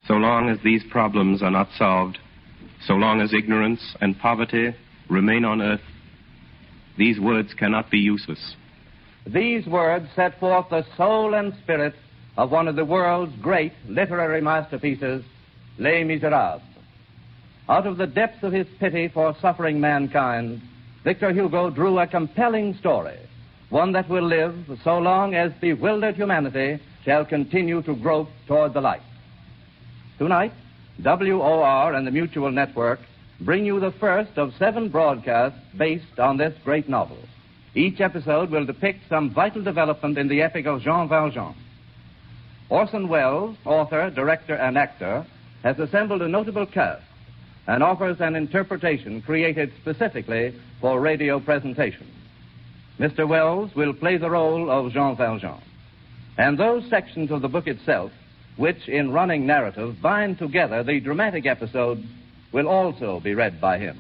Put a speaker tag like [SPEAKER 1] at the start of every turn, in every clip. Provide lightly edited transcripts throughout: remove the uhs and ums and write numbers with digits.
[SPEAKER 1] So long as these problems are not solved, so long as ignorance and poverty remain on earth, these words cannot be useless.
[SPEAKER 2] These words set forth the soul and spirit of one of the world's great literary masterpieces, Les Misérables. Out of the depths of his pity for suffering mankind, Victor Hugo drew a compelling story, one that will live so long as bewildered humanity shall continue to grope toward the light. Tonight, WOR and the Mutual Network bring you the first of 7 broadcasts based on this great novel. Each episode will depict some vital development in the epic of Jean Valjean. Orson Welles, author, director, and actor, has assembled a notable cast and offers an interpretation created specifically for radio presentation. Mr. Welles will play the role of Jean Valjean. And those sections of the book itself, which in running narrative bind together the dramatic episodes, will also be read by him.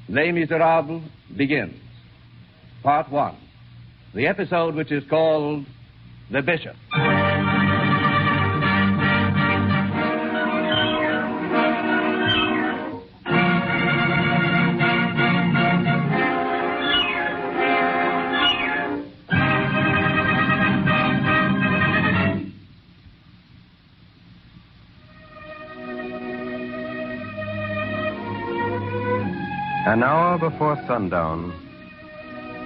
[SPEAKER 2] Les Misérables begins. Part 1. The episode which is called The Bishop.
[SPEAKER 1] An hour before sundown,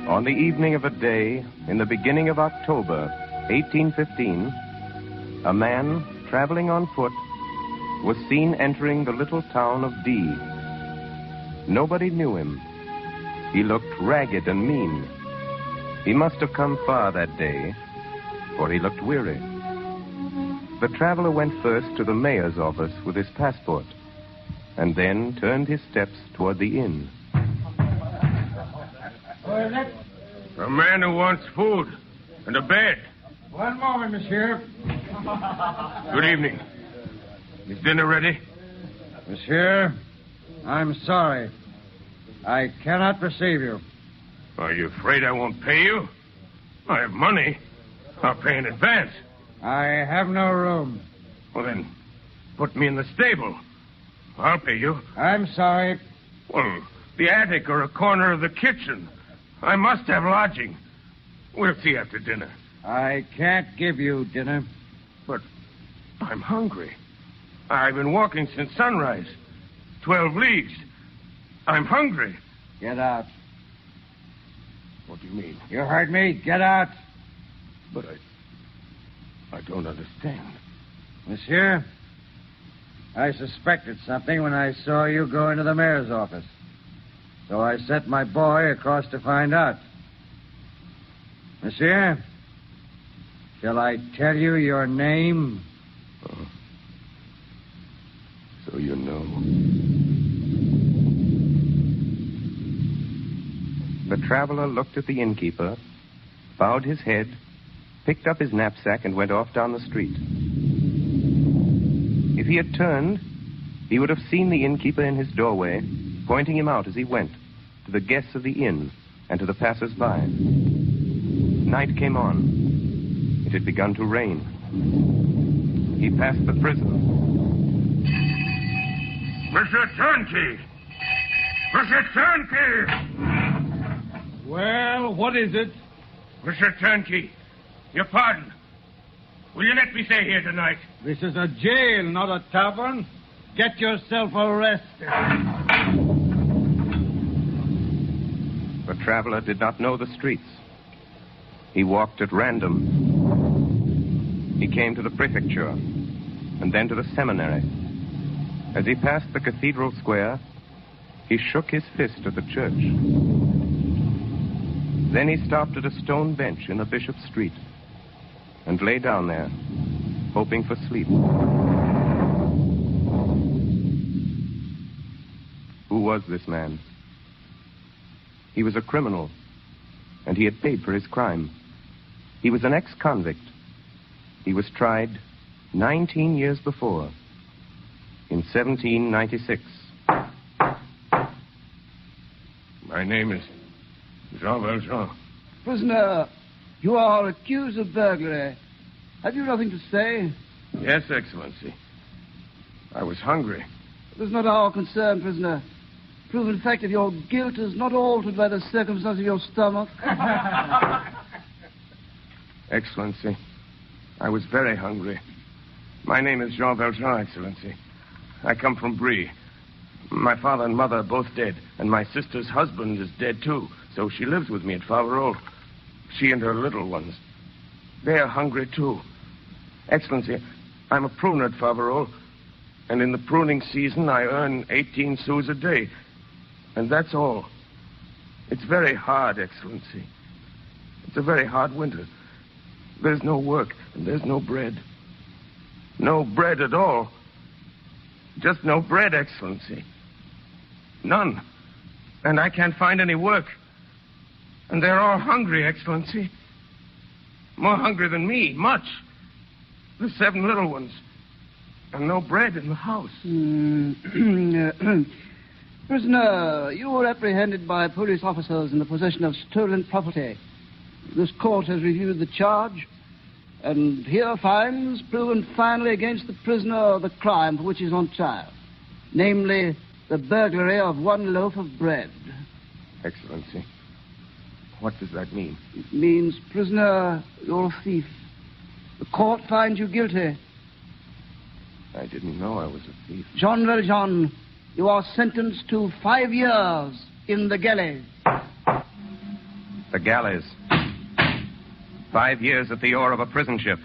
[SPEAKER 1] on the evening of a day in the beginning of October, 1815, a man traveling on foot was seen entering the little town of D. Nobody knew him. He looked ragged and mean. He must have come far that day, for he looked weary. The traveler went first to the mayor's office with his passport, and then turned his steps toward the inn.
[SPEAKER 3] A man who wants food and a bed.
[SPEAKER 4] One moment, monsieur.
[SPEAKER 3] Good evening. Is dinner ready?
[SPEAKER 4] Monsieur, I'm sorry. I cannot receive you.
[SPEAKER 3] Are you afraid I won't pay you? I have money. I'll pay in advance.
[SPEAKER 4] I have no room.
[SPEAKER 3] Well, then, put me in the stable. I'll pay you.
[SPEAKER 4] I'm sorry.
[SPEAKER 3] Well, the attic or a corner of the kitchen. I must have lodging. We'll see after dinner.
[SPEAKER 4] I can't give you dinner.
[SPEAKER 3] But I'm hungry. I've been walking since sunrise. 12 leagues. I'm hungry.
[SPEAKER 4] Get out.
[SPEAKER 3] What do you mean?
[SPEAKER 4] You heard me. Get out.
[SPEAKER 3] But I don't understand.
[SPEAKER 4] Monsieur, I suspected something when I saw you go into the mayor's office. So I sent my boy across to find out. Monsieur, shall I tell you your name?
[SPEAKER 3] Oh. So you know.
[SPEAKER 1] The traveler looked at the innkeeper, bowed his head, picked up his knapsack, and went off down the street. If he had turned, he would have seen the innkeeper in his doorway, pointing him out as he went, to the guests of the inn and to the passers-by. Night came on. It had begun to rain. He passed the prison.
[SPEAKER 3] Mr. Turnkey! Mr. Turnkey!
[SPEAKER 4] Well, what is it?
[SPEAKER 3] Mr. Turnkey, your pardon. Will you let me stay here tonight?
[SPEAKER 4] This is a jail, not a tavern. Get yourself arrested.
[SPEAKER 1] The traveler did not know the streets. He walked at random. He came to the prefecture, and then to the seminary. As he passed the cathedral square, he shook his fist at the church. Then he stopped at a stone bench in the Bishop's Street and lay down there, hoping for sleep. Who was this man? He was a criminal, and he had paid for his crime. He was an ex-convict. He was tried 19 years before, in 1796.
[SPEAKER 3] My name is Jean Valjean.
[SPEAKER 5] Prisoner, you are accused of burglary. Have you nothing to say?
[SPEAKER 3] Yes, Excellency. I was hungry.
[SPEAKER 5] It was not our concern, prisoner. Proven fact of your guilt is not altered by the circumstance of your stomach.
[SPEAKER 3] Excellency, I was very hungry. My name is Jean Valjean, Excellency. I come from Brie. My father and mother are both dead, and my sister's husband is dead, too, so she lives with me at Faverolles. She and her little ones. They are hungry, too. Excellency, I'm a pruner at Faverolles, and in the pruning season I earn 18 sous a day. And that's all. It's very hard, Excellency. It's a very hard winter. There's no work, and there's no bread. No bread at all. Just no bread, Excellency. None. And I can't find any work. And they're all hungry, Excellency. More hungry than me, much. The 7 little ones. And no bread in the house.
[SPEAKER 5] Prisoner, you were apprehended by police officers in the possession of stolen property. This court has reviewed the charge, and here finds proven finally against the prisoner the crime for which he is on trial, namely the burglary of 1 loaf of bread.
[SPEAKER 3] Excellency, what does that mean?
[SPEAKER 5] It means, prisoner, you're a thief. The court finds you guilty.
[SPEAKER 3] I didn't know I was a thief.
[SPEAKER 5] Jean Valjean, you are sentenced to 5 years in the galleys.
[SPEAKER 1] The galleys. 5 years at the oar of a prison ship.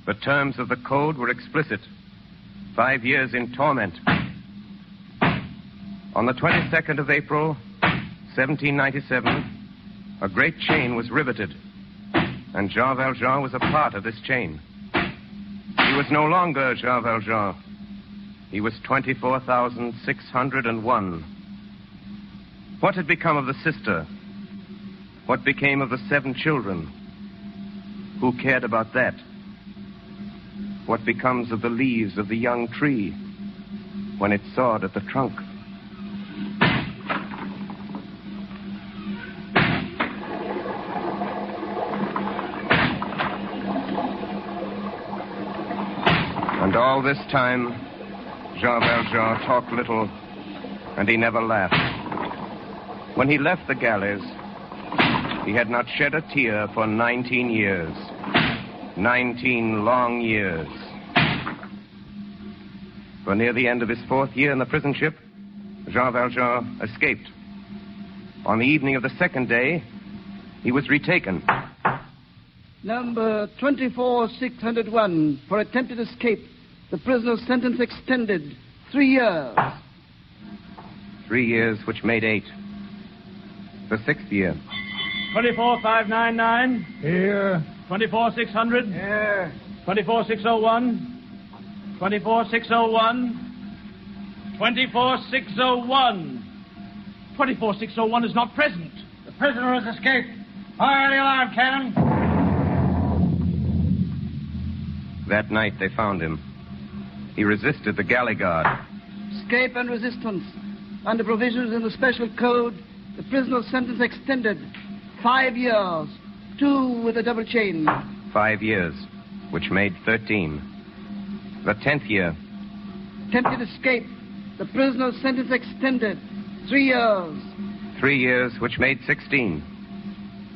[SPEAKER 1] The terms of the code were explicit. 5 years in torment. On the 22nd of April, 1797, a great chain was riveted, and Jean Valjean was a part of this chain. He was no longer Jean Valjean. He was 24,601. What had become of the sister? What became of the 7 children? Who cared about that? What becomes of the leaves of the young tree when it's sawed at the trunk? And all this time, Jean Valjean talked little, and he never laughed. When he left the galleys, he had not shed a tear for 19 years. 19 long years. For near the end of his 4th year in the prison ship, Jean Valjean escaped. On the evening of the 2nd day, he was retaken.
[SPEAKER 5] Number 24,601, for attempted escape. The prisoner's sentence extended 3 years.
[SPEAKER 1] 3 years, which made 8. The 6th year.
[SPEAKER 6] 24,599.
[SPEAKER 5] Here.
[SPEAKER 6] 24,600.
[SPEAKER 5] Here.
[SPEAKER 6] 24,601. 24,601. 24,601. 24,601 is not present.
[SPEAKER 4] The prisoner has escaped. Fire the alarm cannon.
[SPEAKER 1] That night they found him. He resisted the galley guard.
[SPEAKER 5] Escape and resistance. Under provisions in the special code, the prisoner's sentence extended 5 years. 2 with a double chain.
[SPEAKER 1] 5 years, which made 13. The 10th year.
[SPEAKER 5] Attempted escape. The prisoner's sentence extended 3 years.
[SPEAKER 1] 3 years, which made 16.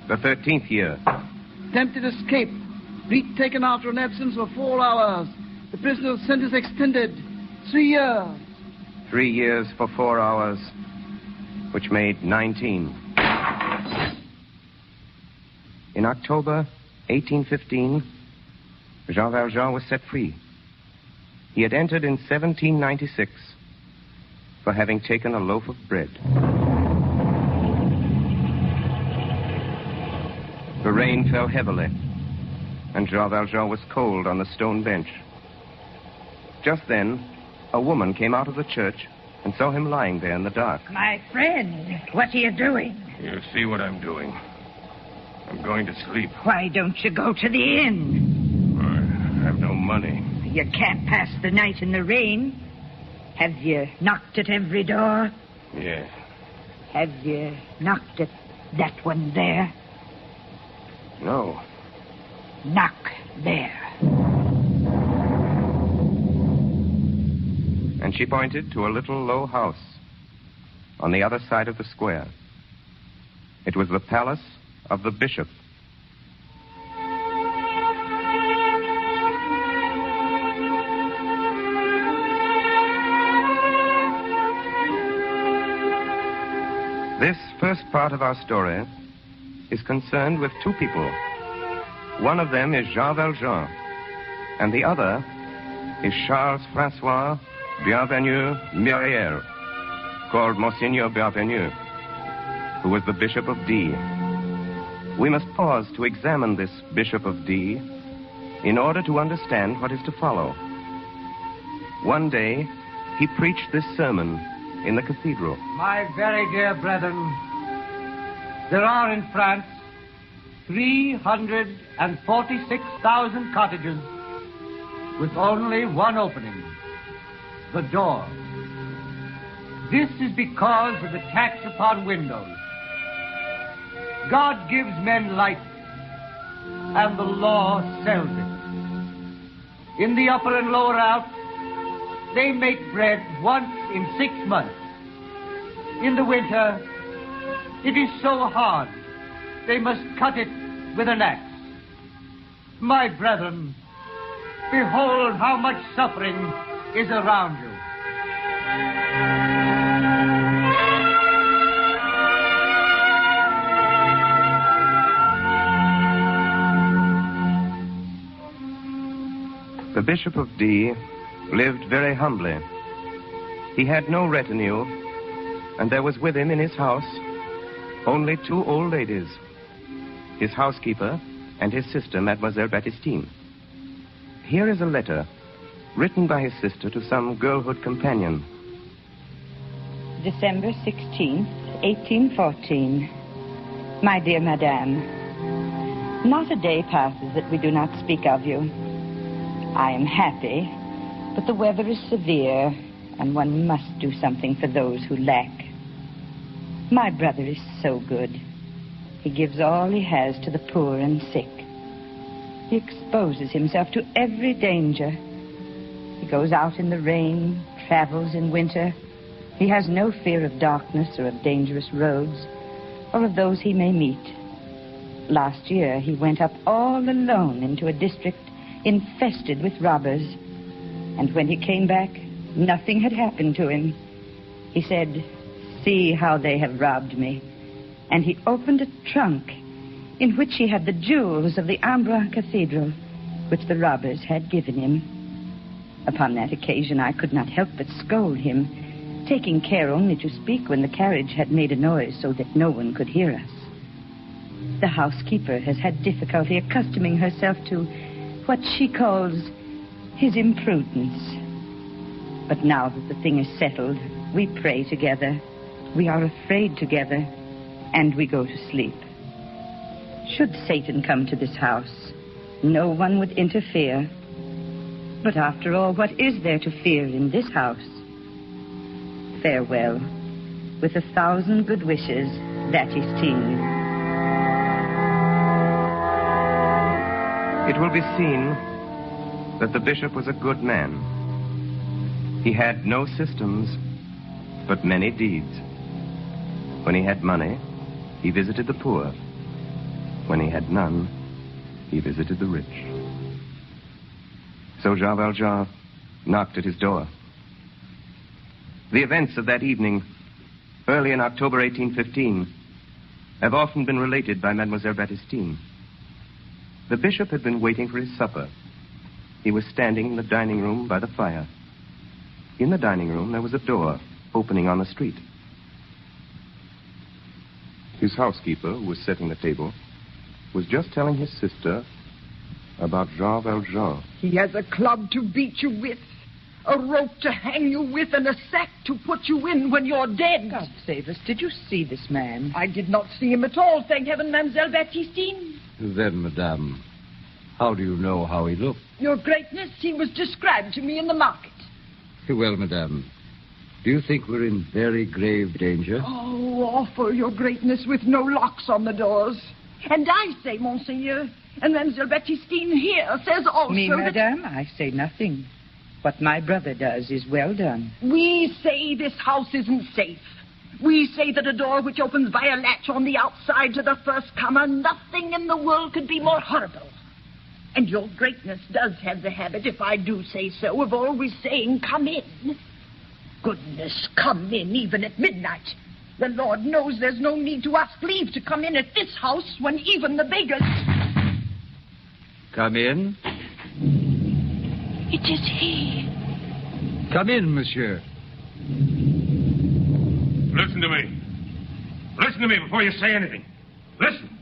[SPEAKER 1] The 13th year.
[SPEAKER 5] Attempted escape. Retaken after an absence of 4 hours. The prisoner's sentence extended 3 years.
[SPEAKER 1] 3 years for 4 hours, which made 19. In October 1815, Jean Valjean was set free. He had entered in 1796 for having taken a loaf of bread. The rain fell heavily, and Jean Valjean was cold on the stone bench. Just then, a woman came out of the church and saw him lying there in the dark.
[SPEAKER 7] My friend, what are you doing?
[SPEAKER 3] You see what I'm doing. I'm going to sleep.
[SPEAKER 7] Why don't you go to the inn?
[SPEAKER 3] I have no money.
[SPEAKER 7] You can't pass the night in the rain. Have you knocked at every door?
[SPEAKER 3] Yes.
[SPEAKER 7] Have you knocked at that one there?
[SPEAKER 3] No.
[SPEAKER 7] Knock there.
[SPEAKER 1] and she pointed to a little low house on the other side of the square. It was the palace of the bishop. This first part of our story is concerned with two people. One of them is Jean Valjean, and the other is Charles François Bienvenu Myriel, called Monseigneur Bienvenu, who was the Bishop of D. We must pause to examine this Bishop of D in order to understand what is to follow. One day, he preached this sermon in the cathedral.
[SPEAKER 2] My very dear brethren, there are in France 346,000 cottages with only one opening, the door. This is because of the tax upon windows. God gives men light, and the law sells it. In the upper and lower out, they make bread once in 6 months. In the winter, it is so hard, they must cut it with an axe. My brethren, behold how much suffering is around you.
[SPEAKER 1] The Bishop of D lived very humbly. He had no retinue, and there was with him in his house only 2 old ladies, his housekeeper and his sister, Mademoiselle Baptistine. Here is a letter written by his sister to some girlhood companion.
[SPEAKER 7] December 16th, 1814. My dear Madame, not a day passes that we do not speak of you. I am happy, but the weather is severe, and one must do something for those who lack. My brother is so good. He gives all he has to the poor and sick. He exposes himself to every danger. He goes out in the rain, travels in winter. He has no fear of darkness or of dangerous roads, or of those he may meet. Last year, he went up all alone into a district infested with robbers. And when he came back, nothing had happened to him. He said, "See how they have robbed me." And he opened a trunk in which he had the jewels of the Embrun Cathedral, which the robbers had given him. Upon that occasion, I could not help but scold him, taking care only to speak when the carriage had made a noise so that no one could hear us. The housekeeper has had difficulty accustoming herself to what she calls his imprudence. But now that the thing is settled, we pray together, we are afraid together, and we go to sleep. Should Satan come to this house, no one would interfere. But after all, what is there to fear in this house? Farewell. With 1,000 good wishes, Baptistine.
[SPEAKER 1] It will be seen that the bishop was a good man. He had no systems, but many deeds. When he had money, he visited the poor. When he had none, he visited the rich. So Jean Valjean knocked at his door. The events of that evening, early in October 1815, have often been related by Mademoiselle Baptistine. The bishop had been waiting for his supper. He was standing in the dining room by the fire. In the dining room, there was a door opening on the street. His housekeeper, who was setting the table, was just telling his sister about Jean Valjean.
[SPEAKER 8] He has a club to beat you with, a rope to hang you with, and a sack to put you in when you're dead.
[SPEAKER 7] God save us. Did you see this man?
[SPEAKER 8] I did not see him at all, thank heaven, Mademoiselle Baptistine.
[SPEAKER 4] Then, madame, how do you know how he looked?
[SPEAKER 8] Your Greatness, he was described to me in the market.
[SPEAKER 4] Well, madame, do you think we're in very grave danger?
[SPEAKER 8] Oh, awful, Your Greatness, with no locks on the doors. And I say, Monseigneur, and Mademoiselle Baptistine here says also
[SPEAKER 7] Me,
[SPEAKER 8] that...
[SPEAKER 7] madame, I say nothing. What my brother does is well done.
[SPEAKER 8] We say this house isn't safe. We say that a door which opens by a latch on the outside to the first comer, nothing in the world could be more horrible. And your greatness does have the habit, if I do say so, of always saying, come in. Goodness, come in even at midnight. The Lord knows there's no need to ask leave to come in at this house when even the beggars...
[SPEAKER 4] Come in.
[SPEAKER 8] It is he.
[SPEAKER 4] Come in, monsieur.
[SPEAKER 3] Listen to me. Listen to me before you say anything. Listen.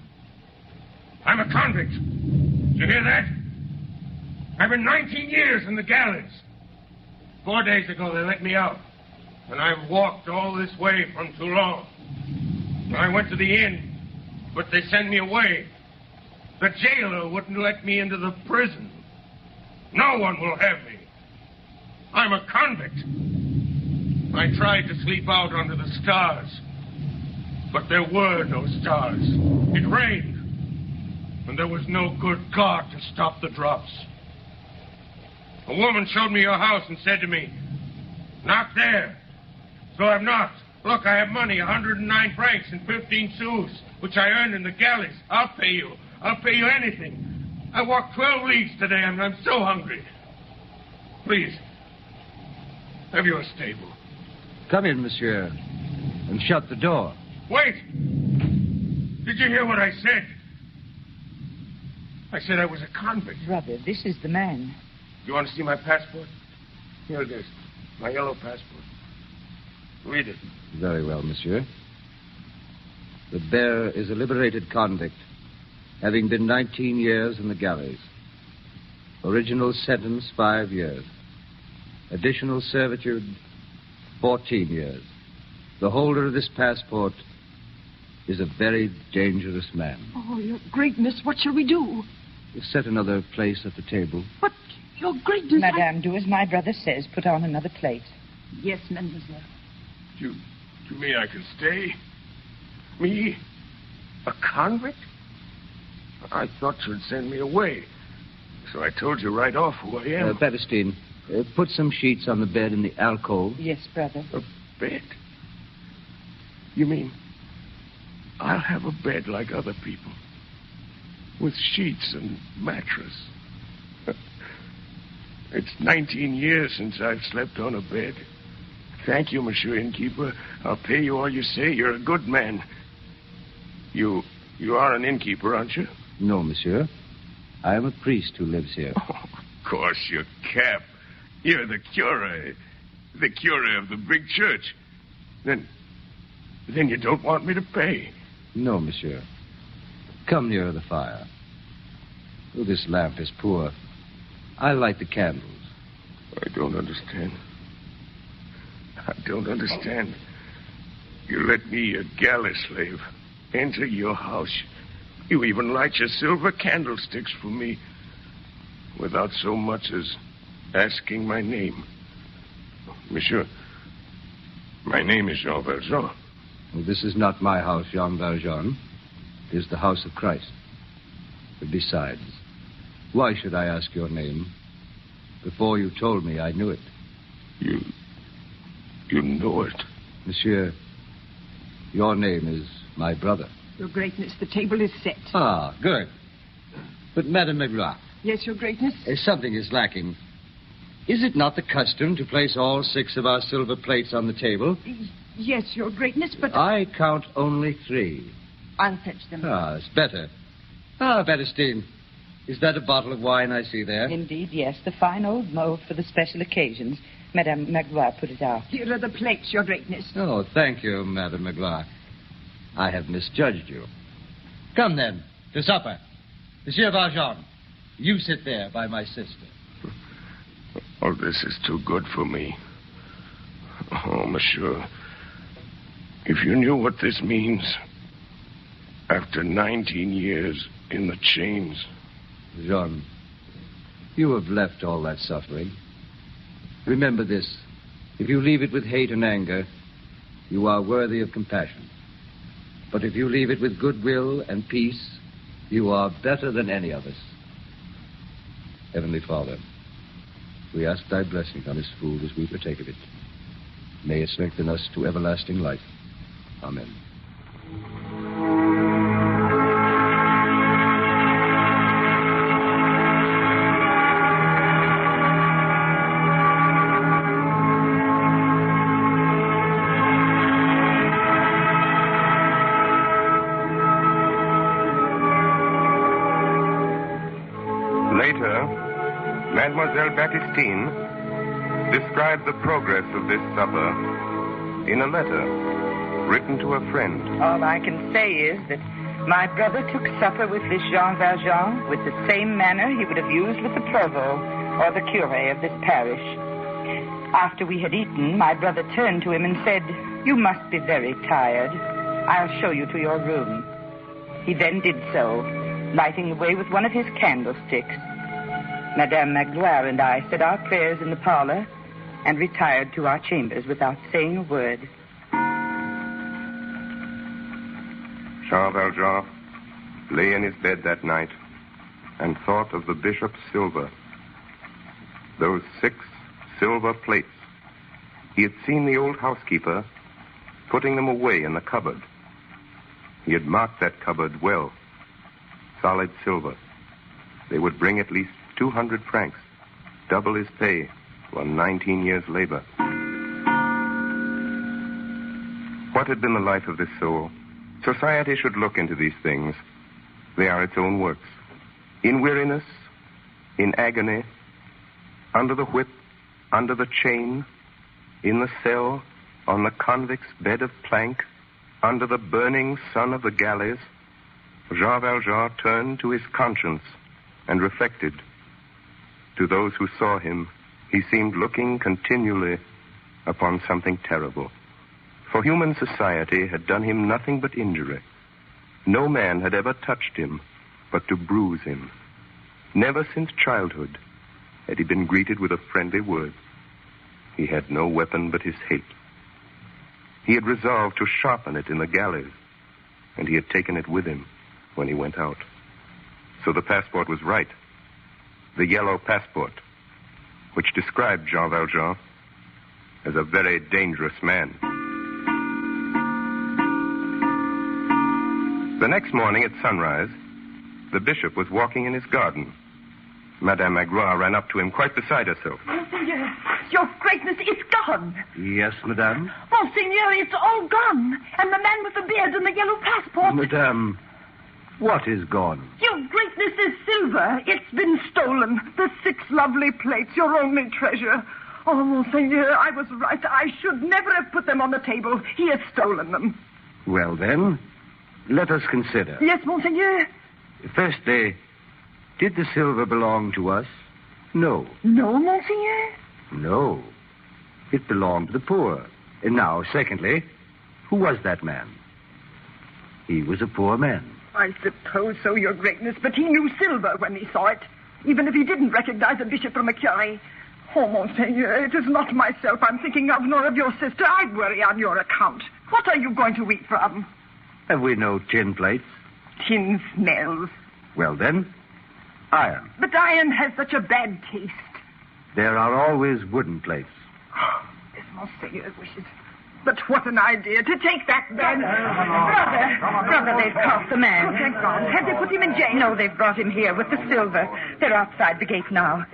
[SPEAKER 3] I'm a convict. Did you hear that? I've been 19 years in the galleys. 4 days ago, they let me out. And I've walked all this way from Toulon. I went to the inn, but they sent me away. The jailer wouldn't let me into the prison. No one will have me. I'm a convict. I tried to sleep out under the stars, but there were no stars. It rained, and there was no good God to stop the drops. A woman showed me your house and said to me, knock there. So I've knocked. Look, I have money, 109 francs and 15 sous, which I earned in the galleys. I'll pay you. I'll pay you anything. I walked 12 leagues today, and I'm so hungry. Please, have you a stable?
[SPEAKER 4] Come in, monsieur, and shut the door.
[SPEAKER 3] Wait! Did you hear what I said? I said I was a convict.
[SPEAKER 7] Brother, this is the man.
[SPEAKER 3] You want to see my passport? Here it is. My yellow passport. Read it.
[SPEAKER 4] Very well, monsieur. The bearer is a liberated convict, having been 19 years in the galleys. Original sentence, 5 years. Additional servitude, 14 years. The holder of this passport is a very dangerous man.
[SPEAKER 8] Oh, your greatness, what shall we do?
[SPEAKER 4] Set another place at the table.
[SPEAKER 8] But, your greatness...
[SPEAKER 7] Madame, do as my brother says. Put on another plate.
[SPEAKER 8] Yes, mademoiselle.
[SPEAKER 3] Do you mean I can stay? Me? A convict? I thought you'd send me away. So I told you right off who I am.
[SPEAKER 4] Baptistine, put some sheets on the bed in the alcove.
[SPEAKER 7] Yes, brother.
[SPEAKER 3] A bed? You mean I'll have a bed like other people? With sheets and mattress? It's 19 years since I've slept on a bed. Thank you, Monsieur Innkeeper. I'll pay you all you say. You're a good man. You are an innkeeper, aren't you?
[SPEAKER 4] No, monsieur. I am a priest who lives here.
[SPEAKER 3] Oh, of course, you're Cap. You're the cure. The cure of the big church. Then you don't want me to pay.
[SPEAKER 4] No, monsieur. Come nearer the fire. Oh, this lamp is poor. I'll light the candles.
[SPEAKER 3] I don't understand. I don't understand. You let me, a galley slave, enter your house. You even light your silver candlesticks for me without so much as asking my name. Monsieur, my name is Jean Valjean.
[SPEAKER 4] Well, this is not my house, Jean Valjean. It is the house of Christ. But besides, why should I ask your name? Before you told me, I knew it.
[SPEAKER 3] You know it?
[SPEAKER 4] Monsieur, your name is my brother.
[SPEAKER 8] Your greatness, the table is set.
[SPEAKER 4] Ah, good. But, Madame Magloire.
[SPEAKER 8] Yes, your greatness?
[SPEAKER 4] Something is lacking. Is it not the custom to place all 6 of our silver plates on the table?
[SPEAKER 8] Yes, your greatness, but...
[SPEAKER 4] I count only 3.
[SPEAKER 8] I'll fetch them.
[SPEAKER 4] Ah, it's better. Ah, Baptistine, is that a bottle of wine I see there?
[SPEAKER 7] Indeed, yes. The fine old mold for the special occasions. Madame Magloire put it out.
[SPEAKER 8] Here are the plates, your greatness.
[SPEAKER 4] Oh, thank you, Madame Magloire. I have misjudged you. Come, then, to supper. Monsieur Valjean, you sit there by my sister.
[SPEAKER 3] Oh, this is too good for me. Oh, monsieur, if you knew what this means, after 19 years in the chains...
[SPEAKER 4] Jean, you have left all that suffering. Remember this. If you leave it with hate and anger, you are worthy of compassion. But if you leave it with goodwill and peace, you are better than any of us. Heavenly Father, We ask thy blessing on this food as we partake of it. May it strengthen us to everlasting life. Amen.
[SPEAKER 1] Later, Mademoiselle Baptistine described the progress of this supper in a letter written to a friend.
[SPEAKER 7] All I can say is that my brother took supper with this Jean Valjean with the same manner he would have used with the provost or the curé of this parish. After we had eaten, my brother turned to him and said, "You must be very tired. I'll show you to your room." He then did so, lighting the way with one of his candlesticks. Madame Magloire and I said our prayers in the parlor and retired to our chambers without saying a word.
[SPEAKER 1] Jean Valjean lay in his bed that night and thought of the bishop's silver. Those 6 silver plates. He had seen the old housekeeper putting them away in the cupboard. He had marked that cupboard well. Solid silver. They would bring at least 200 francs, double his pay for 19 years' labor. What had been the life of this soul? Society should look into these things. They are its own works. In weariness, in agony, under the whip, under the chain, in the cell, on the convict's bed of plank, under the burning sun of the galleys, Jean Valjean turned to his conscience and reflected. To those who saw him, he seemed looking continually upon something terrible. For human society had done him nothing but injury. No man had ever touched him but to bruise him. Never since childhood had he been greeted with a friendly word. He had no weapon but his hate. He had resolved to sharpen it in the galleys, and he had taken it with him when he went out. So the passport was right. The yellow passport, which described Jean Valjean as a very dangerous man. The next morning at sunrise, the bishop was walking in his garden. Madame Magloire ran up to him quite beside herself.
[SPEAKER 8] Monseigneur, your greatness, it's gone.
[SPEAKER 4] Yes, madame?
[SPEAKER 8] Monseigneur, it's all gone. And the man with the beard and the yellow passport.
[SPEAKER 4] Madame, what is gone?
[SPEAKER 8] Your greatness is silver. It's been stolen. The 6 lovely plates, your only treasure. Oh, Monseigneur, I was right. I should never have put them on the table. He has stolen them.
[SPEAKER 4] Well, then, let us consider.
[SPEAKER 8] Yes, Monseigneur.
[SPEAKER 4] Firstly, did the silver belong to us? No.
[SPEAKER 8] No, Monseigneur?
[SPEAKER 4] No. It belonged to the poor. And now, secondly, who was that man? He was a poor man.
[SPEAKER 8] I suppose so, your greatness, but he knew silver when he saw it, even if he didn't recognize a bishop from a curé. Oh, Monseigneur, it is not myself I'm thinking of, nor of your sister. I worry on your account. What are you going to eat from?
[SPEAKER 4] Have we no tin plates?
[SPEAKER 8] Tin smells.
[SPEAKER 4] Well, then, iron.
[SPEAKER 8] But iron has such a bad taste.
[SPEAKER 4] There are always wooden plates.
[SPEAKER 8] Yes, Monseigneur wishes. But what an idea to take that man.
[SPEAKER 7] Brother, they've caught the man.
[SPEAKER 8] Oh, thank God. Have they put him in jail?
[SPEAKER 7] No, they've brought him here with the silver. They're outside the gate now.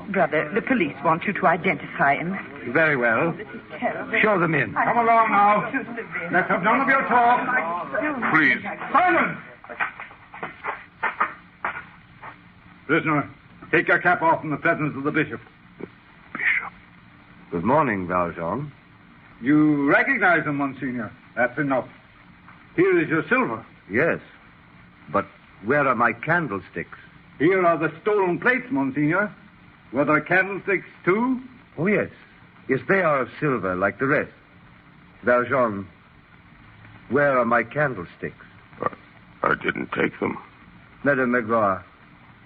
[SPEAKER 7] Brother, the police want you to identify him.
[SPEAKER 4] Very well. Show them in.
[SPEAKER 9] Come along now. Let's have none of your talk.
[SPEAKER 1] Please.
[SPEAKER 9] Silence! Prisoner, take your cap off in the presence of the bishop.
[SPEAKER 1] Bishop.
[SPEAKER 4] Good morning, Valjean.
[SPEAKER 9] You recognize him, Monsignor. That's enough. Here is your silver.
[SPEAKER 4] Yes, but where are my candlesticks?
[SPEAKER 9] Here are the stolen plates, Monsignor. Were there candlesticks, too?
[SPEAKER 4] Oh, yes. Yes, they are of silver, like the rest. Valjean, where are my candlesticks?
[SPEAKER 1] I didn't take them.
[SPEAKER 4] Madame Magloire,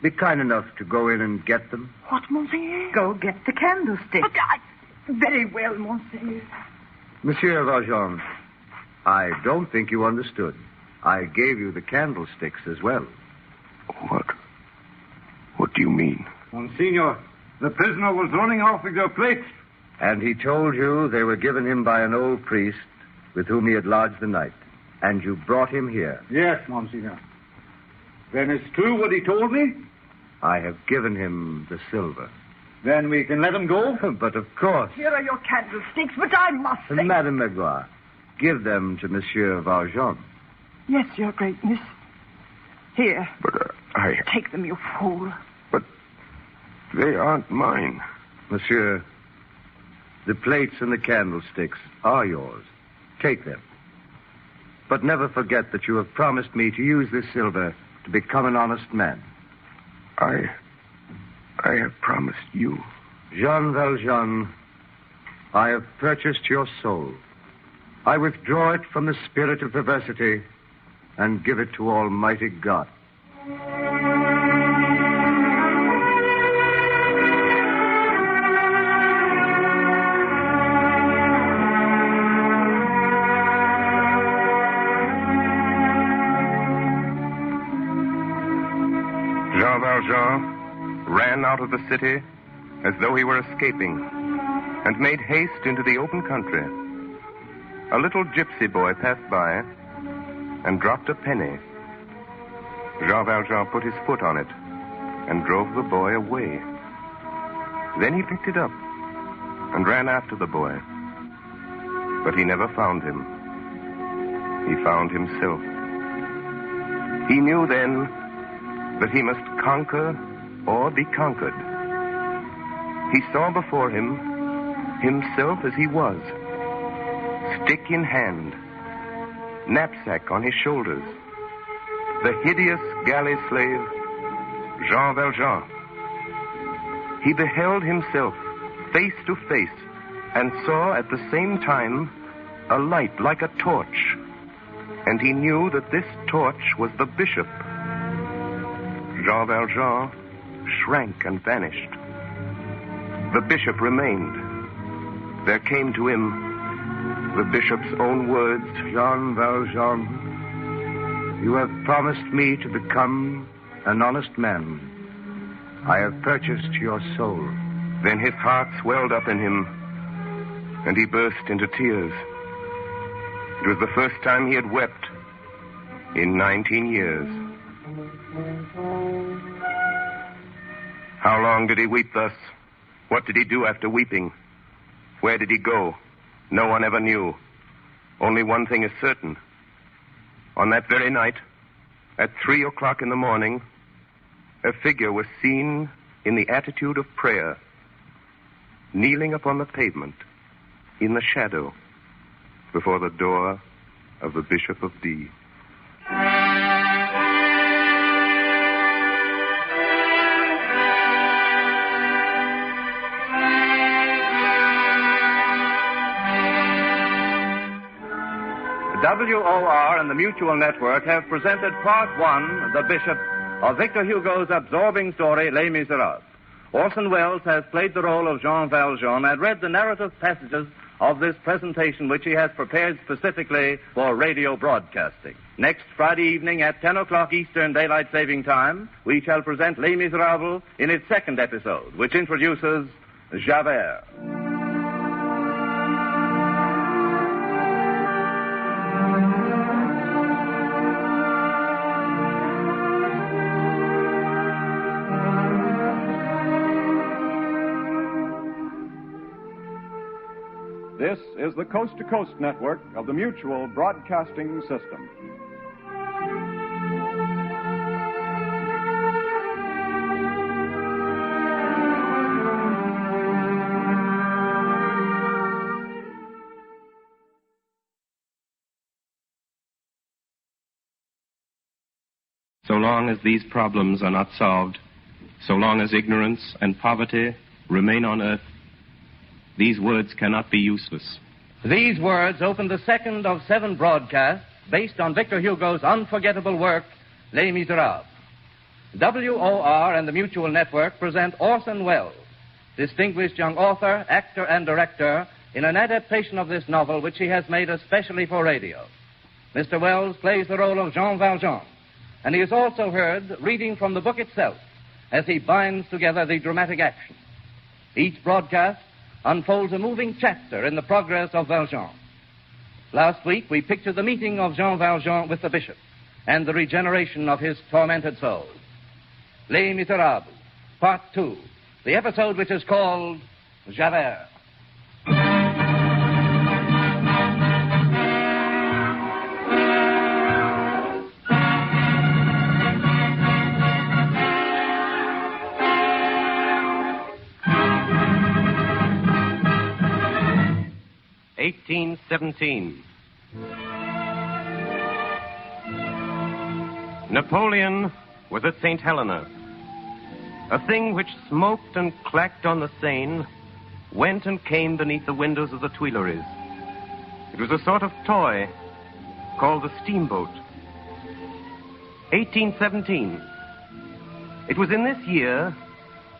[SPEAKER 4] be kind enough to go in and get them.
[SPEAKER 8] What, Monseigneur?
[SPEAKER 7] Go get the candlestick.
[SPEAKER 8] But very well, Monseigneur.
[SPEAKER 4] Monsieur Valjean, I don't think you understood. I gave you the candlesticks as well.
[SPEAKER 1] What do you mean?
[SPEAKER 9] Monsignor, The prisoner was running off with your plates.
[SPEAKER 4] And he told you they were given him by an old priest with whom he had lodged the night. And you brought him here.
[SPEAKER 9] Yes, Monsignor. Then it's true what he told me?
[SPEAKER 4] I have given him the silver.
[SPEAKER 9] Then we can let him go?
[SPEAKER 4] But of course.
[SPEAKER 8] Here are your candlesticks, but I must say...
[SPEAKER 4] Madame Magloire, give them to Monsieur Valjean.
[SPEAKER 8] Yes, Your Greatness. Here.
[SPEAKER 3] But
[SPEAKER 8] Take them, you fool.
[SPEAKER 3] But they aren't mine.
[SPEAKER 4] Monsieur, the plates and the candlesticks are yours. Take them. But never forget that you have promised me to use this silver to become an honest man.
[SPEAKER 3] I have promised you.
[SPEAKER 4] Jean Valjean, I have purchased your soul. I withdraw it from the spirit of perversity and give it to Almighty God.
[SPEAKER 1] Jean Valjean ran out of the city as though he were escaping and made haste into the open country. A little gypsy boy passed by and dropped a penny. Jean Valjean put his foot on it and drove the boy away. Then he picked it up and ran after the boy. But he never found him. He found himself. He knew then that he must conquer or be conquered. He saw before him himself as he was, stick in hand, knapsack on his shoulders, the hideous galley slave, Jean Valjean. He beheld himself face to face and saw at the same time a light like a torch, and he knew that this torch was the bishop. Jean Valjean shrank and vanished. The bishop remained. There came to him the bishop's own words.
[SPEAKER 4] Jean Valjean, you have promised me to become an honest man. I have purchased your soul.
[SPEAKER 1] Then his heart swelled up in him, and he burst into tears. It was the first time he had wept in 19 years. How long did he weep thus? What did he do after weeping? Where did he go? No one ever knew. Only one thing is certain. On that very night, at 3 o'clock in the morning, a figure was seen in the attitude of prayer, kneeling upon the pavement, in the shadow, before the door of the Bishop of D.
[SPEAKER 2] WOR and the Mutual Network have presented Part 1, The Bishop, of Victor Hugo's absorbing story, Les Misérables. Orson Welles has played the role of Jean Valjean and read the narrative passages of this presentation, which he has prepared specifically for radio broadcasting. Next Friday evening at 10 o'clock Eastern Daylight Saving Time, we shall present Les Misérables in its second episode, which introduces Javert.
[SPEAKER 10] This is the Coast to Coast network of the Mutual Broadcasting System.
[SPEAKER 1] So long as these problems are not solved, so long as ignorance and poverty remain on earth, these words cannot be useless.
[SPEAKER 2] These words open the second of 7 broadcasts based on Victor Hugo's unforgettable work, Les Misérables. WOR and the Mutual Network present Orson Welles, distinguished young author, actor, and director, in an adaptation of this novel which he has made especially for radio. Mr. Welles plays the role of Jean Valjean, and he is also heard reading from the book itself as he binds together the dramatic action. Each broadcast unfolds a moving chapter in the progress of Valjean. Last week, we pictured the meeting of Jean Valjean with the bishop and the regeneration of his tormented soul. Les Misérables, Part 2, the episode which is called Javert.
[SPEAKER 1] Napoleon was at St. Helena. A thing which smoked and clacked on the Seine went and came beneath the windows of the Tuileries. It was a sort of toy called the steamboat. 1817. It was in this year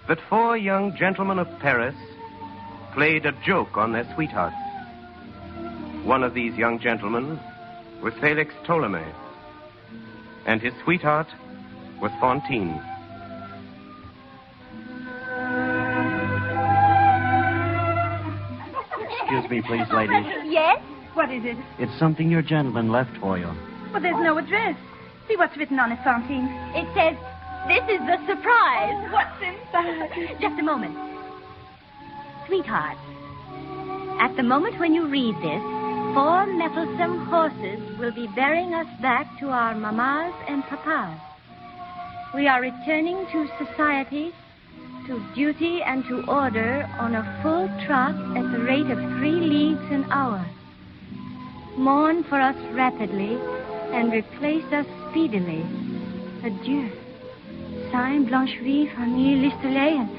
[SPEAKER 1] that 4 young gentlemen of Paris played a joke on their sweethearts. One of these young gentlemen was Félix Tholomyès, and his sweetheart was Fantine.
[SPEAKER 11] Excuse me, please, lady.
[SPEAKER 12] Yes? What is it?
[SPEAKER 11] It's something your gentleman left for you.
[SPEAKER 12] Well, there's no address. See what's written on it, Fantine. It says, "This is the surprise." What's inside? Just a moment. Sweetheart, at the moment when you read this, 4 mettlesome horses will be bearing us back to our mammas and papas. We are returning to society, to duty, and to order on a full trot at the rate of 3 leagues an hour. Mourn for us rapidly and replace us speedily. Adieu. Signed Blancheville, Fanny Listelet, and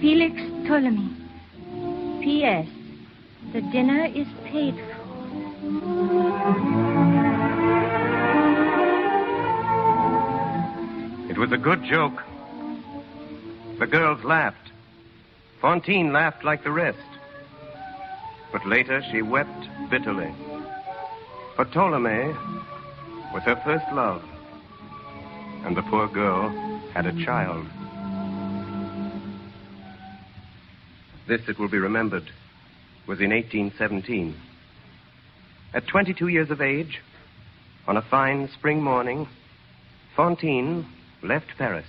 [SPEAKER 12] Félix Tholomyès. P.S. The dinner is paid for.
[SPEAKER 1] It was a good joke. The girls laughed. Fantine laughed like the rest. But later she wept bitterly. For Tholomyès was her first love. And the poor girl had a child. This, it will be remembered, was in 1817. At 22 years of age, on a fine spring morning, Fantine left Paris,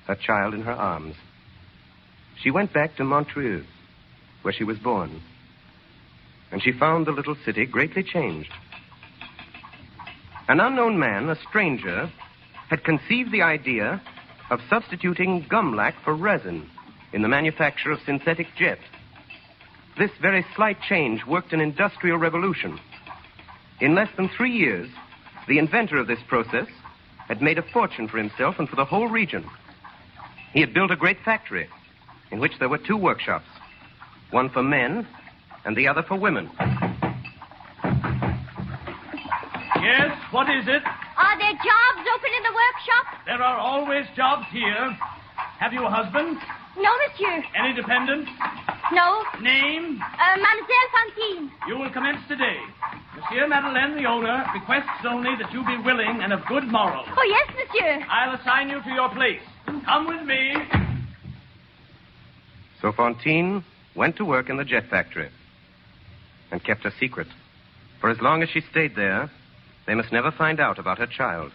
[SPEAKER 1] her child in her arms. She went back to Montreux, where she was born, and she found the little city greatly changed. An unknown man, a stranger, had conceived the idea of substituting gumlac for resin in the manufacture of synthetic jet. This very slight change worked an industrial revolution. In less than 3 years, the inventor of this process had made a fortune for himself and for the whole region. He had built a great factory in which there were 2 workshops, one for men and the other for women.
[SPEAKER 6] Yes, what is it?
[SPEAKER 12] Are there jobs open in the workshop?
[SPEAKER 6] There are always jobs here. Have you a husband?
[SPEAKER 12] No, monsieur.
[SPEAKER 6] Any dependents?
[SPEAKER 12] No.
[SPEAKER 6] Name?
[SPEAKER 12] Mademoiselle Fantine.
[SPEAKER 6] You will commence today. Monsieur Madeleine, the owner, requests only that you be willing and of good morals.
[SPEAKER 12] Oh, yes, monsieur.
[SPEAKER 6] I'll assign you to your place. Come with me.
[SPEAKER 1] So Fantine went to work in the jet factory and kept a secret. For as long as she stayed there, they must never find out about her child.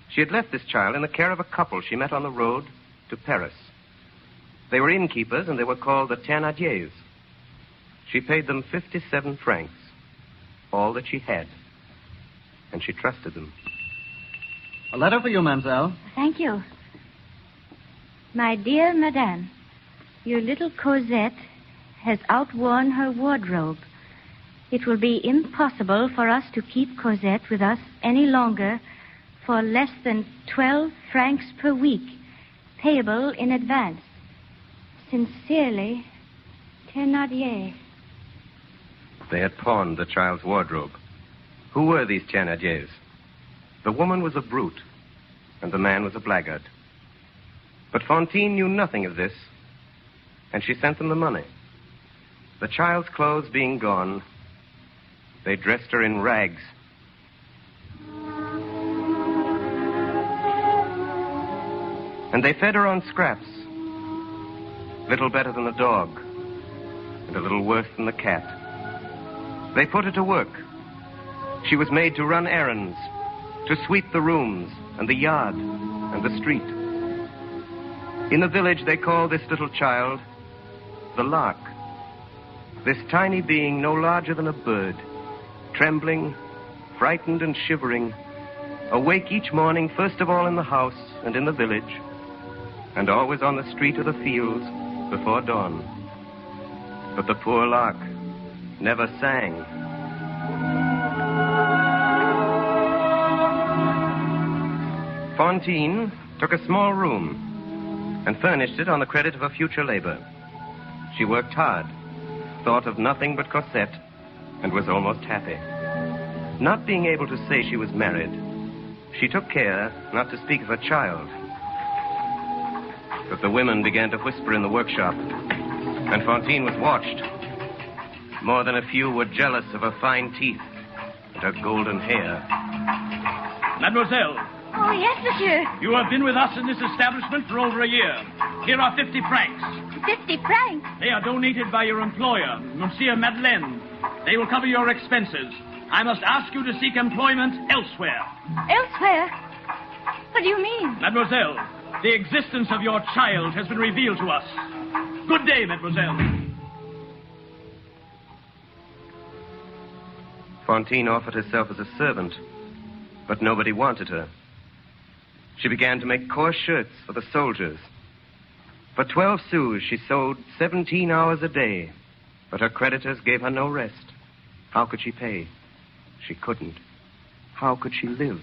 [SPEAKER 1] She had left this child in the care of a couple she met on the road to Paris. They were innkeepers, and they were called the Thénardiers. She paid them 57 francs, all that she had, and she trusted them.
[SPEAKER 11] A letter for you, mademoiselle.
[SPEAKER 12] Thank you. My dear madame, your little Cosette has outworn her wardrobe. It will be impossible for us to keep Cosette with us any longer for less than 12 francs per week, payable in advance. Sincerely, Thénardier.
[SPEAKER 1] They had pawned the child's wardrobe. Who were these Thénardiers? The woman was a brute, and the man was a blackguard. But Fantine knew nothing of this, and she sent them the money. The child's clothes being gone, they dressed her in rags. And they fed her on scraps. little better than the dog, and a little worse than the cat. They put her to work. She was made to run errands, to sweep the rooms and the yard and the street. In the village, they called this little child the Lark. This tiny being no larger than a bird, trembling, frightened and shivering, awake each morning, first of all in the house and in the village, and always on the street or the fields before dawn. But the poor Lark never sang. Fantine took a small room and furnished it on the credit of her future labor. She worked hard, thought of nothing but Cosette, and was almost happy. Not being able to say she was married, she took care not to speak of her child. But the women began to whisper in the workshop, and Fantine was watched. More than a few were jealous of her fine teeth and her golden hair.
[SPEAKER 6] Mademoiselle.
[SPEAKER 12] Oh, yes, monsieur.
[SPEAKER 6] You have been with us in this establishment for over a year. Here are 50 francs.
[SPEAKER 12] 50 francs?
[SPEAKER 6] They are donated by your employer, Monsieur Madeleine. They will cover your expenses. I must ask you to seek employment elsewhere.
[SPEAKER 12] Elsewhere? What do you mean?
[SPEAKER 6] Mademoiselle, the existence of your child has been revealed to us. Good day, mademoiselle.
[SPEAKER 1] Fantine offered herself as a servant, but nobody wanted her. She began to make coarse shirts for the soldiers. For 12 sous, she sewed 17 hours a day, but her creditors gave her no rest. How could she pay? She couldn't. How could she live?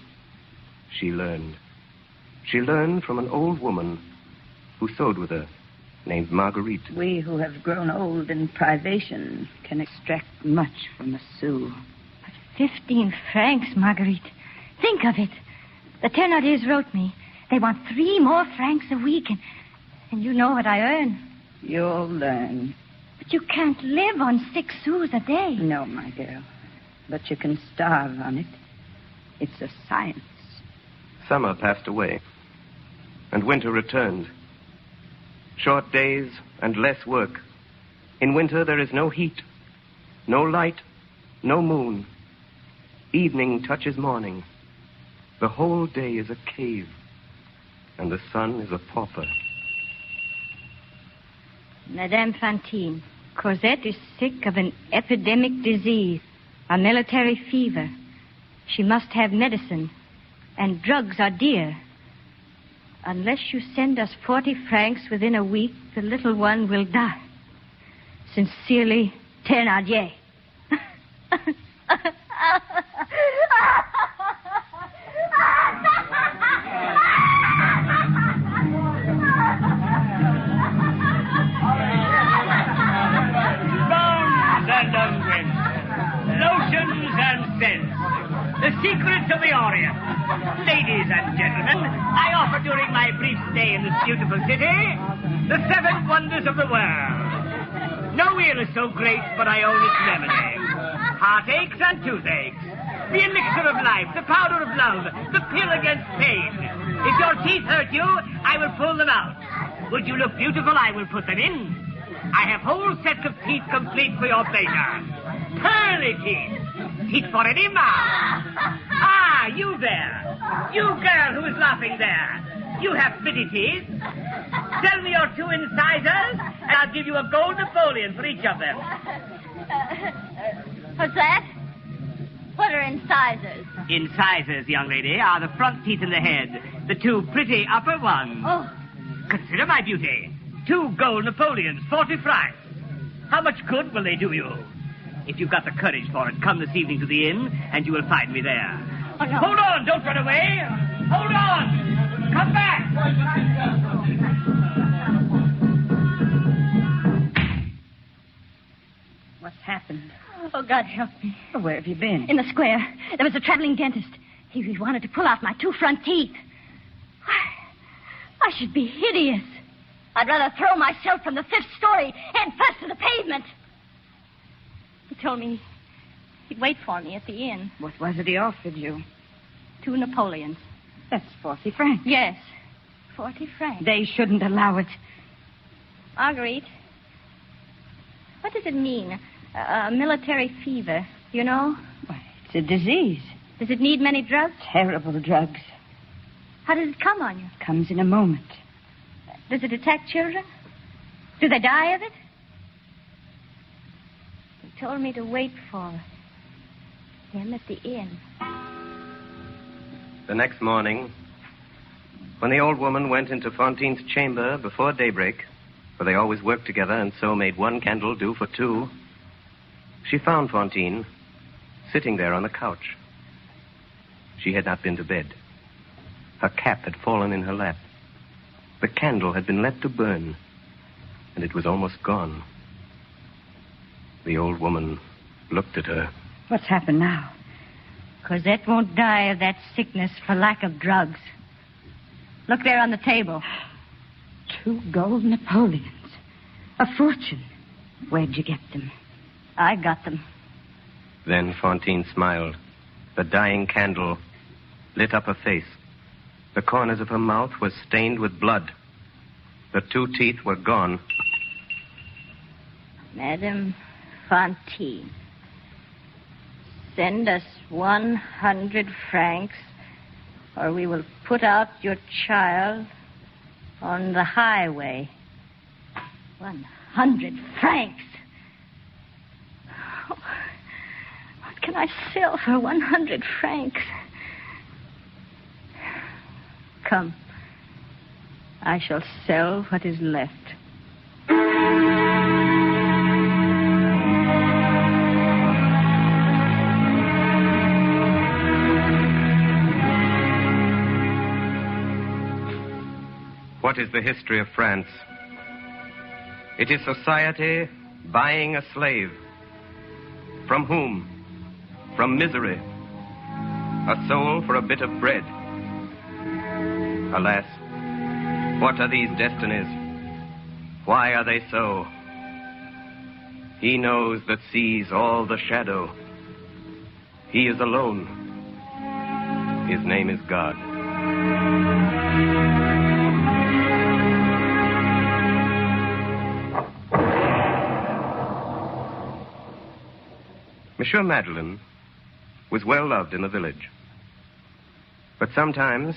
[SPEAKER 1] She learned. She learned from an old woman who sewed with her, named Marguerite.
[SPEAKER 7] We who have grown old in privation can extract much from a sou.
[SPEAKER 12] But 15 francs, Marguerite. Think of it. The Thénardiers wrote me. They want 3 more francs a week, and you know what I earn.
[SPEAKER 7] You'll learn.
[SPEAKER 12] But you can't live on 6 sous a day.
[SPEAKER 7] No, my girl. But you can starve on it. It's a science.
[SPEAKER 1] Summer passed away, and winter returned. Short days and less work. In winter, there is no heat, no light, no moon. Evening touches morning. The whole day is a cave, and the sun is a pauper.
[SPEAKER 12] Madame Fantine, Cosette is sick of an epidemic disease, a military fever. She must have medicine, and drugs are dear. Unless you send us 40 francs within a week, the little one will die. Sincerely, Thénardier.
[SPEAKER 13] Lotions and scents. The secrets of the Orient. Ladies and gentlemen, I offer during my brief stay in this beautiful city the 7 wonders of the world. No ill is so great but I own its remedy. Heartaches and toothaches. The elixir of life, the powder of love, the pill against pain. If your teeth hurt you, I will pull them out. Would you look beautiful, I will put them in. I have whole sets of teeth complete for your pleasure. Pearly teeth. Teeth for any mouth. Ah, you there. You girl who is laughing there. You have pretty teeth. Tell me your 2 incisors, and I'll give you a gold Napoleon for each of them.
[SPEAKER 12] What's that? What are incisors?
[SPEAKER 13] Incisors, young lady, are the front teeth in the head. The 2 pretty upper ones.
[SPEAKER 12] Oh.
[SPEAKER 13] Consider my beauty. 2 gold Napoleons, 40 francs. How much good will they do you? If you've got the courage for it, come this evening to the inn, and you will find me there.
[SPEAKER 12] Oh, no.
[SPEAKER 13] Hold on, don't run away. Hold on. Come back.
[SPEAKER 7] What's happened?
[SPEAKER 12] Oh, God help me.
[SPEAKER 7] Well, where have you been?
[SPEAKER 12] In the square. There was a traveling dentist. He wanted to pull out my 2 front teeth. I should be hideous. I'd rather throw myself from the 5th story head first to the pavement. He told me he'd wait for me at the inn.
[SPEAKER 7] What was it he offered you?
[SPEAKER 12] 2 Napoleons.
[SPEAKER 7] That's 40 francs.
[SPEAKER 12] Yes, 40 francs.
[SPEAKER 7] They shouldn't allow it.
[SPEAKER 12] Marguerite, what does it mean? Military fever, you know?
[SPEAKER 7] Why, it's a disease.
[SPEAKER 12] Does it need many drugs?
[SPEAKER 7] Terrible drugs.
[SPEAKER 12] How does it come on you?
[SPEAKER 7] It comes in a moment.
[SPEAKER 12] Does it attack children? Do they die of it? He told me to wait for him at the inn.
[SPEAKER 1] The next morning, when the old woman went into Fantine's chamber before daybreak, for they always worked together and so made one candle do for two, she found Fantine sitting there on the couch. She had not been to bed. Her cap had fallen in her lap. The candle had been left to burn, and it was almost gone. The old woman looked at her.
[SPEAKER 7] What's happened now?
[SPEAKER 12] Cosette won't die of that sickness for lack of drugs. Look there on the table.
[SPEAKER 7] 2 gold Napoleons. A fortune. Where'd you get them?
[SPEAKER 12] I got them.
[SPEAKER 1] Then Fantine smiled. The dying candle lit up her face. The corners of her mouth were stained with blood. The 2 teeth were gone.
[SPEAKER 12] Madame Fantine, send us 100 francs, or we will put out your child on the highway. 100 francs. Oh, what can I sell for 100 francs? Come. I shall sell what is left.
[SPEAKER 1] What is the history of France? It is society buying a slave. From whom? From misery. A soul for a bit of bread. Alas, what are these destinies? Why are they so? He knows that sees all the shadow. He is alone. His name is God. Monsieur Madeleine was well loved in the village. But sometimes,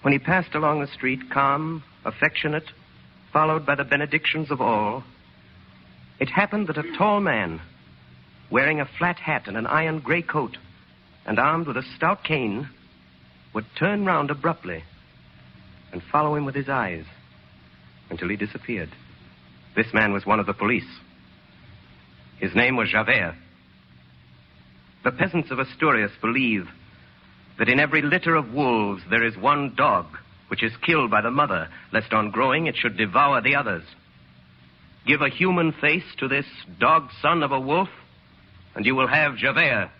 [SPEAKER 1] when he passed along the street, calm, affectionate, followed by the benedictions of all, it happened that a tall man, wearing a flat hat and an iron gray coat, and armed with a stout cane, would turn round abruptly and follow him with his eyes until he disappeared. This man was one of the police. His name was Javert. The peasants of Asturias believe that in every litter of wolves there is one dog which is killed by the mother, lest on growing it should devour the others. Give a human face to this dog son of a wolf, and you will have Javert.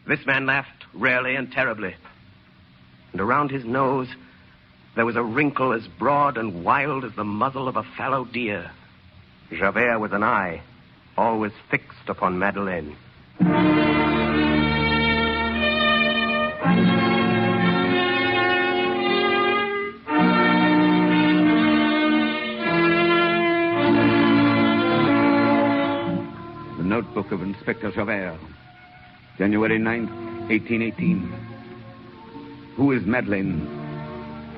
[SPEAKER 1] This man laughed rarely and terribly, and around his nose there was a wrinkle as broad and wild as the muzzle of a fallow deer. Javert with an eye always fixed upon Madeleine.
[SPEAKER 14] The notebook of Inspector Javert, January 9th, 1818. Who is Madeleine?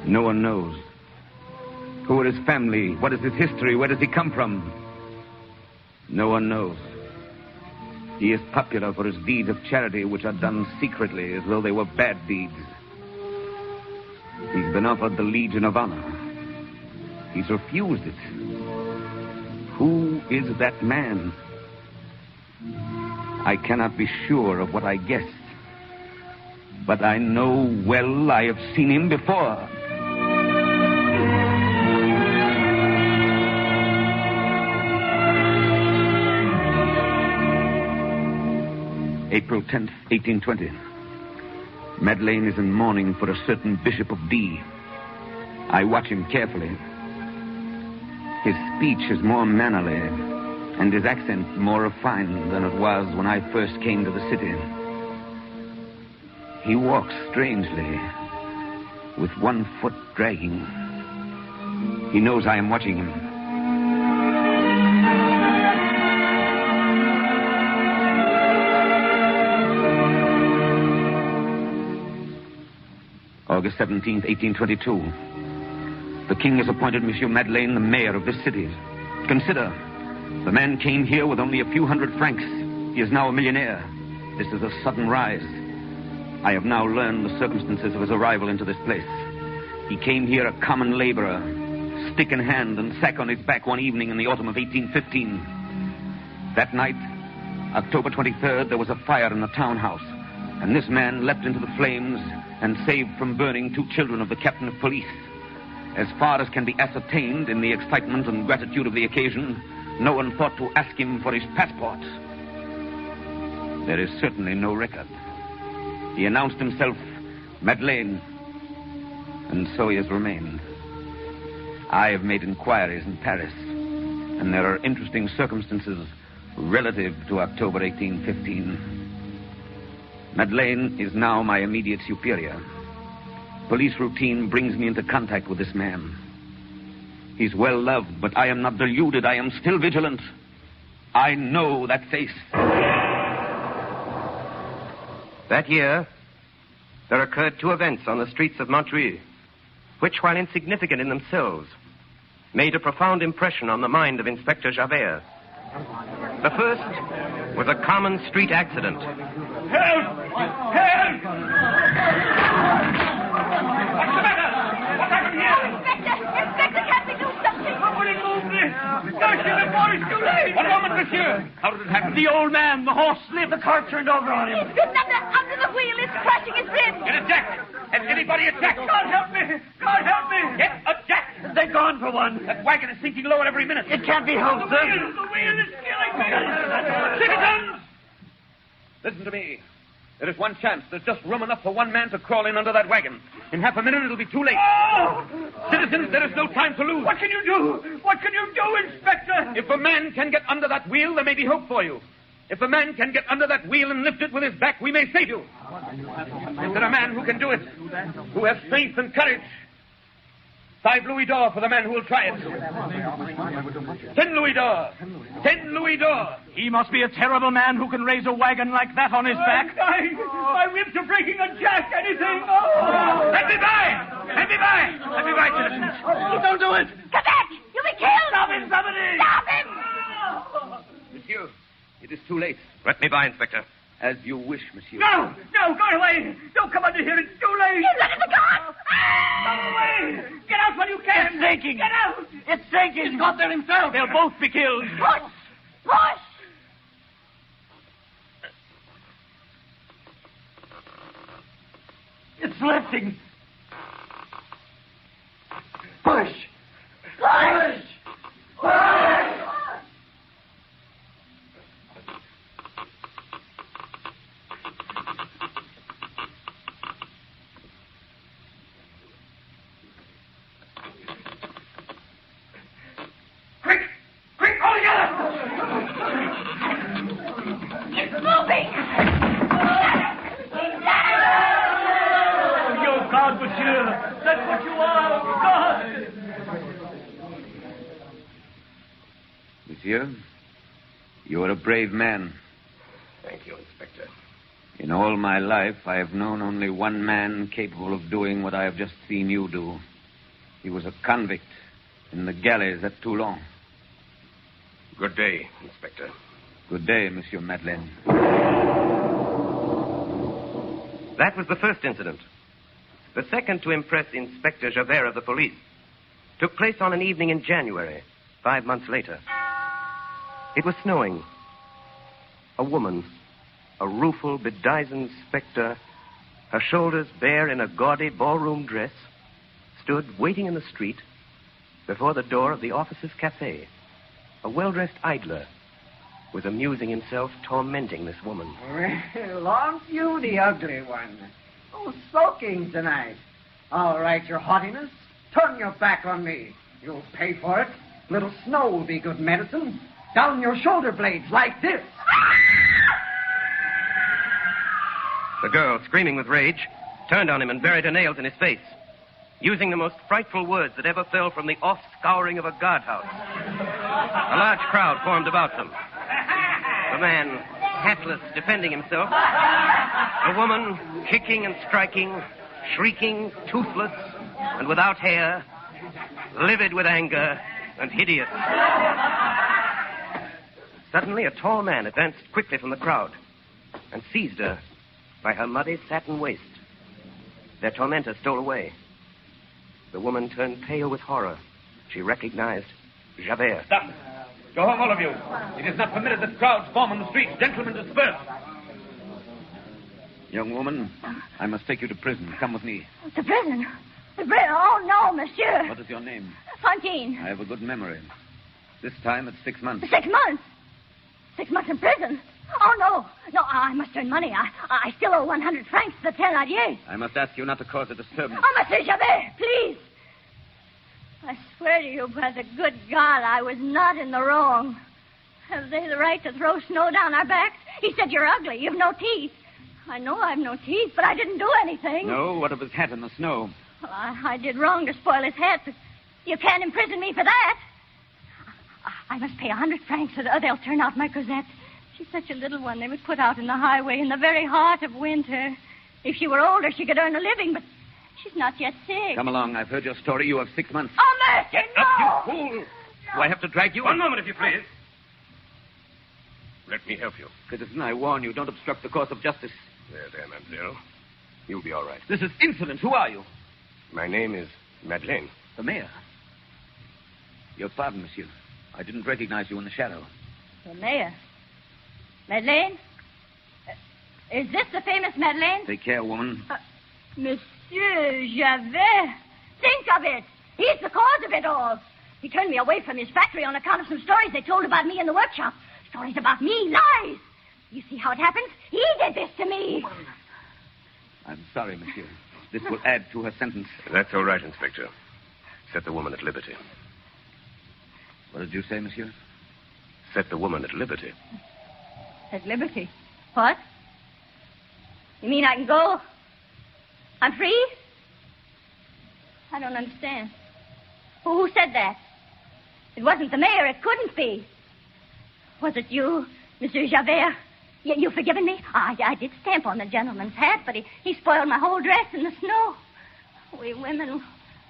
[SPEAKER 14] No one knows. Who are his family? What is his history? Where does he come from? No one knows. He is popular for his deeds of charity, which are done secretly as though they were bad deeds. He's been offered the Legion of Honor. He's refused it. Who is that man? I cannot be sure of what I guessed, but I know well I have seen him before. April 10th, 1820. Madeleine is in mourning for a certain Bishop of D. I watch him carefully. His speech is more mannerly, and his accent more refined than it was when I first came to the city. He walks strangely, with one foot dragging. He knows I am watching him. August 17th, 1822. The king has appointed Monsieur Madeleine the mayor of this city. Consider, the man came here with only a few hundred francs. He is now a millionaire. This is a sudden rise. I have now learned the circumstances of his arrival into this place. He came here a common laborer, stick in hand and sack on his back one evening in the autumn of 1815. That night, October 23rd, there was a fire in the townhouse, and this man leapt into the flames and saved from burning 2 children of the captain of police. As far as can be ascertained in the excitement and gratitude of the occasion, no one thought to ask him for his passport. There is certainly no record. He announced himself Madeleine, and so he has remained. I have made inquiries in Paris, and there are interesting circumstances relative to October 1815. Madeleine is now my immediate superior. Police routine brings me into contact with this man. He's well loved, but I am not deluded. I am still vigilant. I know that face.
[SPEAKER 1] That year, there occurred 2 events on the streets of Montreuil, which, while insignificant in themselves, made a profound impression on the mind of Inspector Javert. The first was a common street accident.
[SPEAKER 6] Help! Help! What's the matter? What happened here?
[SPEAKER 12] Inspector, can't we do something?
[SPEAKER 6] Somebody move this! Gosh, the boy's too late! One moment, monsieur! How did it happen? The old man, the horse slipped, the car turned over on him.
[SPEAKER 12] He's bitten under the wheel. It's crushing his ribs.
[SPEAKER 6] Get a jack! Has anybody a jack? God help me! God help me! Get a jack! They're gone for one. That wagon is sinking lower every minute. It can't be helped, sir. The wheel is killing me! Citizens!
[SPEAKER 14] Listen to me. There is one chance. There's just room enough for one man to crawl in under that wagon. In half a minute, it'll be too late.
[SPEAKER 6] Oh!
[SPEAKER 14] Citizens, there is no time to lose.
[SPEAKER 6] What can you do? What can you do, Inspector?
[SPEAKER 14] If a man can get under that wheel, there may be hope for you. If a man can get under that wheel and lift it with his back, we may save you. Is there a man who can do it? Who has strength and courage? 5 louis d'or for the man who will try it. 10 louis d'or. 10 louis d'or.
[SPEAKER 6] He must be a terrible man who can raise a wagon like that on his back. My ribs are breaking a jack. Anything. Oh.
[SPEAKER 14] Let me by! Let me by! Let me by, citizens.
[SPEAKER 6] Oh, don't do it.
[SPEAKER 12] Cosette, you'll be killed.
[SPEAKER 6] Stop him, somebody.
[SPEAKER 12] Stop him.
[SPEAKER 14] Monsieur, it is too late.
[SPEAKER 1] Let me by, Inspector.
[SPEAKER 14] As you wish, monsieur.
[SPEAKER 6] No, go away. Don't come under here. It's too late.
[SPEAKER 12] He's under the gun.
[SPEAKER 6] Go away. Get out when you can. It's sinking. Get out. It's sinking. He's got there himself. They'll both be killed.
[SPEAKER 12] Push. Push.
[SPEAKER 6] It's lifting.
[SPEAKER 12] Push. Push. Push.
[SPEAKER 14] Monsieur, you are a brave man.
[SPEAKER 1] Thank you, Inspector.
[SPEAKER 14] In all my life, I have known only one man capable of doing what I have just seen you do. He was a convict in the galleys at Toulon.
[SPEAKER 1] Good day, Inspector.
[SPEAKER 14] Good day, Monsieur Madeleine.
[SPEAKER 1] That was the first incident. The second to impress Inspector Javert of the police took place on an evening in January, 5 months later. It was snowing. A woman, a rueful, bedizened spectre, her shoulders bare in a gaudy ballroom dress, stood waiting in the street before the door of the officer's cafe. A well-dressed idler was amusing himself tormenting this woman.
[SPEAKER 15] Well, aren't you the ugly one? Oh, sulking tonight. All right, your haughtiness. Turn your back on me. You'll pay for it. Little snow will be good medicine. Down your shoulder blades like this.
[SPEAKER 1] The girl, screaming with rage, turned on him and buried her nails in his face, using the most frightful words that ever fell from the off-scouring of a guardhouse. A large crowd formed about them. The man, hatless, defending himself. The woman, kicking and striking, shrieking, toothless, and without hair, livid with anger, and hideous. Suddenly, a tall man advanced quickly from the crowd and seized her by her muddy satin waist. Their tormentor stole away. The woman turned pale with horror. She recognized Javert.
[SPEAKER 14] Stop. Go home, all of you. It is not permitted that crowds form on the streets. Gentlemen, disperse. Young woman, I must take you to prison. Come with me.
[SPEAKER 12] To prison? To prison? Oh, no, monsieur.
[SPEAKER 14] What is your name?
[SPEAKER 12] Fantine.
[SPEAKER 14] I have a good memory. This time it's 6 months.
[SPEAKER 12] 6 months? 6 months in prison? Oh, no. No, I must earn money. I still owe 100 francs to the Thénardiers.
[SPEAKER 14] I must ask you not to cause a disturbance.
[SPEAKER 12] Oh, Monsieur Javert, please. I swear to you by the good God, I was not in the wrong. Have they the right to throw snow down our backs? He said you're ugly. You've no teeth. I know I've no teeth, but I didn't do anything.
[SPEAKER 14] No? What of his hat in the snow?
[SPEAKER 12] Well, I did wrong to spoil his hat, but you can't imprison me for that. I must pay 100 francs or they'll turn out my Cosette. She's such a little one they would put out in the highway in the very heart of winter. If she were older, she could earn a living, but she's not yet sick.
[SPEAKER 14] Come along. I've heard your story. You have 6 months.
[SPEAKER 12] Oh, mercy,
[SPEAKER 14] Get
[SPEAKER 12] no!
[SPEAKER 14] up, you fool! Do I have to drag you?
[SPEAKER 3] One moment, if you please. Let me help you.
[SPEAKER 14] Citizen, I warn you, don't obstruct the course of justice.
[SPEAKER 3] There, mademoiselle. You'll be all right.
[SPEAKER 14] This is insolent. Who are you?
[SPEAKER 3] My name is Madeleine.
[SPEAKER 14] The mayor. Your pardon, monsieur. I didn't recognize you in the shadow.
[SPEAKER 12] The mayor? Madeleine? Is this the famous Madeleine?
[SPEAKER 14] Take care, woman.
[SPEAKER 12] Monsieur Javert. Think of it. He's the cause of it all. He turned me away from his factory on account of some stories they told about me in the workshop. Stories about me, lies. You see how it happens? He did this to me.
[SPEAKER 14] I'm sorry, monsieur. This will add to her sentence.
[SPEAKER 3] That's all right, Inspector. Set the woman at liberty.
[SPEAKER 14] What did you say, monsieur?
[SPEAKER 3] Set the woman at liberty.
[SPEAKER 12] At liberty? What? You mean I can go? I'm free? I don't understand. Who said that? It wasn't the mayor. It couldn't be. Was it you, Monsieur Javert? You forgiven me? I did stamp on the gentleman's hat, but he spoiled my whole dress in the snow. We women,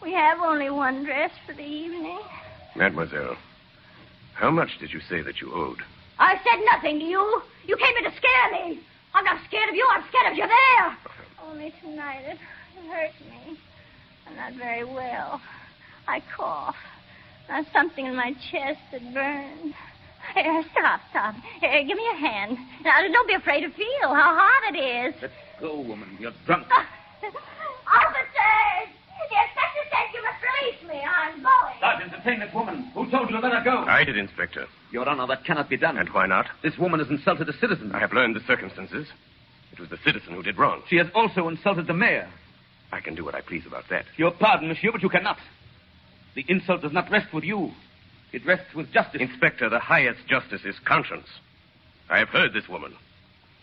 [SPEAKER 12] we have only one dress for the evening.
[SPEAKER 3] Mademoiselle, how much did you say that you owed?
[SPEAKER 12] I said nothing to you. You came in to scare me. I'm not scared of you. I'm scared of Javert. Only tonight it hurt me. I'm not very well. I cough. There's something in my chest that burns. Stop. Give me a hand. Now, don't be afraid to feel how hot it is.
[SPEAKER 14] Let go, woman. You're drunk.
[SPEAKER 12] Officers! The inspector says you must release me. I'm going.
[SPEAKER 14] Sergeant, detain this woman. Who told you to let her go?
[SPEAKER 3] I did, Inspector.
[SPEAKER 14] Your Honor, that cannot be done.
[SPEAKER 3] And why not?
[SPEAKER 14] This woman has insulted a citizen.
[SPEAKER 3] I have learned the circumstances. It was the citizen who did wrong.
[SPEAKER 14] She has also insulted the mayor.
[SPEAKER 3] I can do what I please about that.
[SPEAKER 14] Your pardon, monsieur, but you cannot. The insult does not rest with you. It rests with justice.
[SPEAKER 3] Inspector, the highest justice is conscience. I have heard this woman.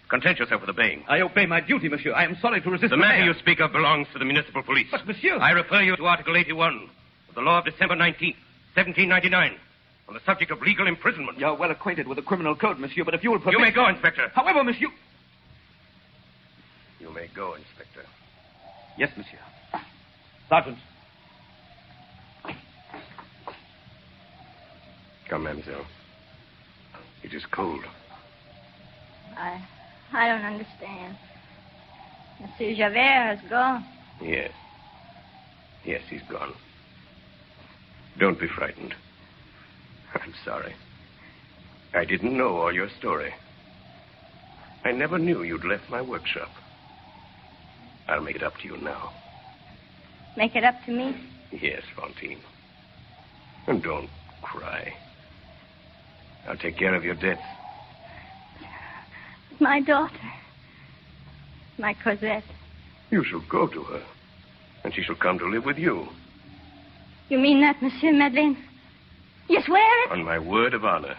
[SPEAKER 3] Content yourself with obeying.
[SPEAKER 14] I obey my duty, monsieur. I am sorry to resist
[SPEAKER 3] the matter you speak of belongs to the municipal police.
[SPEAKER 14] But, monsieur...
[SPEAKER 3] I refer you to Article 81 of the law of December 19th, 1799, on the subject of legal imprisonment.
[SPEAKER 14] You're well acquainted with the criminal code, monsieur, but if you will permit...
[SPEAKER 3] You may go, Inspector.
[SPEAKER 14] However, monsieur...
[SPEAKER 3] You may go, Inspector.
[SPEAKER 14] Yes, monsieur. Sergeant.
[SPEAKER 3] Come, mademoiselle. It is cold.
[SPEAKER 12] I don't understand. Monsieur Javert has gone.
[SPEAKER 3] Yes. Yes, he's gone. Don't be frightened. I'm sorry. I didn't know all your story. I never knew you'd left my workshop. I'll make it up to you now.
[SPEAKER 12] Make it up to me?
[SPEAKER 3] Yes, Fantine. And don't cry. I'll take care of your debts.
[SPEAKER 12] My daughter. My Cosette.
[SPEAKER 3] You shall go to her, and she shall come to live with you.
[SPEAKER 12] You mean that, Monsieur Madeleine? You swear it?
[SPEAKER 3] On my word of honor.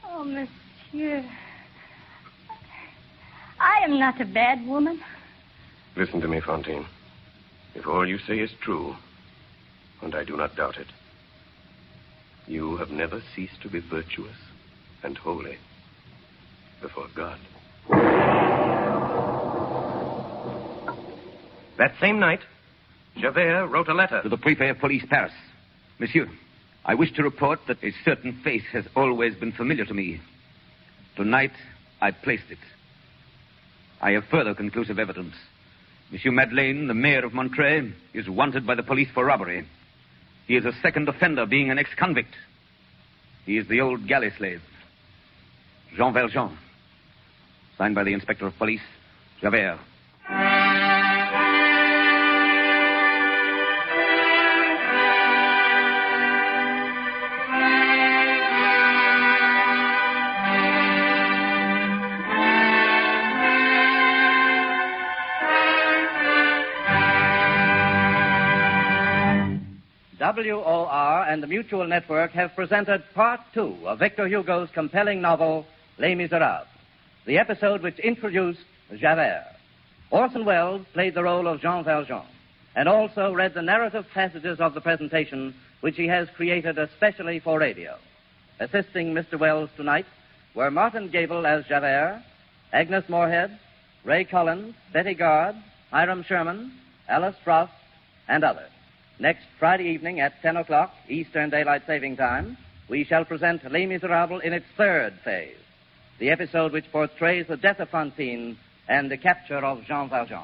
[SPEAKER 12] Oh, Monsieur. I am not a bad woman.
[SPEAKER 3] Listen to me, Fantine. If all you say is true, and I do not doubt it, you have never ceased to be virtuous and holy before God.
[SPEAKER 1] That same night, Javert wrote a letter
[SPEAKER 14] to the Prefect of Police, Paris. Monsieur, I wish to report that a certain face has always been familiar to me. Tonight, I placed it. I have further conclusive evidence. Monsieur Madeleine, the mayor of Montreuil, is wanted by the police for robbery. He is a second offender, being an ex-convict. He is the old galley slave, Jean Valjean. Signed by the inspector of police, Javert.
[SPEAKER 2] WOR and the Mutual Network have presented Part 2 of Victor Hugo's compelling novel, Les Misérables, the episode which introduced Javert. Orson Welles played the role of Jean Valjean and also read the narrative passages of the presentation which he has created especially for radio. Assisting Mr. Welles tonight were Martin Gable as Javert, Agnes Moorehead, Ray Collins, Betty Gard, Hiram Sherman, Alice Frost, and others. Next Friday evening at 10 o'clock, Eastern Daylight Saving Time, we shall present Les Misérables in its third phase, the episode which portrays the death of Fantine and the capture of Jean Valjean.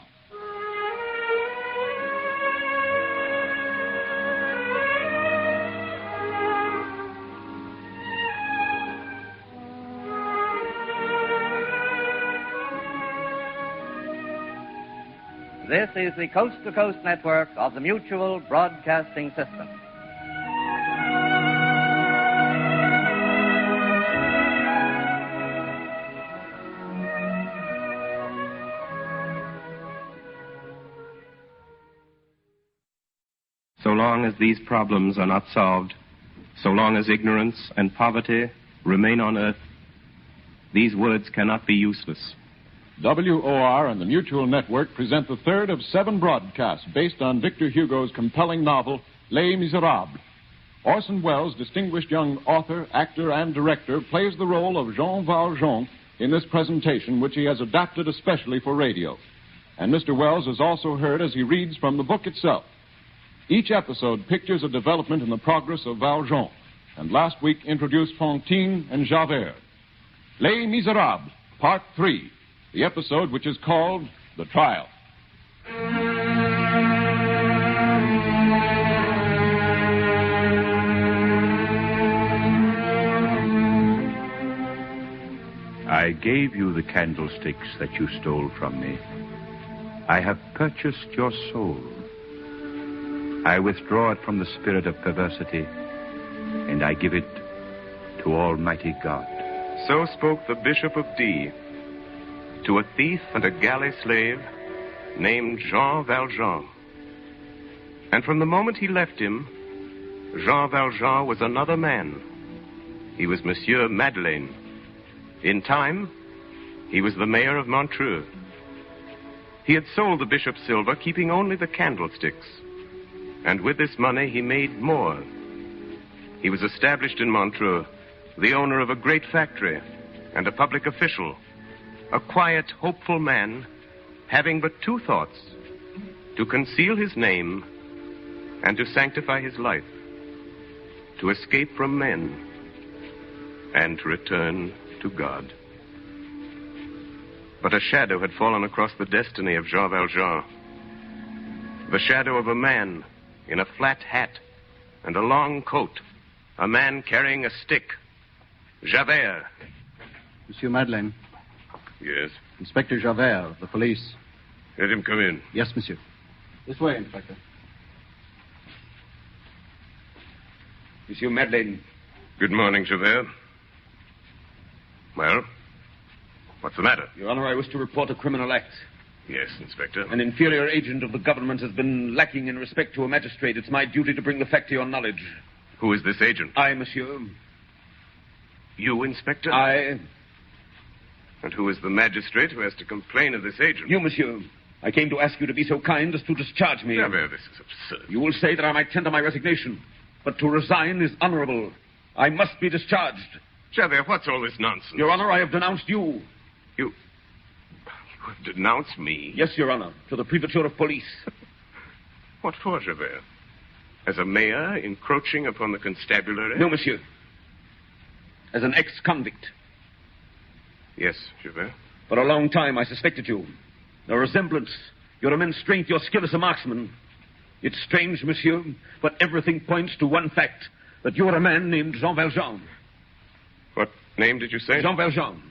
[SPEAKER 2] This is the coast-to-coast network of the Mutual Broadcasting System.
[SPEAKER 1] So long as these problems are not solved, so long as ignorance and poverty remain on earth, these words cannot be useless.
[SPEAKER 10] WOR and the Mutual Network present the third of 7 broadcasts based on Victor Hugo's compelling novel, Les Misérables. Orson Welles, distinguished young author, actor, and director, plays the role of Jean Valjean in this presentation, which he has adapted especially for radio. And Mr. Welles is also heard as he reads from the book itself. Each episode pictures a development in the progress of Valjean, and last week introduced Fantine and Javert. Les Misérables, Part 3. The episode which is called The Trial.
[SPEAKER 16] I gave you the candlesticks that you stole from me. I have purchased your soul. I withdraw it from the spirit of perversity, and I give it to Almighty God.
[SPEAKER 1] So spoke the Bishop of D. to a thief and a galley slave named Jean Valjean. And from the moment he left him, Jean Valjean was another man. He was Monsieur Madeleine. In time, he was the mayor of Montreuil. He had sold the bishop's silver, keeping only the candlesticks. And with this money, he made more. He was established in Montreuil, the owner of a great factory and a public official. A quiet, hopeful man, having but 2 thoughts: to conceal his name and to sanctify his life, to escape from men and to return to God. But a shadow had fallen across the destiny of Jean Valjean. The shadow of a man in a flat hat and a long coat, a man carrying a stick. Javert.
[SPEAKER 11] Monsieur Madeleine.
[SPEAKER 3] Yes?
[SPEAKER 11] Inspector Javert of the police.
[SPEAKER 3] Let him come in.
[SPEAKER 11] Yes, monsieur. This way, Inspector.
[SPEAKER 14] Monsieur Madeleine.
[SPEAKER 3] Good morning, Javert. Well, what's the matter?
[SPEAKER 14] Your Honor, I wish to report a criminal act.
[SPEAKER 3] Yes, Inspector.
[SPEAKER 14] An inferior agent of the government has been lacking in respect to a magistrate. It's my duty to bring the fact to your knowledge.
[SPEAKER 3] Who is this agent?
[SPEAKER 14] I, monsieur.
[SPEAKER 3] You, Inspector?
[SPEAKER 14] I.
[SPEAKER 3] And who is the magistrate who has to complain of this agent?
[SPEAKER 14] You, monsieur. I came to ask you to be so kind as to discharge me.
[SPEAKER 3] Javert, this is absurd.
[SPEAKER 14] You will say that I might tender my resignation, but to resign is honorable. I must be discharged.
[SPEAKER 3] Javert, what's all this nonsense?
[SPEAKER 14] Your Honor, I have denounced you.
[SPEAKER 3] Denounce me?
[SPEAKER 14] Yes, Your Honor, to the Prefecture of Police.
[SPEAKER 3] What for, Javert? As a mayor encroaching upon the constabulary?
[SPEAKER 14] No, monsieur. As an ex-convict.
[SPEAKER 3] Yes, Javert.
[SPEAKER 14] For a long time, I suspected you. Your resemblance, your immense strength, your skill as a marksman. It's strange, monsieur, but everything points to one fact, that you're a man named Jean Valjean.
[SPEAKER 3] What name did you say?
[SPEAKER 14] Jean Valjean.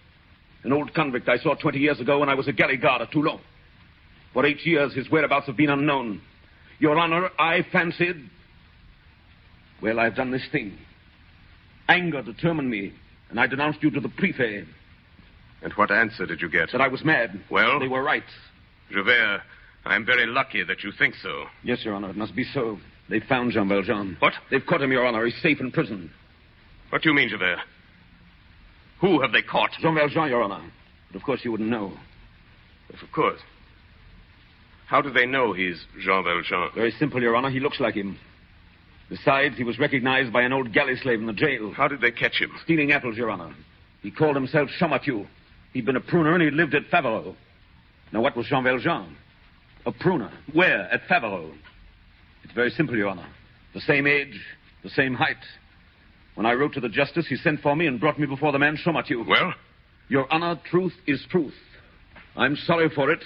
[SPEAKER 14] An old convict I saw 20 years ago when I was a galley guard at Toulon. For 8 years, his whereabouts have been unknown. Your Honor, I fancied... Well, I've done this thing. Anger determined me, and I denounced you to the prefect.
[SPEAKER 3] And what answer did you get?
[SPEAKER 14] That I was mad.
[SPEAKER 3] Well?
[SPEAKER 14] They were right.
[SPEAKER 3] Javert, I'm very lucky that you think so.
[SPEAKER 14] Yes, Your Honor, it must be so. They found Jean Valjean.
[SPEAKER 3] What?
[SPEAKER 14] They've caught him, Your Honor. He's safe in prison.
[SPEAKER 3] What do you mean, Javert? Who have they caught?
[SPEAKER 14] Jean Valjean, Your Honor. But of course you wouldn't know.
[SPEAKER 3] Yes, of course. How do they know he's Jean Valjean?
[SPEAKER 14] Very simple, Your Honor. He looks like him. Besides, he was recognized by an old galley slave in the jail.
[SPEAKER 3] How did they catch him?
[SPEAKER 14] Stealing apples, Your Honor. He called himself Champmathieu. He'd been a pruner and he lived at Faverolles. Now, what was Jean Valjean? A pruner. Where? At Faverolles. It's very simple, Your Honor. The same age, the same height. When I wrote to the justice, he sent for me and brought me before the man Champmathieu.
[SPEAKER 3] Well?
[SPEAKER 14] Your Honor, truth is truth. I'm sorry for it,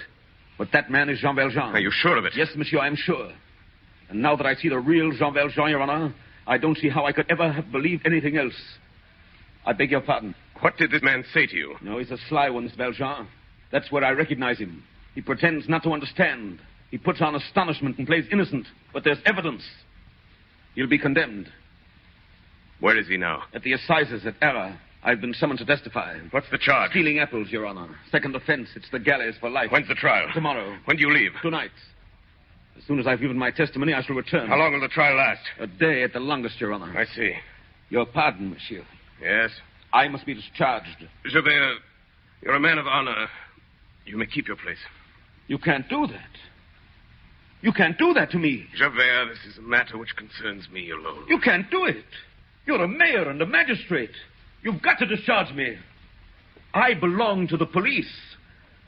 [SPEAKER 14] but that man is Jean Valjean.
[SPEAKER 3] Are you sure of it?
[SPEAKER 14] Yes, monsieur, I'm sure. And now that I see the real Jean Valjean, Your Honor, I don't see how I could ever have believed anything else. I beg your pardon.
[SPEAKER 3] What did this man say to you?
[SPEAKER 14] No, he's a sly one, this Valjean. That's where I recognize him. He pretends not to understand. He puts on astonishment and plays innocent. But there's evidence. He'll be condemned.
[SPEAKER 3] Where is he now?
[SPEAKER 14] At the assizes at Arras. I've been summoned to testify.
[SPEAKER 3] What's the charge?
[SPEAKER 14] Stealing apples, Your Honor. Second offense. It's the galleys for life.
[SPEAKER 3] When's the trial?
[SPEAKER 14] Tomorrow.
[SPEAKER 3] When do you leave?
[SPEAKER 14] Tonight. As soon as I've given my testimony, I shall return.
[SPEAKER 3] How long will the trial last?
[SPEAKER 14] A day at the longest, Your Honor.
[SPEAKER 3] I see.
[SPEAKER 14] Your pardon, monsieur.
[SPEAKER 3] Yes?
[SPEAKER 14] I must be discharged.
[SPEAKER 3] Javert, you're a man of honor. You may keep your place.
[SPEAKER 14] You can't do that. You can't do that to me.
[SPEAKER 3] Javert, this is a matter which concerns me alone.
[SPEAKER 14] You can't do it. You're a mayor and a magistrate. You've got to discharge me. I belong to the police.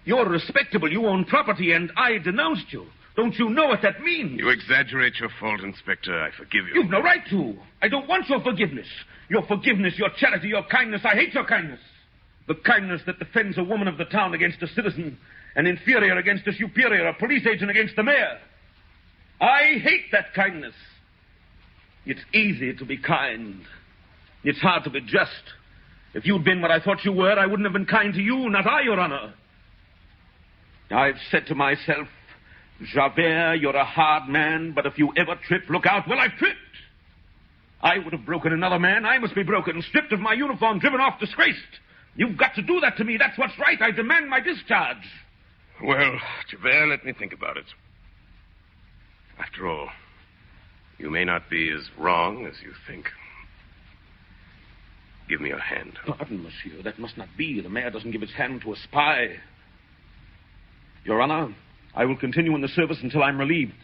[SPEAKER 14] You're respectable. You own property, and I denounced you. Don't you know what that means?
[SPEAKER 3] You exaggerate your fault, Inspector. I forgive you.
[SPEAKER 14] You've no right to. I don't want your forgiveness. Your forgiveness, your charity, your kindness. I hate your kindness. The kindness that defends a woman of the town against a citizen, an inferior against a superior, a police agent against the mayor. I hate that kindness. It's easy to be kind. It's hard to be just. If you'd been what I thought you were, I wouldn't have been kind to you, not I, Your Honor. I've said to myself, Javert, you're a hard man, but if you ever trip, look out. Well, I've tripped. I would have broken another man. I must be broken, stripped of my uniform, driven off, disgraced. You've got to do that to me. That's what's right. I demand my discharge.
[SPEAKER 3] Well, Javert, let me think about it. After all, you may not be as wrong as you think. Give me your hand.
[SPEAKER 14] Pardon, monsieur. That must not be. The mayor doesn't give his hand to a spy. Your Honor, I will continue in the service until I'm relieved.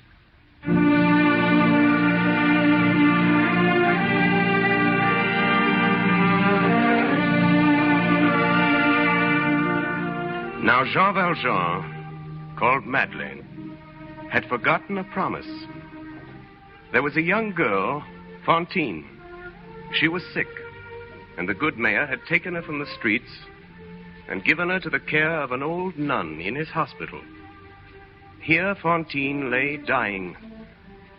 [SPEAKER 3] Now, Jean Valjean, called Madeleine, had forgotten a promise. There was a young girl, Fantine. She was sick, and the good mayor had taken her from the streets and given her to the care of an old nun in his hospital. Here Fantine lay dying,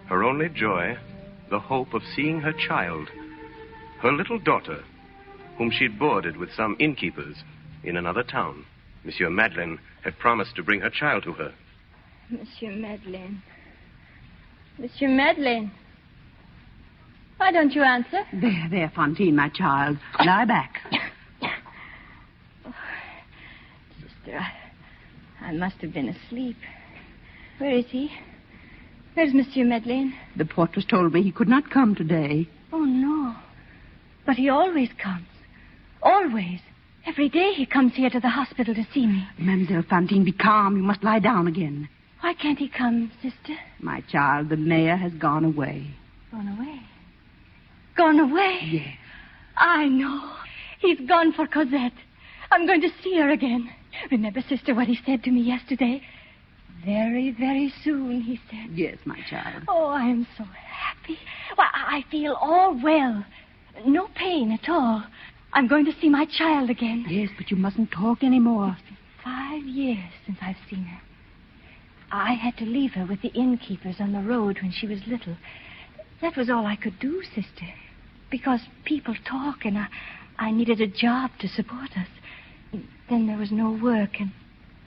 [SPEAKER 3] her only joy, the hope of seeing her child, her little daughter, whom she'd boarded with some innkeepers in another town. Monsieur Madeleine had promised to bring her child to her.
[SPEAKER 12] Monsieur Madeleine. Monsieur Madeleine. Why don't you answer?
[SPEAKER 8] There, Fantine, my child. Lie back.
[SPEAKER 12] Oh, sister, I must have been asleep. Where is he? Where's Monsieur Madeleine?
[SPEAKER 8] The portress told me he could not come today.
[SPEAKER 12] Oh, no. But he always comes. Always. Every day he comes here to the hospital to see me.
[SPEAKER 8] Mademoiselle Fantine, be calm. You must lie down again.
[SPEAKER 12] Why can't he come, sister?
[SPEAKER 8] My child, the mayor has gone away.
[SPEAKER 12] Gone away? Gone away?
[SPEAKER 8] Yes.
[SPEAKER 12] I know. He's gone for Cosette. I'm going to see her again. Remember, sister, what he said to me yesterday? Very, very soon, he said.
[SPEAKER 8] Yes, my child.
[SPEAKER 12] Oh, I am so happy. Well, I feel all well. No pain at all. I'm going to see my child again.
[SPEAKER 8] Yes, but you mustn't talk anymore.
[SPEAKER 12] It's been 5 years since I've seen her. I had to leave her with the innkeepers on the road when she was little. That was all I could do, sister. Because people talk, and I needed a job to support us. Then there was no work, and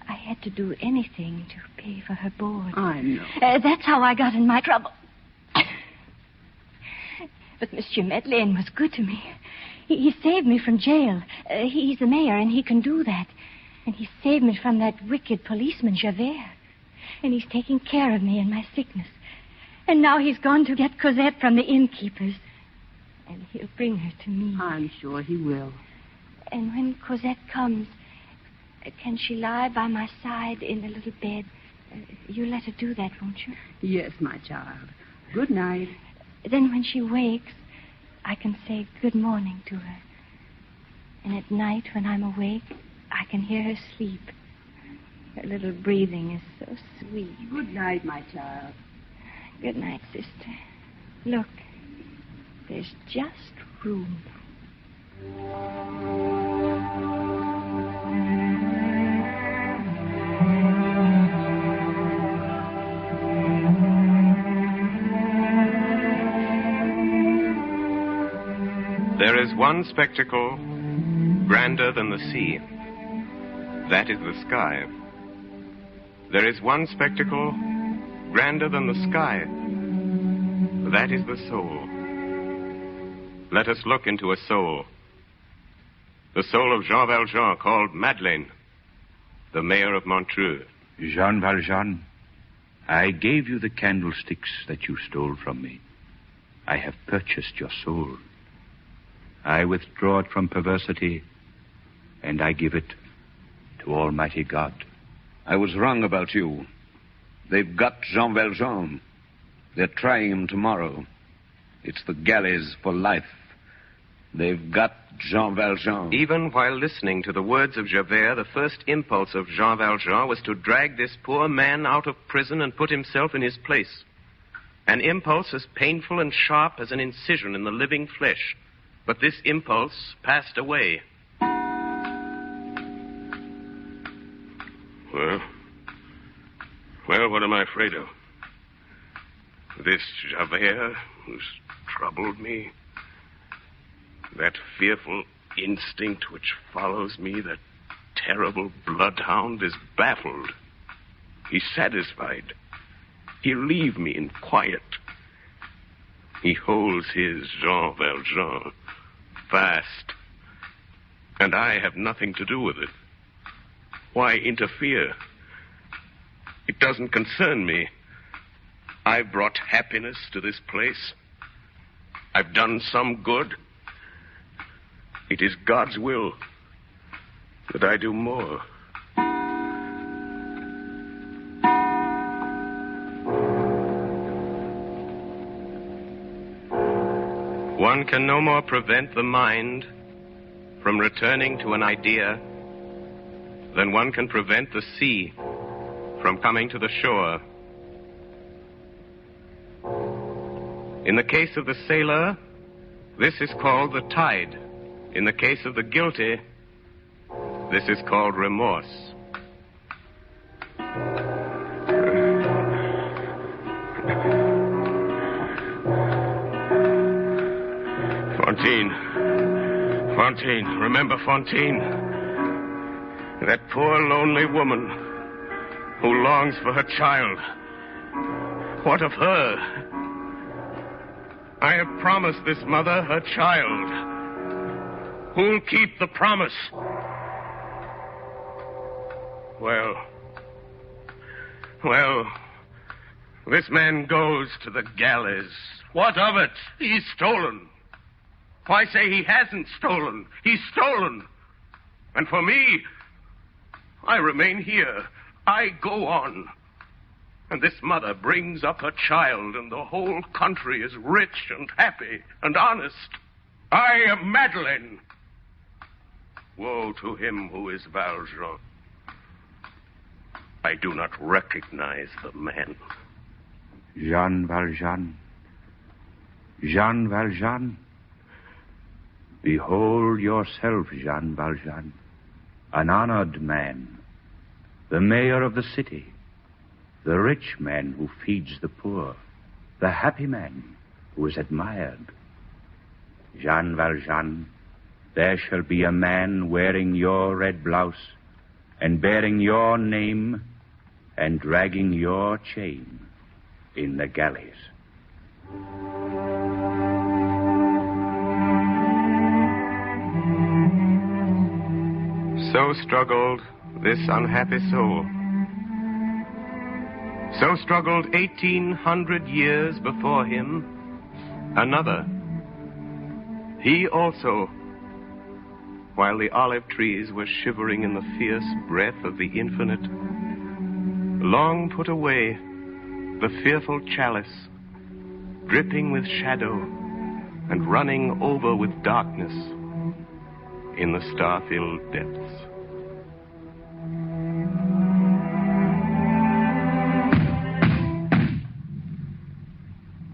[SPEAKER 12] I had to do anything to pay for her board.
[SPEAKER 8] I know.
[SPEAKER 12] That's how I got in my trouble. But Monsieur Madeleine was good to me. He saved me from jail. He's the mayor, and he can do that. And he saved me from that wicked policeman, Javert. And he's taking care of me in my sickness. And now he's gone to get Cosette from the innkeepers. And he'll bring her to me.
[SPEAKER 8] I'm sure he will.
[SPEAKER 12] And when Cosette comes, can she lie by my side in the little bed? You'll let her do that, won't you?
[SPEAKER 8] Yes, my child. Good night.
[SPEAKER 12] Then when she wakes, I can say good morning to her. And at night, when I'm awake, I can hear her sleep. Her little breathing is so sweet.
[SPEAKER 8] Good night, my child.
[SPEAKER 12] Good night, sister. Look, there's just room.
[SPEAKER 1] There is one spectacle grander than the sea. That is the sky. There is one spectacle grander than the sky. That is the soul. Let us look into a soul. The soul of Jean Valjean, called Madeleine, the mayor of Montreux.
[SPEAKER 16] Jean Valjean, I gave you the candlesticks that you stole from me. I have purchased your soul. I withdraw it from perversity, and I give it to Almighty God.
[SPEAKER 14] I was wrong about you. They've got Jean Valjean. They're trying him tomorrow. It's the galleys for life. They've got Jean Valjean.
[SPEAKER 1] Even while listening to the words of Javert, the first impulse of Jean Valjean was to drag this poor man out of prison and put himself in his place. An impulse as painful and sharp as an incision in the living flesh. But this impulse passed away.
[SPEAKER 3] Well, what am I afraid of? This Javert who's troubled me? That fearful instinct which follows me, that terrible bloodhound, is baffled. He's satisfied. He'll leave me in quiet. He holds his Jean Valjean fast, and I have nothing to do with it. Why interfere? It doesn't concern me. I've brought happiness to this place. I've done some good. It is God's will that I do more.
[SPEAKER 1] One can no more prevent the mind from returning to an idea than one can prevent the sea from coming to the shore. In the case of the sailor, this is called the tide. In the case of the guilty, this is called remorse. Fantine, remember Fantine? That poor lonely woman who longs for her child. What of her? I have promised this mother her child. Who'll keep the promise? Well, this man goes to the galleys. What of it? He's stolen. Why say he hasn't stolen? He's stolen. And for me, I remain here. I go on. And this mother brings up her child, and the whole country is rich and happy and honest. I am Madeleine. Woe to him who is Valjean.
[SPEAKER 3] I do not recognize the man.
[SPEAKER 16] Jean Valjean. Jean Valjean. Behold yourself, Jean Valjean, an honored man, the mayor of the city, the rich man who feeds the poor, the happy man who is admired. Jean Valjean, there shall be a man wearing your red blouse and bearing your name and dragging your chain in the galleys.
[SPEAKER 1] So struggled this unhappy soul. So struggled 1,800 years before him another. He also, while the olive trees were shivering in the fierce breath of the infinite, long put away the fearful chalice, dripping with shadow and running over with darkness in the star-filled depths.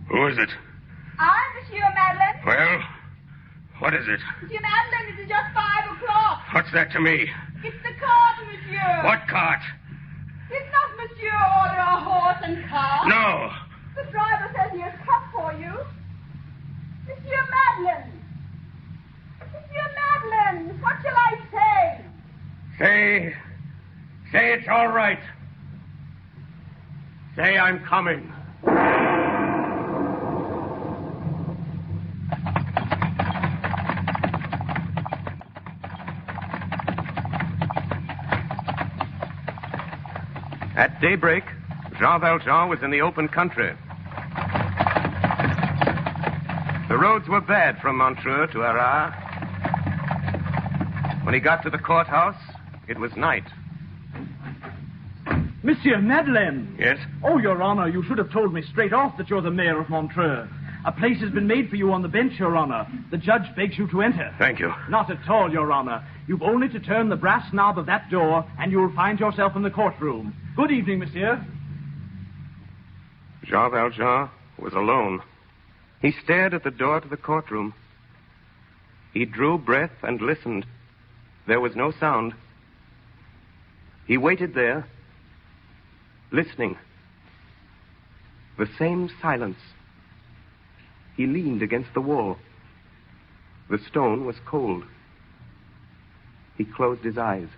[SPEAKER 3] Who is it?
[SPEAKER 12] I'm Monsieur Madeleine.
[SPEAKER 3] Well, what is it?
[SPEAKER 12] Monsieur Madeleine, it is just 5 o'clock.
[SPEAKER 3] What's that to me?
[SPEAKER 12] It's the cart, Monsieur.
[SPEAKER 3] What cart?
[SPEAKER 12] Did not Monsieur order a horse and cart?
[SPEAKER 3] No.
[SPEAKER 12] The driver says he has come for you. Monsieur Madeleine. Monsieur Madeleine, what shall I say?
[SPEAKER 3] Say it's all right. Say I'm coming.
[SPEAKER 1] At daybreak, Jean Valjean was in the open country. The roads were bad from Montreux to Arras. When he got to the courthouse, it was night.
[SPEAKER 6] Monsieur Madeleine.
[SPEAKER 3] Yes?
[SPEAKER 6] Oh, Your Honor, you should have told me straight off that you're the mayor of Montreux. A place has been made for you on the bench, Your Honor. The judge begs you to enter.
[SPEAKER 3] Thank you.
[SPEAKER 6] Not at all, Your Honor. You've only to turn the brass knob of that door, and you'll find yourself in the courtroom. Good evening, monsieur.
[SPEAKER 1] Jean Valjean was alone. He stared at the door to the courtroom. He drew breath and listened. There was no sound. He waited there, listening. The same silence. He leaned against the wall. The stone was cold. He closed his eyes.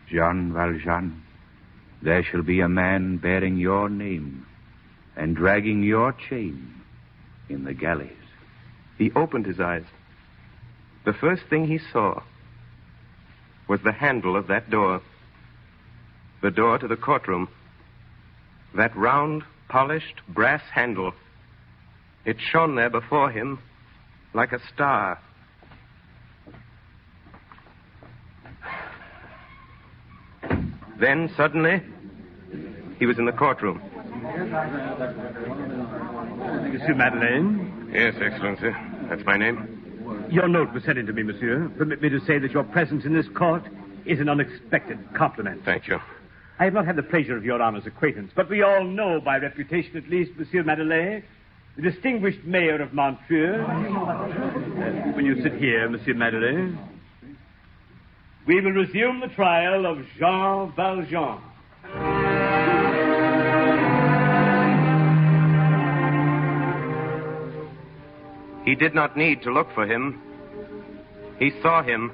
[SPEAKER 16] Jean Valjean, there shall be a man bearing your name and dragging your chain in the galleys.
[SPEAKER 1] He opened his eyes. The first thing he saw was the handle of that door. The door to the courtroom. That round, polished brass handle. It shone there before him like a star. Then, suddenly, he was in the courtroom.
[SPEAKER 17] Monsieur Madeleine?
[SPEAKER 1] Yes, Excellency. That's my name.
[SPEAKER 17] Your note was sent in to me, monsieur. Permit me to say that your presence in this court is an unexpected compliment.
[SPEAKER 1] Thank you.
[SPEAKER 17] I have not had the pleasure of your honor's acquaintance, but we all know, by reputation at least, Monsieur Madeleine, the distinguished mayor of Montreux. Will you sit here, Monsieur Madeleine? We will resume the trial of Jean Valjean.
[SPEAKER 1] He did not need to look for him. He saw him.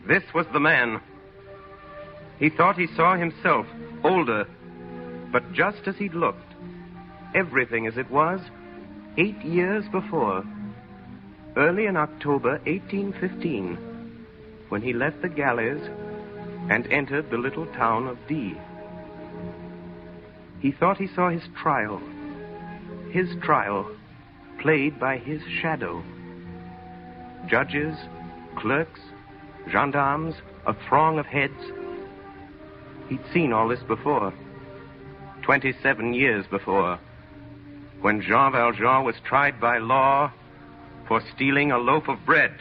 [SPEAKER 1] This was the man. He thought he saw himself, older, but just as he'd looked. Everything as it was 8 years before. Early in October 1815, when he left the galleys and entered the little town of D. He thought he saw his trial played by his shadow. Judges, clerks, gendarmes, a throng of heads. He'd seen all this before, 27 years before, when Jean Valjean was tried by law for stealing a loaf of bread.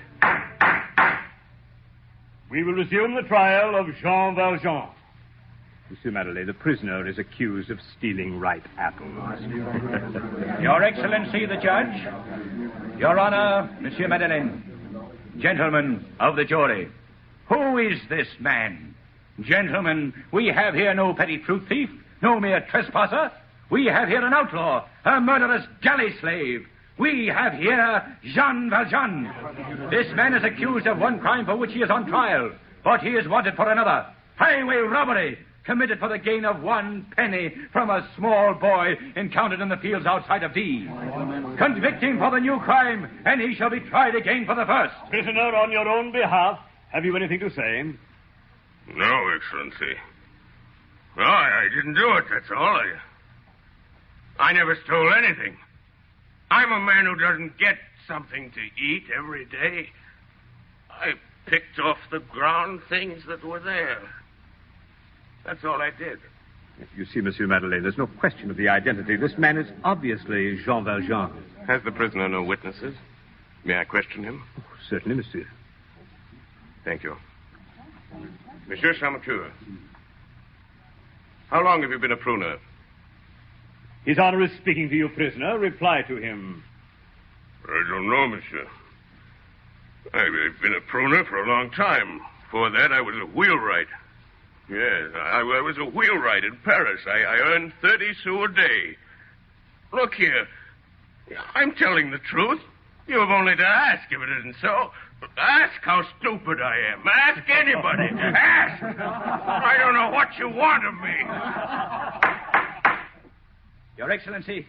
[SPEAKER 17] We will resume the trial of Jean Valjean. Monsieur Madeleine, the prisoner is accused of stealing ripe apples.
[SPEAKER 18] Your Excellency, the judge. Your Honor, Monsieur Madeleine. Gentlemen of the jury, who is this man? Gentlemen, we have here no petty truth thief, no mere trespasser. We have here an outlaw, a murderous galley slave. We have here Jean Valjean. This man is accused of one crime for which he is on trial, but he is wanted for another. Highway robbery, committed for the gain of 1 penny from a small boy encountered in the fields outside of D. Convict him for the new crime, and he shall be tried again for the first.
[SPEAKER 17] Prisoner, on your own behalf, have you anything to say?
[SPEAKER 3] No, Excellency. No, I didn't do it, that's all. I never stole anything. I'm a man who doesn't get something to eat every day. I picked off the ground things that were there. That's all I did.
[SPEAKER 17] You see, Monsieur Madeleine, there's no question of the identity. This man is obviously Jean Valjean.
[SPEAKER 3] Has the prisoner no witnesses? May I question him?
[SPEAKER 17] Oh, certainly, monsieur.
[SPEAKER 3] Thank you. Monsieur Champmathieu, how long have you been a pruner?
[SPEAKER 17] His Honor is speaking to you, prisoner. Reply to him.
[SPEAKER 3] I don't know, monsieur. I've been a pruner for a long time. Before that, I was a wheelwright. Yes, I was a wheelwright in Paris. I earned 30 sous a day. Look here. I'm telling the truth. You have only to ask if it isn't so. Ask how stupid I am. Ask anybody. Ask. I don't know what you want of me.
[SPEAKER 18] Your Excellency,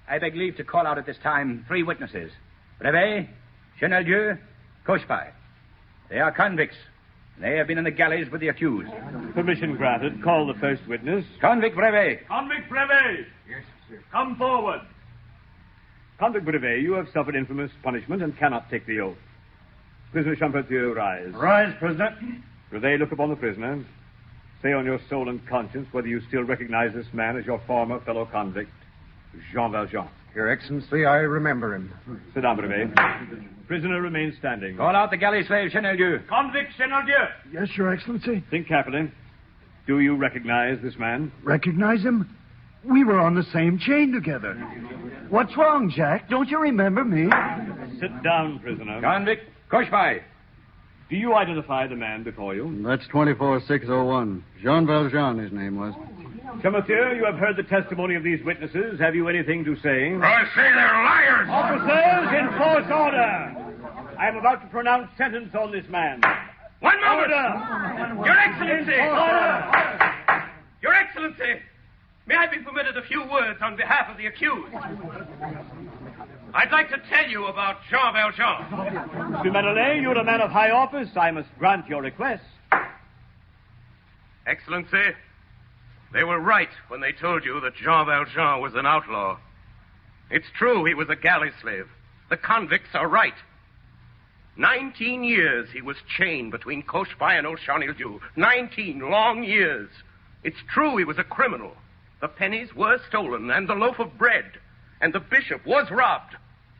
[SPEAKER 18] I beg leave to call out at this time 3 witnesses. Brevet, Cheneldieu, Cochepaille. They are convicts. They have been in the galleys with the accused.
[SPEAKER 17] Permission granted. Call the first witness.
[SPEAKER 18] Convict Brevet.
[SPEAKER 17] Convict Brevet!
[SPEAKER 11] Yes, sir.
[SPEAKER 17] Come forward. Convict Brevet, you have suffered infamous punishment and cannot take the oath. Prisoner Champmathieu, rise.
[SPEAKER 9] Rise, prisoner.
[SPEAKER 17] Brevet, look upon the prisoner. Say on your soul and conscience whether you still recognize this man as your former fellow convict, Jean Valjean.
[SPEAKER 11] Your Excellency, I remember him.
[SPEAKER 17] Sit down, Brevet. Prisoner remains standing.
[SPEAKER 18] Call out the galley slave, Cheneldieu.
[SPEAKER 17] Convict Cheneldieu.
[SPEAKER 19] Yes, Your Excellency.
[SPEAKER 17] Think carefully. Do you recognize this man?
[SPEAKER 19] Recognize him? We were on the same chain together. What's wrong, Jack? Don't you remember me?
[SPEAKER 17] Sit down, prisoner.
[SPEAKER 18] Convict Cochepaille.
[SPEAKER 17] Do you identify the man before you?
[SPEAKER 11] That's 24601. Jean Valjean, his name was.
[SPEAKER 17] Champmathieu, you have heard the testimony of these witnesses. Have you anything to say?
[SPEAKER 3] I say they're liars!
[SPEAKER 17] Officers, enforce order! I am about to pronounce sentence on this man.
[SPEAKER 3] One moment!
[SPEAKER 17] Order!
[SPEAKER 3] Your Excellency!
[SPEAKER 17] Order!
[SPEAKER 3] Your Excellency! May I be permitted a few words on behalf of the accused? I'd like to tell you about Jean Valjean.
[SPEAKER 17] Monsieur Madeleine, you're a man of high office. I must grant your request.
[SPEAKER 3] Excellency, they were right when they told you that Jean Valjean was an outlaw. It's true he was a galley slave. The convicts are right. 19 years he was chained between Cochepaille and Cheneldieu. 19 long years. It's true he was a criminal. The pennies were stolen and the loaf of bread. And the bishop was robbed.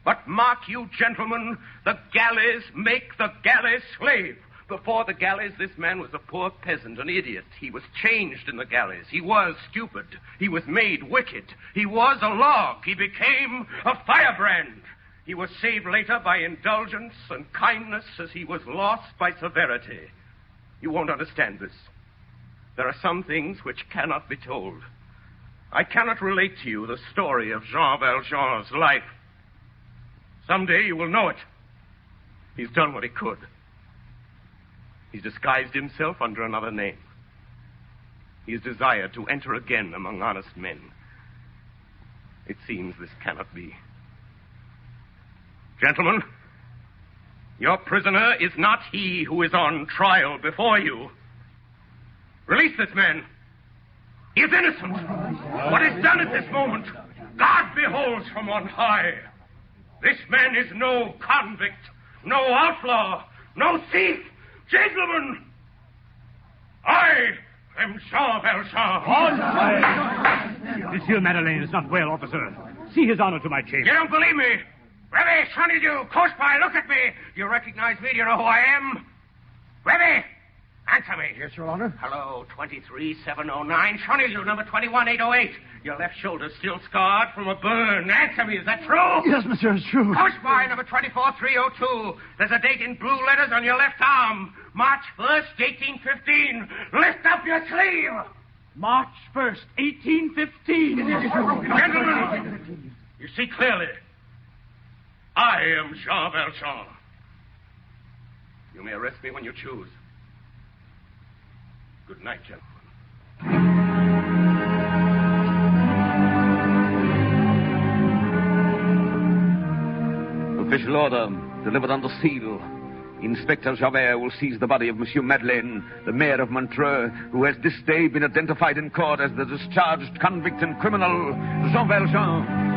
[SPEAKER 3] But mark you, gentlemen, the galleys make the galley slave. Before the galleys, this man was a poor peasant, an idiot. He was changed in the galleys. He was stupid. He was made wicked. He was a log. He became a firebrand. He was saved later by indulgence and kindness as he was lost by severity. You won't understand this. There are some things which cannot be told. I cannot relate to you the story of Jean Valjean's life. Someday you will know it. He's done what he could. He's disguised himself under another name. He has desired to enter again among honest men. It seems this cannot be. Gentlemen, your prisoner is not he who is on trial before you. Release this man. He is innocent. What is done at this moment, God beholds from on high. This man is no convict, no outlaw, no thief. Gentlemen, I am Jean Valjean.
[SPEAKER 17] Monsieur Madeleine is not well, officer. See his honor to my chamber.
[SPEAKER 3] You don't believe me? Brevet, Cheneldieu, Cochepaille, look at me. Do you recognize me? Do you know who I am? Brevet, Answer me.
[SPEAKER 11] Yes, Your Honor.
[SPEAKER 3] Hello, 23709. Shoneyville, number 21808. Your left shoulder still scarred from a burn. Answer me, is that true?
[SPEAKER 11] Yes, monsieur, it's true.
[SPEAKER 3] Push by number 24302. There's a date in blue letters on your left arm. March 1st, 1815. Lift up your sleeve.
[SPEAKER 6] March 1st, 1815.
[SPEAKER 3] Gentlemen, you see clearly. I am Jean Valjean. You may arrest me when you choose. Good night, gentlemen.
[SPEAKER 14] Official order, delivered under seal. Inspector Javert will seize the body of Monsieur Madeleine, the mayor of Montreux, who has this day been identified in court as the discharged convict and criminal, Jean Valjean.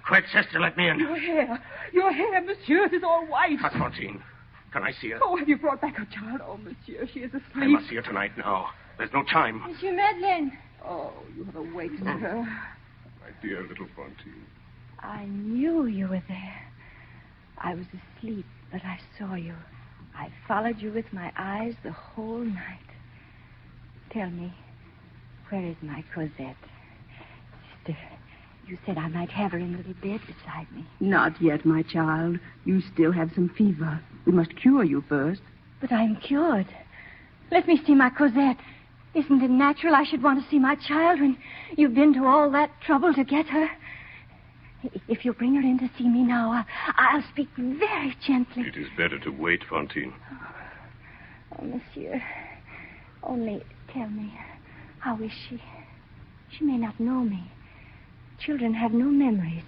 [SPEAKER 3] Quick, sister, let me in.
[SPEAKER 8] Your hair, monsieur, it is all white.
[SPEAKER 3] Fantine, can I see her?
[SPEAKER 8] Oh, have you brought back her child? Oh, monsieur, she is asleep.
[SPEAKER 3] I must see her tonight now. There's no time.
[SPEAKER 12] Monsieur Madeleine.
[SPEAKER 8] Oh, you have awakened her.
[SPEAKER 3] My dear little Fantine.
[SPEAKER 7] I knew you were there. I was asleep, but I saw you. I followed you with my eyes the whole night. Tell me, where is my Cosette? Sister, you said I might have her in the little bed beside me.
[SPEAKER 8] Not yet, my child. You still have some fever. We must cure you first.
[SPEAKER 7] But I'm cured. Let me see my Cosette. Isn't it natural I should want to see my child when you've been to all that trouble to get her? If you'll bring her in to see me now, I'll speak very gently.
[SPEAKER 3] It is better to wait, Fantine.
[SPEAKER 7] Oh, monsieur, only tell me, how is she? She may not know me. Children have no memories.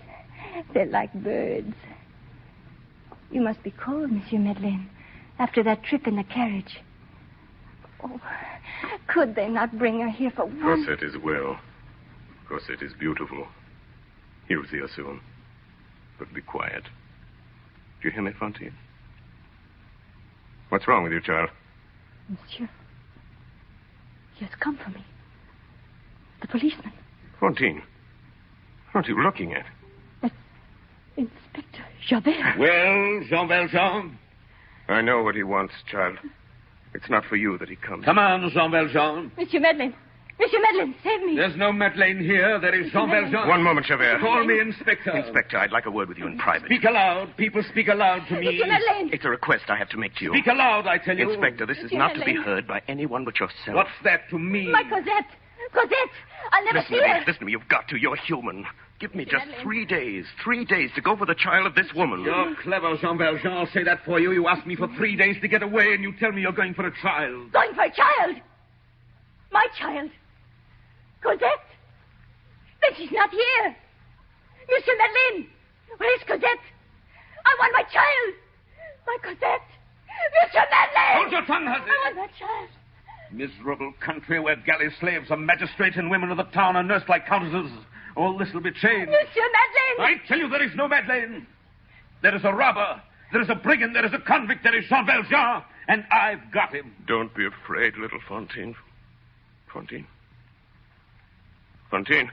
[SPEAKER 7] They're like birds. You must be cold, Monsieur Madeleine, after that trip in the carriage. Oh, could they not bring her here for once?
[SPEAKER 3] Cosette is well. Cosette is beautiful. He'll see her soon. But be quiet. Do you hear me, Fantine? What's wrong with you, child?
[SPEAKER 7] Monsieur, he has come for me. The policeman.
[SPEAKER 3] Fantine, what are you looking at?
[SPEAKER 7] That's Inspector Javert.
[SPEAKER 14] Well, Jean Valjean?
[SPEAKER 3] I know what he wants, child. It's not for you that he comes.
[SPEAKER 14] Come on, Jean Valjean.
[SPEAKER 7] Monsieur Madeleine. Monsieur Madeleine, save me.
[SPEAKER 14] There's no Madeleine here. There is Jean Valjean.
[SPEAKER 3] One moment, Javert.
[SPEAKER 14] Call me Inspector.
[SPEAKER 3] Inspector, I'd like a word with you in private.
[SPEAKER 14] Speak aloud. People speak aloud to me.
[SPEAKER 7] Monsieur Madeleine.
[SPEAKER 3] It's a request I have to make to you.
[SPEAKER 14] Speak aloud, I tell you.
[SPEAKER 3] Inspector, this is
[SPEAKER 7] Monsieur
[SPEAKER 3] not to be
[SPEAKER 7] Madeleine.
[SPEAKER 3] heard by anyone but yourself.
[SPEAKER 14] What's that to me?
[SPEAKER 7] My Cosette. Cosette. I'll never see her.
[SPEAKER 3] Listen to me. You've got to. You're human. Give me
[SPEAKER 7] Monsieur
[SPEAKER 3] just
[SPEAKER 7] Madeleine.
[SPEAKER 3] 3 days. 3 days to go for the child of this woman.
[SPEAKER 14] You're clever, Jean Valjean. I'll say that for you. You asked me for 3 days to get away, and you tell me you're going for a child.
[SPEAKER 7] Going for a child? My child? Cosette? Then she's not here. Monsieur Madeleine, where's Cosette? I want my child. My Cosette. Monsieur Madeleine!
[SPEAKER 14] Hold your tongue, hussy.
[SPEAKER 7] I want that child.
[SPEAKER 14] Miserable country where galley slaves are magistrates and women of the town are nursed like countesses. All this will be changed.
[SPEAKER 7] Monsieur Madeleine!
[SPEAKER 14] I tell you, there is no Madeleine. There is a robber. There is a brigand. There is a convict. There is Jean Valjean. And I've got him.
[SPEAKER 3] Don't be afraid, little Fantine. Fantine? Fantine?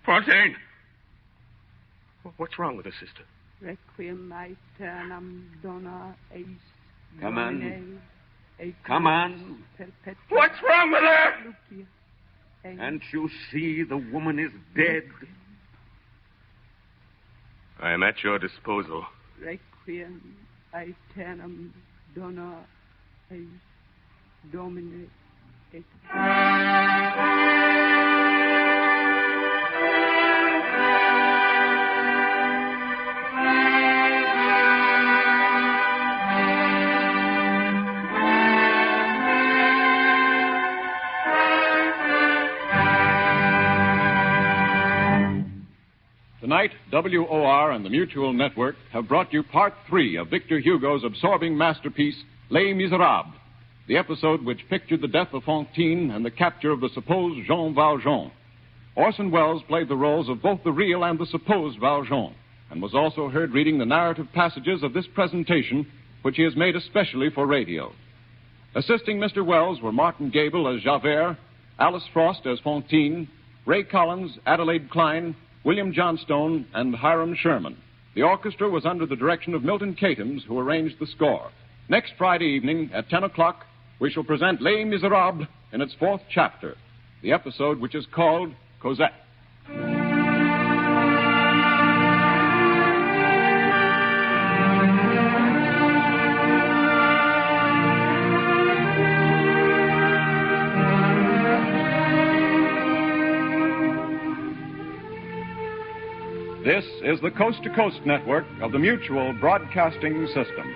[SPEAKER 3] Fantine! What's wrong with her, sister?
[SPEAKER 8] Requiem aeternam dona eis.
[SPEAKER 14] Come on. Come on.
[SPEAKER 3] What's wrong with her?
[SPEAKER 14] Can't you see the woman is dead?
[SPEAKER 3] I am at your disposal.
[SPEAKER 8] Requiem aeternam dona eis domine et.
[SPEAKER 10] Tonight, WOR and the Mutual Network have brought you Part 3 of Victor Hugo's absorbing masterpiece, Les Misérables, the episode which pictured the death of Fantine and the capture of the supposed Jean Valjean. Orson Welles played the roles of both the real and the supposed Valjean. and was also heard reading the narrative passages of this presentation, which he has made especially for radio. Assisting Mr. Wells were Martin Gable as Javert, Alice Frost as Fantine, Ray Collins, Adelaide Klein, William Johnstone, and Hiram Sherman. The orchestra was under the direction of Milton Catums, who arranged the score. Next Friday evening at 10 o'clock, we shall present Les Misérables in its fourth chapter, the episode which is called Cosette. This is the Coast to Coast network of the Mutual Broadcasting System.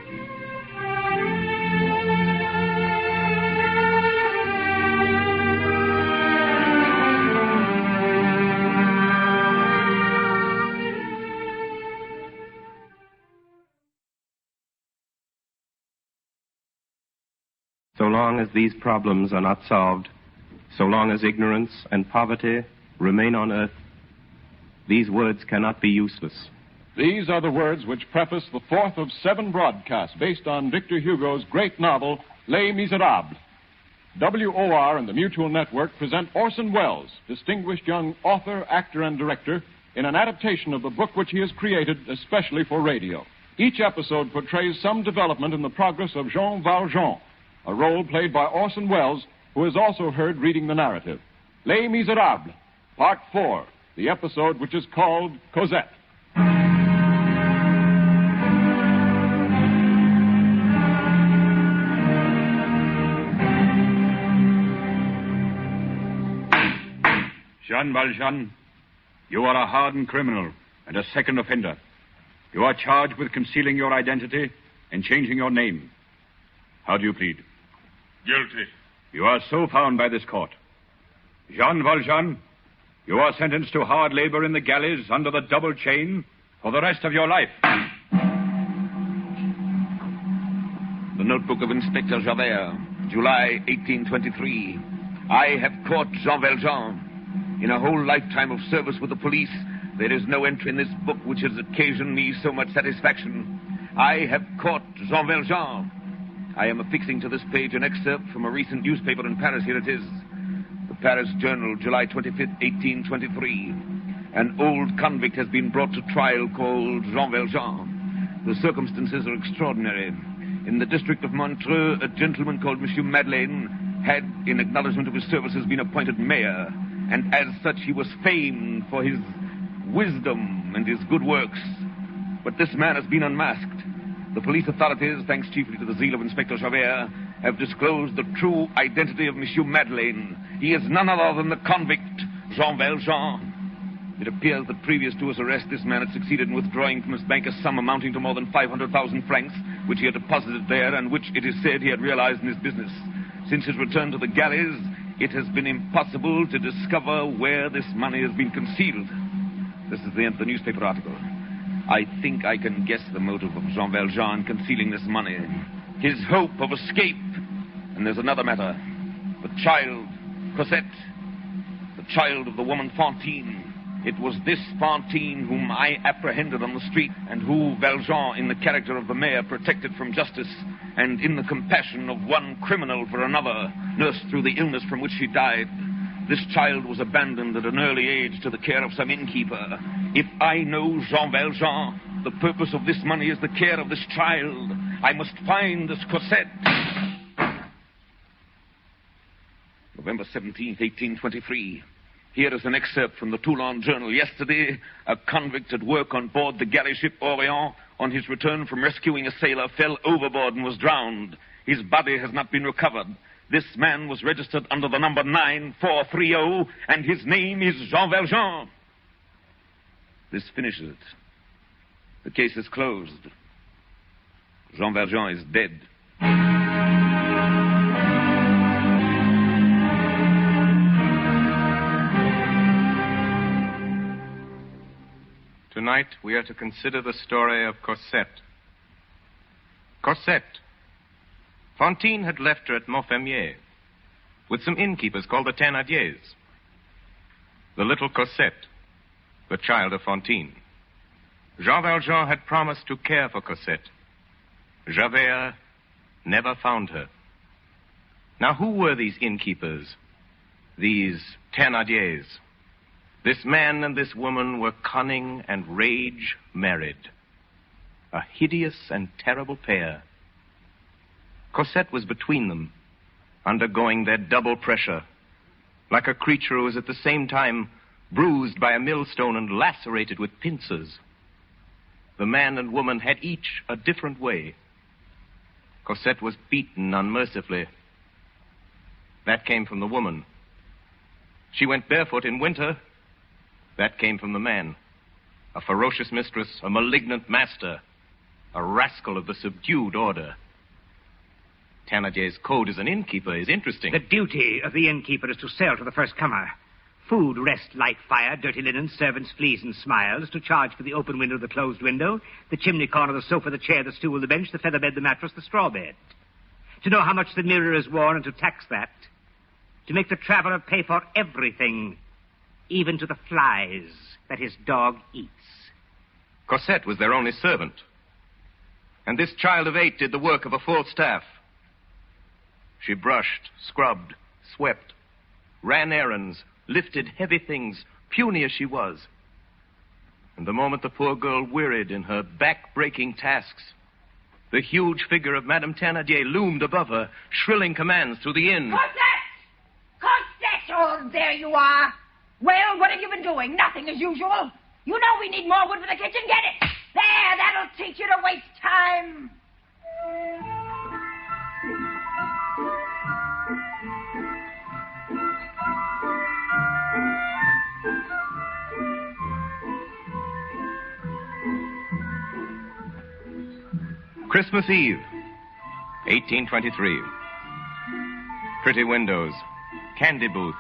[SPEAKER 1] So long as these problems are not solved, so long as ignorance and poverty remain on earth, these words cannot be useless.
[SPEAKER 10] These are the words which preface the fourth of 7 broadcasts based on Victor Hugo's great novel, Les Misérables. WOR and the Mutual Network present Orson Welles, distinguished young author, actor, and director, in an adaptation of the book which he has created especially for radio. Each episode portrays some development in the progress of Jean Valjean, a role played by Orson Welles, who is also heard reading the narrative. Les Misérables, Part 4, the episode which is called Cosette.
[SPEAKER 18] Jean Valjean, you are a hardened criminal and a second offender. You are charged with concealing your identity and changing your name. How do you plead?
[SPEAKER 20] Guilty.
[SPEAKER 18] You are so found by this court. Jean Valjean, you are sentenced to hard labor in the galleys under the double chain for the rest of your life.
[SPEAKER 14] The notebook of Inspector Javert, July 1823. I have caught Jean Valjean. In a whole lifetime of service with the police, there is no entry in this book which has occasioned me so much satisfaction. I have caught Jean Valjean. I am affixing to this page an excerpt from a recent newspaper in Paris. Here it is. The Paris Journal, July 25th, 1823. An old convict has been brought to trial called Jean Valjean. The circumstances are extraordinary. In the district of Montreux, a gentleman called Monsieur Madeleine had, in acknowledgement of his services, been appointed mayor, and as such he was famed for his wisdom and his good works. But this man has been unmasked. The police authorities, thanks chiefly to the zeal of Inspector Javert, have disclosed the true identity of Monsieur Madeleine. He is none other than the convict, Jean Valjean. It appears that previous to his arrest, this man had succeeded in withdrawing from his bank a sum amounting to more than 500,000 francs, which he had deposited there and which, it is said, he had realized in his business. Since his return to the galleys, it has been impossible to discover where this money has been concealed. This is the end of the newspaper article. I think I can guess the motive of Jean Valjean in concealing this money. His hope of escape. And there's another matter. The child, Cosette. The child of the woman Fantine. It was this Fantine whom I apprehended on the street, and who Valjean, in the character of the mayor, protected from justice, and in the compassion of one criminal for another, nursed through the illness from which she died. This child was abandoned at an early age to the care of some innkeeper. If I know Jean Valjean, the purpose of this money is the care of this child. I must find this Cosette. November 17th, 1823. Here is an excerpt from the Toulon Journal. Yesterday, a convict at work on board the galley ship Orient, on his return from rescuing a sailor, fell overboard and was drowned. His body has not been recovered. This man was registered under the number 9430, and his name is Jean Valjean. This finishes it. The case is closed. Jean Valjean is dead.
[SPEAKER 1] Tonight we are to consider the story of Cosette. Cosette. Fantine had left her at Montfermier with some innkeepers called the Thénardiers. The little Cosette, the child of Fantine. Jean Valjean had promised to care for Cosette. Javert never found her. Now, who were these innkeepers? These Thénardiers? This man and this woman were cunning and rage married. A hideous and terrible pair. Cosette was between them, undergoing their double pressure, like a creature who was at the same time bruised by a millstone and lacerated with pincers. The man and woman had each a different way. Cosette was beaten unmercifully. That came from the woman. She went barefoot in winter. That came from the man. A ferocious mistress, a malignant master, a rascal of the subdued order. Thénardier's code as an innkeeper is interesting.
[SPEAKER 13] The duty of the innkeeper is to sell to the first comer. Food, rest, light, fire, dirty linen, servants, fleas, and smiles, to charge for the open window, the closed window, the chimney corner, the sofa, the chair, the stool, the bench, the feather bed, the mattress, the straw bed. To know how much the mirror is worn and to tax that. To make the traveler pay for everything, even to the flies that his dog eats.
[SPEAKER 1] Cosette was their only servant. And this child of 8 did the work of a full staff. She brushed, scrubbed, swept, ran errands, lifted heavy things, puny as she was. And the moment the poor girl wearied in her back-breaking tasks, the huge figure of Madame Thénardier loomed above her, shrilling commands through the inn.
[SPEAKER 8] Cosette! Cosette! Oh, there you are. Well, what have you been doing? Nothing as usual. You know we need more wood for the kitchen. Get it. There, that'll teach you to waste time.
[SPEAKER 1] Christmas Eve, 1823. Pretty windows, candy booths,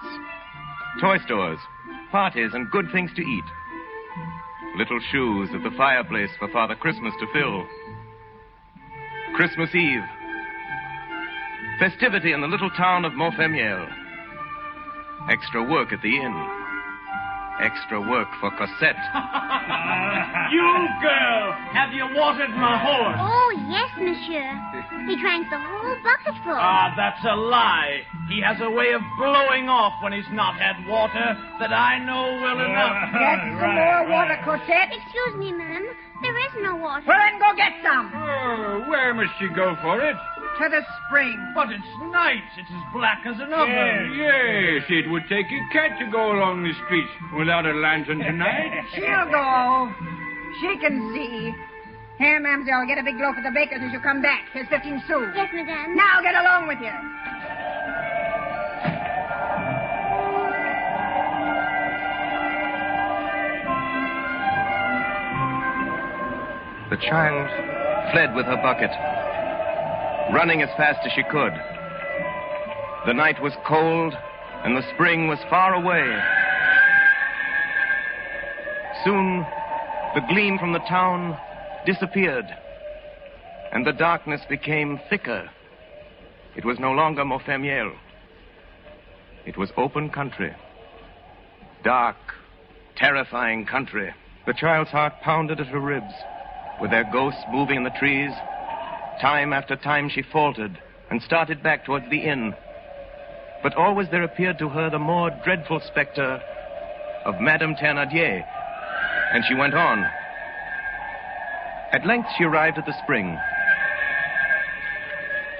[SPEAKER 1] toy stores, parties, and good things to eat. Little shoes at the fireplace for Father Christmas to fill. Christmas Eve. Festivity in the little town of Montfermeil. Extra work at the inn. Extra work for Cosette.
[SPEAKER 6] You girl, have you watered my horse?
[SPEAKER 12] Oh, yes, monsieur. He drank the whole bucketful.
[SPEAKER 6] Ah, that's a lie. He has a way of blowing off when he's not had water that I know well enough.
[SPEAKER 8] Get some more water, Cosette.
[SPEAKER 12] Excuse me, ma'am. There is no water.
[SPEAKER 8] Well, then go get some.
[SPEAKER 18] Oh, where must she go for it?
[SPEAKER 8] To the spring.
[SPEAKER 6] But it's night. It's as black as an oven.
[SPEAKER 18] Yes, it would take a cat to go along the streets without a lantern tonight.
[SPEAKER 8] She'll go. She can see. Here, mademoiselle, get a big loaf of the baker's as you come back. Here's 15 sous.
[SPEAKER 12] Yes, madame.
[SPEAKER 8] Now get along with you.
[SPEAKER 1] The child fled with her bucket, running as fast as she could. The night was cold, and the spring was far away. Soon, the gleam from the town disappeared, and the darkness became thicker. It was no longer Montfermeil. It was open country. Dark, terrifying country. The child's heart pounded at her ribs, with their ghosts moving in the trees. Time after time she faltered and started back towards the inn. But always there appeared to her the more dreadful specter of Madame Thénardier, and she went on. At length she arrived at the spring.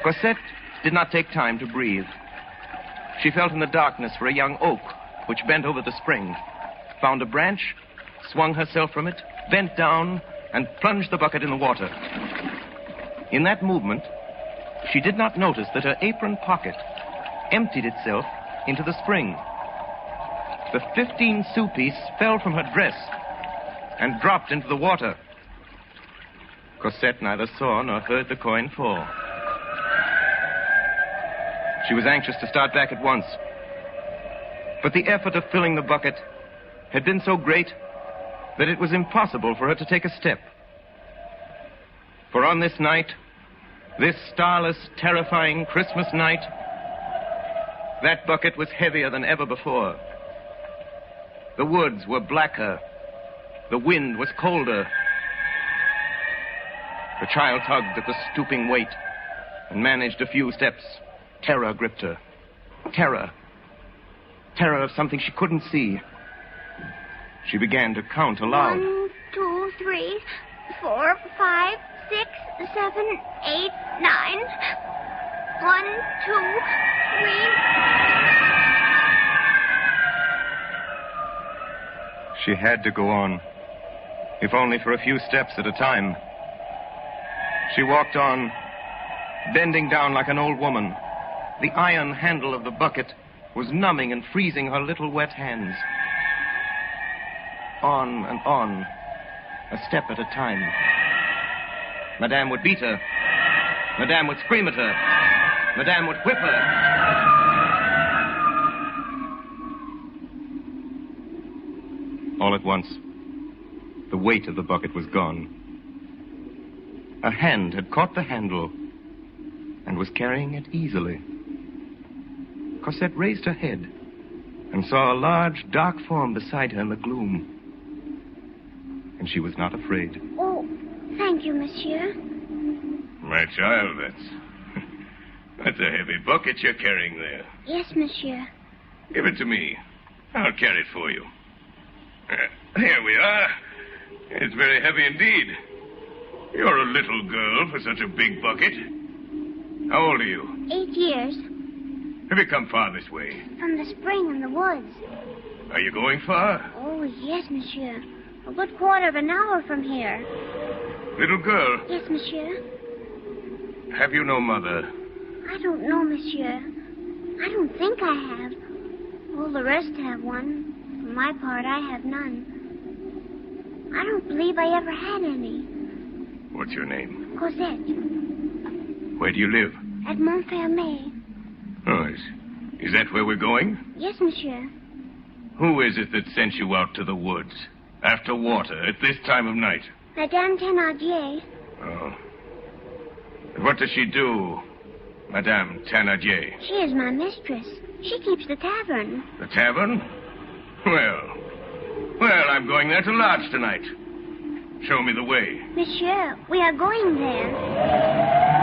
[SPEAKER 1] Cosette did not take time to breathe. She felt in the darkness for a young oak which bent over the spring, found a branch, swung herself from it, bent down, and plunged the bucket in the water. In that movement, she did not notice that her apron pocket emptied itself into the spring. The 15-sou piece fell from her dress and dropped into the water. Cosette neither saw nor heard the coin fall. She was anxious to start back at once, but the effort of filling the bucket had been so great that it was impossible for her to take a step. For on this night, this starless, terrifying Christmas night, that bucket was heavier than ever before. The woods were blacker. The wind was colder. The child tugged at the stooping weight and managed a few steps. Terror gripped her. Terror. Terror of something she couldn't see. She began to count aloud.
[SPEAKER 12] 1, 2, 3, 4, 5, 6, 7, 8, 9. 1, 2, 3.
[SPEAKER 1] She had to go on, if only for a few steps at a time. She walked on, bending down like an old woman. The iron handle of the bucket was numbing and freezing her little wet hands. On and on, a step at a time. Madame would beat her. Madame would scream at her. Madame would whip her. All at once, the weight of the bucket was gone. A hand had caught the handle and was carrying it easily. Cosette raised her head and saw a large, dark form beside her in the gloom. And she was not afraid.
[SPEAKER 12] Oh, thank you, monsieur.
[SPEAKER 3] My child, that's a heavy bucket you're carrying there.
[SPEAKER 12] Yes, monsieur.
[SPEAKER 3] Give it to me. I'll carry it for you. Here we are. It's very heavy indeed. You're a little girl for such a big bucket. How old are you?
[SPEAKER 12] 8 years.
[SPEAKER 3] Have you come far this way?
[SPEAKER 12] From the spring in the woods.
[SPEAKER 3] Are you going far?
[SPEAKER 12] Oh, yes, monsieur. A good quarter of an hour from here.
[SPEAKER 3] Little girl,
[SPEAKER 12] Yes, monsieur.
[SPEAKER 3] have you no mother?
[SPEAKER 12] I don't know, monsieur. I don't think I have. All the rest have one. For my part, I have none. I don't believe I ever had any.
[SPEAKER 3] What's your name?
[SPEAKER 12] Cosette.
[SPEAKER 3] Where do you live?
[SPEAKER 12] At Montfermeil.
[SPEAKER 3] Oh, is that where we're going?
[SPEAKER 12] Yes, monsieur.
[SPEAKER 3] Who is it that sent you out to the woods? After water, at this time of night?
[SPEAKER 12] Madame Thénardier.
[SPEAKER 3] Oh. And what does she do, Madame Thénardier?
[SPEAKER 12] She is my mistress. She keeps the tavern.
[SPEAKER 3] The tavern? Well, I'm going there to lodge tonight. Show me the way.
[SPEAKER 12] Monsieur, we are going there.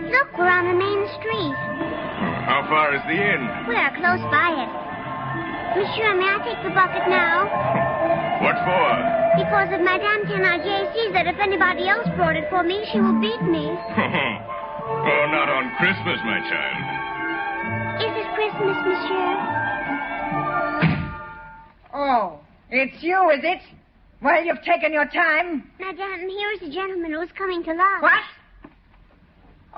[SPEAKER 12] Look, we're on the main street.
[SPEAKER 3] How far is the inn?
[SPEAKER 12] We are close by it. Monsieur, may I take the bucket now?
[SPEAKER 3] What for?
[SPEAKER 12] Because if Madame Thénardier sees that if anybody else brought it for me, she will beat me.
[SPEAKER 3] Oh, not on Christmas, my child.
[SPEAKER 12] Is it Christmas, monsieur?
[SPEAKER 8] Oh, it's you, is it? Well, you've taken your time.
[SPEAKER 12] Madame, here's a gentleman who's coming to lodge.
[SPEAKER 8] What?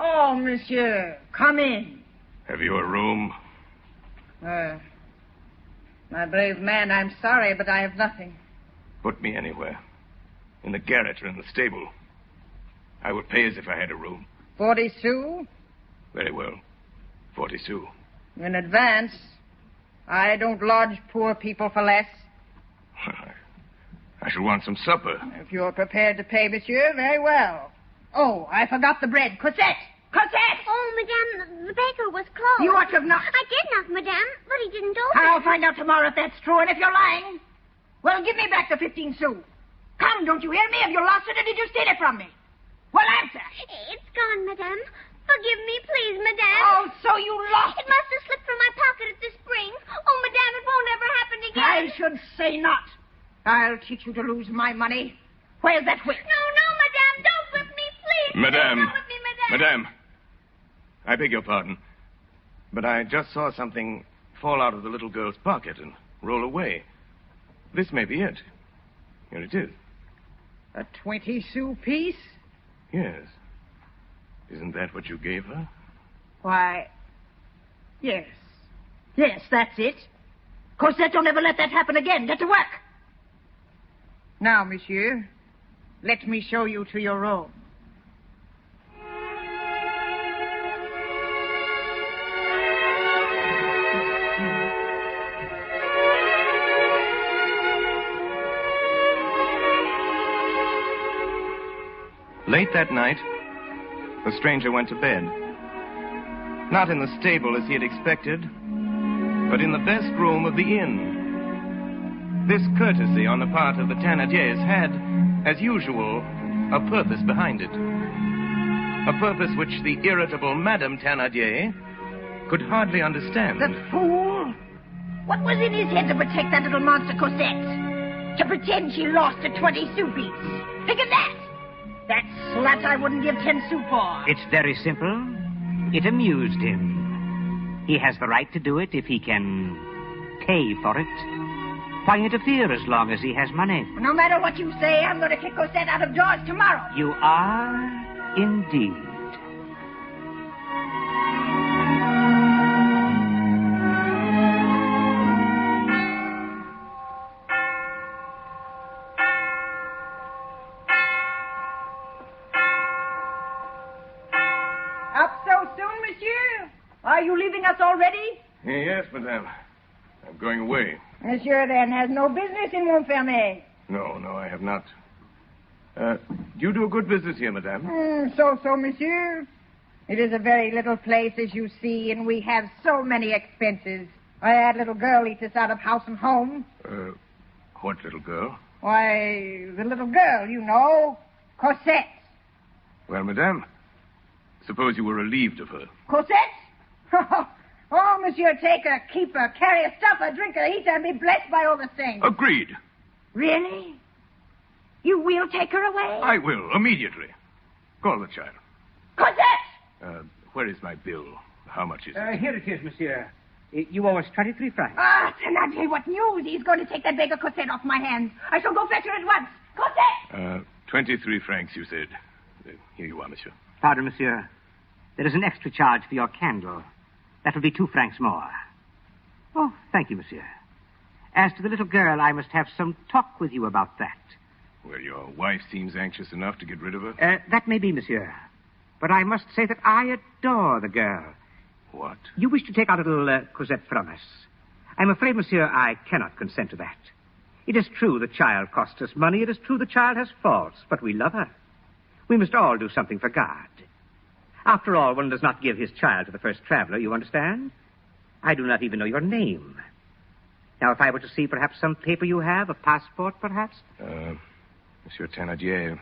[SPEAKER 8] Oh, monsieur, come in.
[SPEAKER 3] Have you a room?
[SPEAKER 8] My brave man, I'm sorry, but I have nothing.
[SPEAKER 3] Put me anywhere. In the garret or in the stable. I would pay as if I had a room.
[SPEAKER 8] 40 sous?
[SPEAKER 3] Very well. 40 sous.
[SPEAKER 8] In advance. I don't lodge poor people for less.
[SPEAKER 3] I shall want some supper.
[SPEAKER 8] If you're prepared to pay, monsieur, very well. Oh, I forgot the bread. Cosette! Cosette!
[SPEAKER 12] Oh, Madame, the baker was closed.
[SPEAKER 8] You ought to have knocked.
[SPEAKER 12] I did knock, Madame, but he didn't open.
[SPEAKER 8] I'll find out tomorrow if that's true, and if you're lying. Well, give me back the 15 sous. Come, don't you hear me? Have you lost it, or did you steal it from me? Well, answer.
[SPEAKER 12] It's gone, Madame. Forgive me, please, Madame.
[SPEAKER 8] Oh, so you lost
[SPEAKER 12] it. It must have slipped from my pocket at the spring. Oh, Madame, it won't ever happen again.
[SPEAKER 8] I should say not. I'll teach you to lose my money. Where's that whip?
[SPEAKER 12] No, Madame, don't whip me, please.
[SPEAKER 3] Madame.
[SPEAKER 12] Don't whip me, Madame.
[SPEAKER 3] Madame. I beg your pardon. But I just saw something fall out of the little girl's pocket and roll away. This may be it. Here it is.
[SPEAKER 8] A 20 sou piece?
[SPEAKER 3] Yes. Isn't that what you gave her?
[SPEAKER 8] Why, yes. Yes, that's it. Cosette, don't ever let that happen again. Get to work. Now, monsieur, let me show you to your room.
[SPEAKER 1] Late that night, The stranger went to bed. Not in the stable as he had expected, but in the best room of the inn. This courtesy on the part of the Thénardiers had, as usual, a purpose behind it. A purpose which the irritable Madame Thénardier could hardly understand.
[SPEAKER 8] The fool! What was in his head to protect that little monster Cosette? To pretend she lost a 20-sou piece? Think of that! That slut I wouldn't give 10 sous for.
[SPEAKER 13] It's very simple. It amused him. He has the right to do it if he can pay for it. Why interfere as long as he has money?
[SPEAKER 8] No matter what you say, I'm going to kick Cosette out of doors tomorrow.
[SPEAKER 13] You are indeed.
[SPEAKER 8] Are you leaving us already?
[SPEAKER 3] Yes, madame. I'm going away.
[SPEAKER 8] Monsieur, then, has no business in Montfermeil.
[SPEAKER 3] No, I have not. You do a good business here, madame.
[SPEAKER 8] So, monsieur. It is a very little place, as you see, and we have so many expenses. I had little girl eat us out of house and home.
[SPEAKER 3] What little girl?
[SPEAKER 8] Why, the little girl, you know, Cosette.
[SPEAKER 3] Well, madame, suppose you were relieved of her.
[SPEAKER 8] Cosette? Oh, monsieur, take her, keep her, carry her, stuff her, drink her, eat her, and be blessed by all the saints.
[SPEAKER 3] Agreed.
[SPEAKER 8] Really? You will take her away?
[SPEAKER 3] I will, immediately. Call the child.
[SPEAKER 8] Cosette!
[SPEAKER 3] Where is my bill? How much is it?
[SPEAKER 13] Here it is, monsieur. You owe us 23 francs.
[SPEAKER 8] Ah, Thénardier, what news? He's going to take that beggar Cosette off my hands. I shall go fetch her at once. Cosette!
[SPEAKER 3] 23 francs, you said. Here you are, monsieur.
[SPEAKER 13] Pardon, monsieur. There is an extra charge for your candle. That will be 2 francs more. Oh, thank you, monsieur. As to the little girl, I must have some talk with you about that.
[SPEAKER 3] Well, your wife seems anxious enough to get rid of her.
[SPEAKER 13] That may be, monsieur. But I must say that I adore the girl.
[SPEAKER 3] What?
[SPEAKER 13] You wish to take our little Cosette from us. I'm afraid, monsieur, I cannot consent to that. It is true the child costs us money. It is true the child has faults, but we love her. We must all do something for God. After all, one does not give his child to the first traveler, you understand? I do not even know your name. Now, if I were to see perhaps some paper you have, a passport, perhaps?
[SPEAKER 3] Monsieur Thénardier,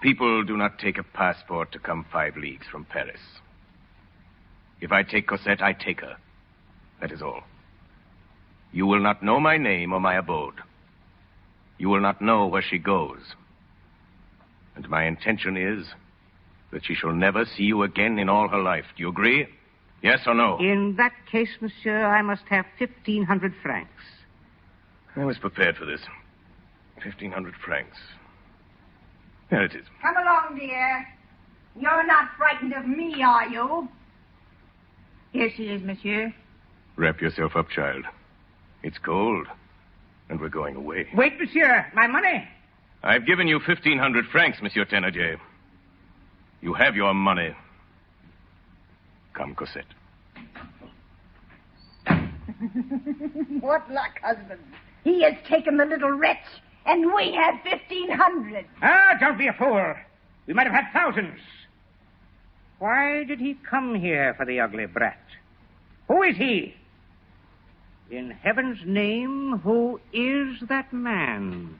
[SPEAKER 3] people do not take a passport to come 5 leagues from Paris. If I take Cosette, I take her. That is all. You will not know my name or my abode. You will not know where she goes. And my intention is that she shall never see you again in all her life. Do you agree? Yes or no?
[SPEAKER 13] In that case, monsieur, I must have 1,500 francs.
[SPEAKER 3] I was prepared for this. 1,500 francs. There it is.
[SPEAKER 8] Come along, dear. You're not frightened of me, are you? Here she is, monsieur.
[SPEAKER 3] Wrap yourself up, child. It's cold, and we're going away.
[SPEAKER 13] Wait, monsieur. My money.
[SPEAKER 3] I've given you 1,500 francs, Monsieur Thénardier. You have your money. Come, Cosette.
[SPEAKER 8] What luck, husband. He has taken the little wretch, and we have 1,500.
[SPEAKER 13] Ah, don't be a fool. We might have had thousands. Why did he come here for the ugly brat? Who is he? In heaven's name, who is that man?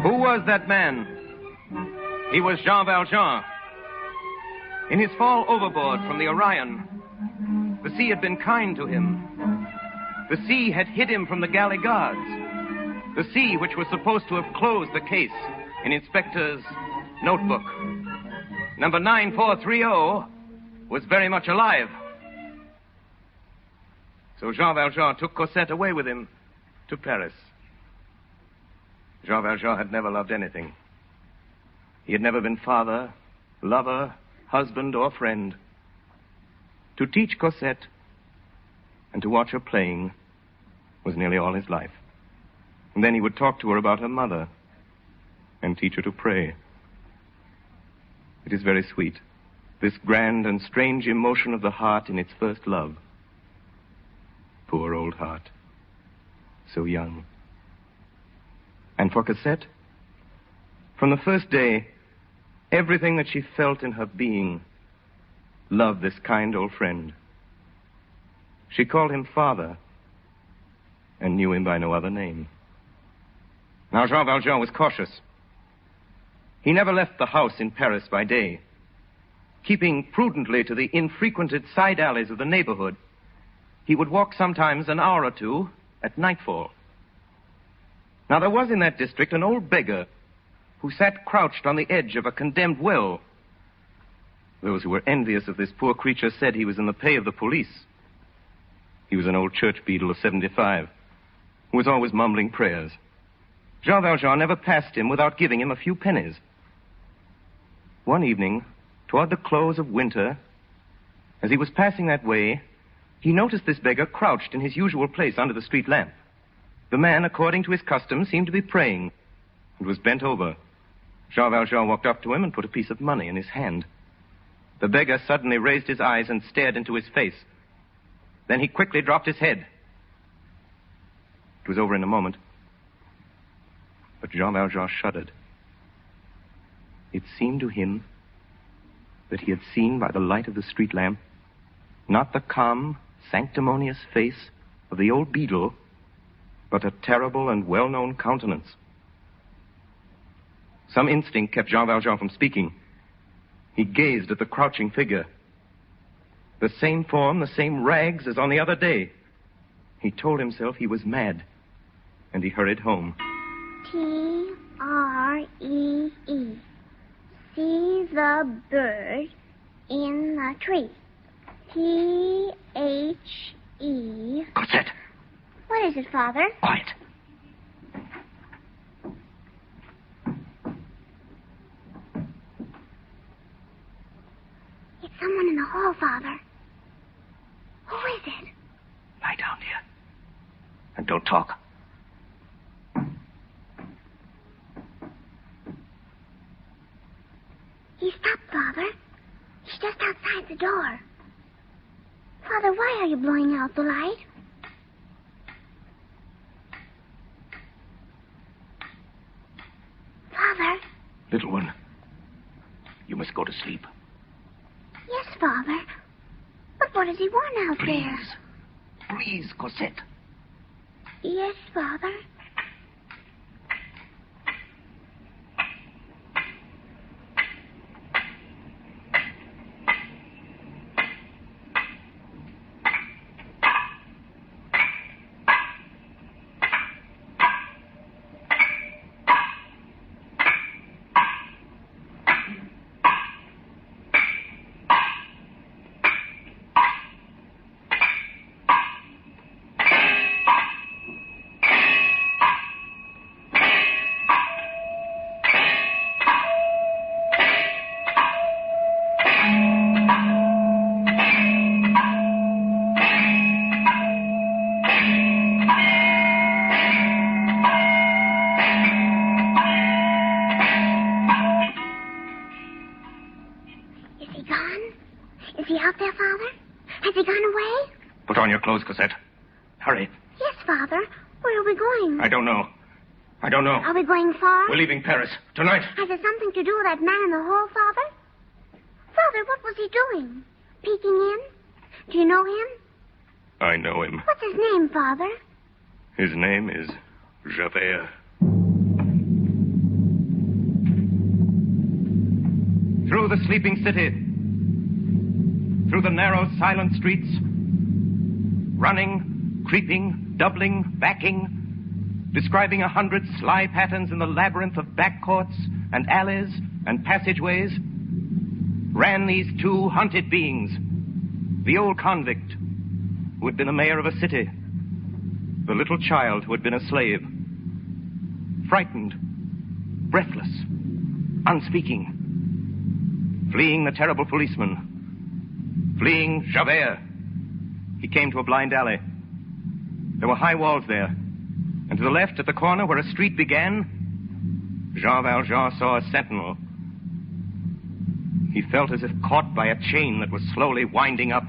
[SPEAKER 1] Who was that man? He was Jean Valjean. In his fall overboard from the Orion, the sea had been kind to him. The sea had hid him from the galley guards. The sea which was supposed to have closed the case in Inspector's notebook. Number 9430 was very much alive. So Jean Valjean took Cosette away with him to Paris. Jean Valjean had never loved anything. He had never been father, lover, husband, or friend. To teach Cosette and to watch her playing was nearly all his life. And then he would talk to her about her mother and teach her to pray. It is very sweet, this grand and strange emotion of the heart in its first love. Poor old heart, so young. And for Cosette, from the first day, everything that she felt in her being loved this kind old friend. She called him father and knew him by no other name. Now, Jean Valjean was cautious. He never left the house in Paris by day. Keeping prudently to the infrequented side alleys of the neighborhood, he would walk sometimes an hour or two at nightfall. Now, there was in that district an old beggar who sat crouched on the edge of a condemned well. Those who were envious of this poor creature said he was in the pay of the police. He was an old church beadle of 75, who was always mumbling prayers. Jean Valjean never passed him without giving him a few pennies. One evening, toward the close of winter, as he was passing that way, he noticed this beggar crouched in his usual place under the street lamp. The man, according to his custom, seemed to be praying and was bent over. Jean Valjean walked up to him and put a piece of money in his hand. The beggar suddenly raised his eyes and stared into his face. Then he quickly dropped his head. It was over in a moment. But Jean Valjean shuddered. It seemed to him that he had seen by the light of the street lamp not the calm, sanctimonious face of the old beadle, but a terrible and well-known countenance. Some instinct kept Jean Valjean from speaking. He gazed at the crouching figure. The same form, the same rags as on the other day. He told himself he was mad, and he hurried home.
[SPEAKER 12] T-R-E-E. See the bird in the tree. T-H-E.
[SPEAKER 18] Cosette!
[SPEAKER 12] What is it, Father?
[SPEAKER 18] Quiet.
[SPEAKER 12] It's someone in the hall, Father. Who is it?
[SPEAKER 18] Lie down, dear. And don't talk.
[SPEAKER 12] He stopped, Father. He's just outside the door. Father, why are you blowing out the light? Father?
[SPEAKER 18] Little one, you must go to sleep.
[SPEAKER 12] Yes, Father. But what does he want out there?
[SPEAKER 18] Please, Cosette.
[SPEAKER 12] Yes, Father.
[SPEAKER 18] Your clothes, Cosette. Hurry.
[SPEAKER 12] Yes, Father. Where are we going?
[SPEAKER 18] I don't know.
[SPEAKER 12] Are we going far?
[SPEAKER 18] We're leaving Paris. Tonight.
[SPEAKER 12] Has it something to do with that man in the hall, Father? Father, what was he doing? Peeking in? Do you know him?
[SPEAKER 1] I know him.
[SPEAKER 12] What's his name, Father?
[SPEAKER 1] His name is Javert.
[SPEAKER 2] Through the sleeping city, through the narrow, silent streets, running, creeping, doubling, backing, describing 100 sly patterns in the labyrinth of back courts and alleys and passageways, ran these two hunted beings. The old convict, who had been a mayor of a city. The little child who had been a slave. Frightened, breathless, unspeaking. Fleeing the terrible policeman. Fleeing Javert. He came to a blind alley. There were high walls there. And to the left, at the corner where a street began, Jean Valjean saw a sentinel.
[SPEAKER 1] He felt as if caught by a chain that was slowly winding up.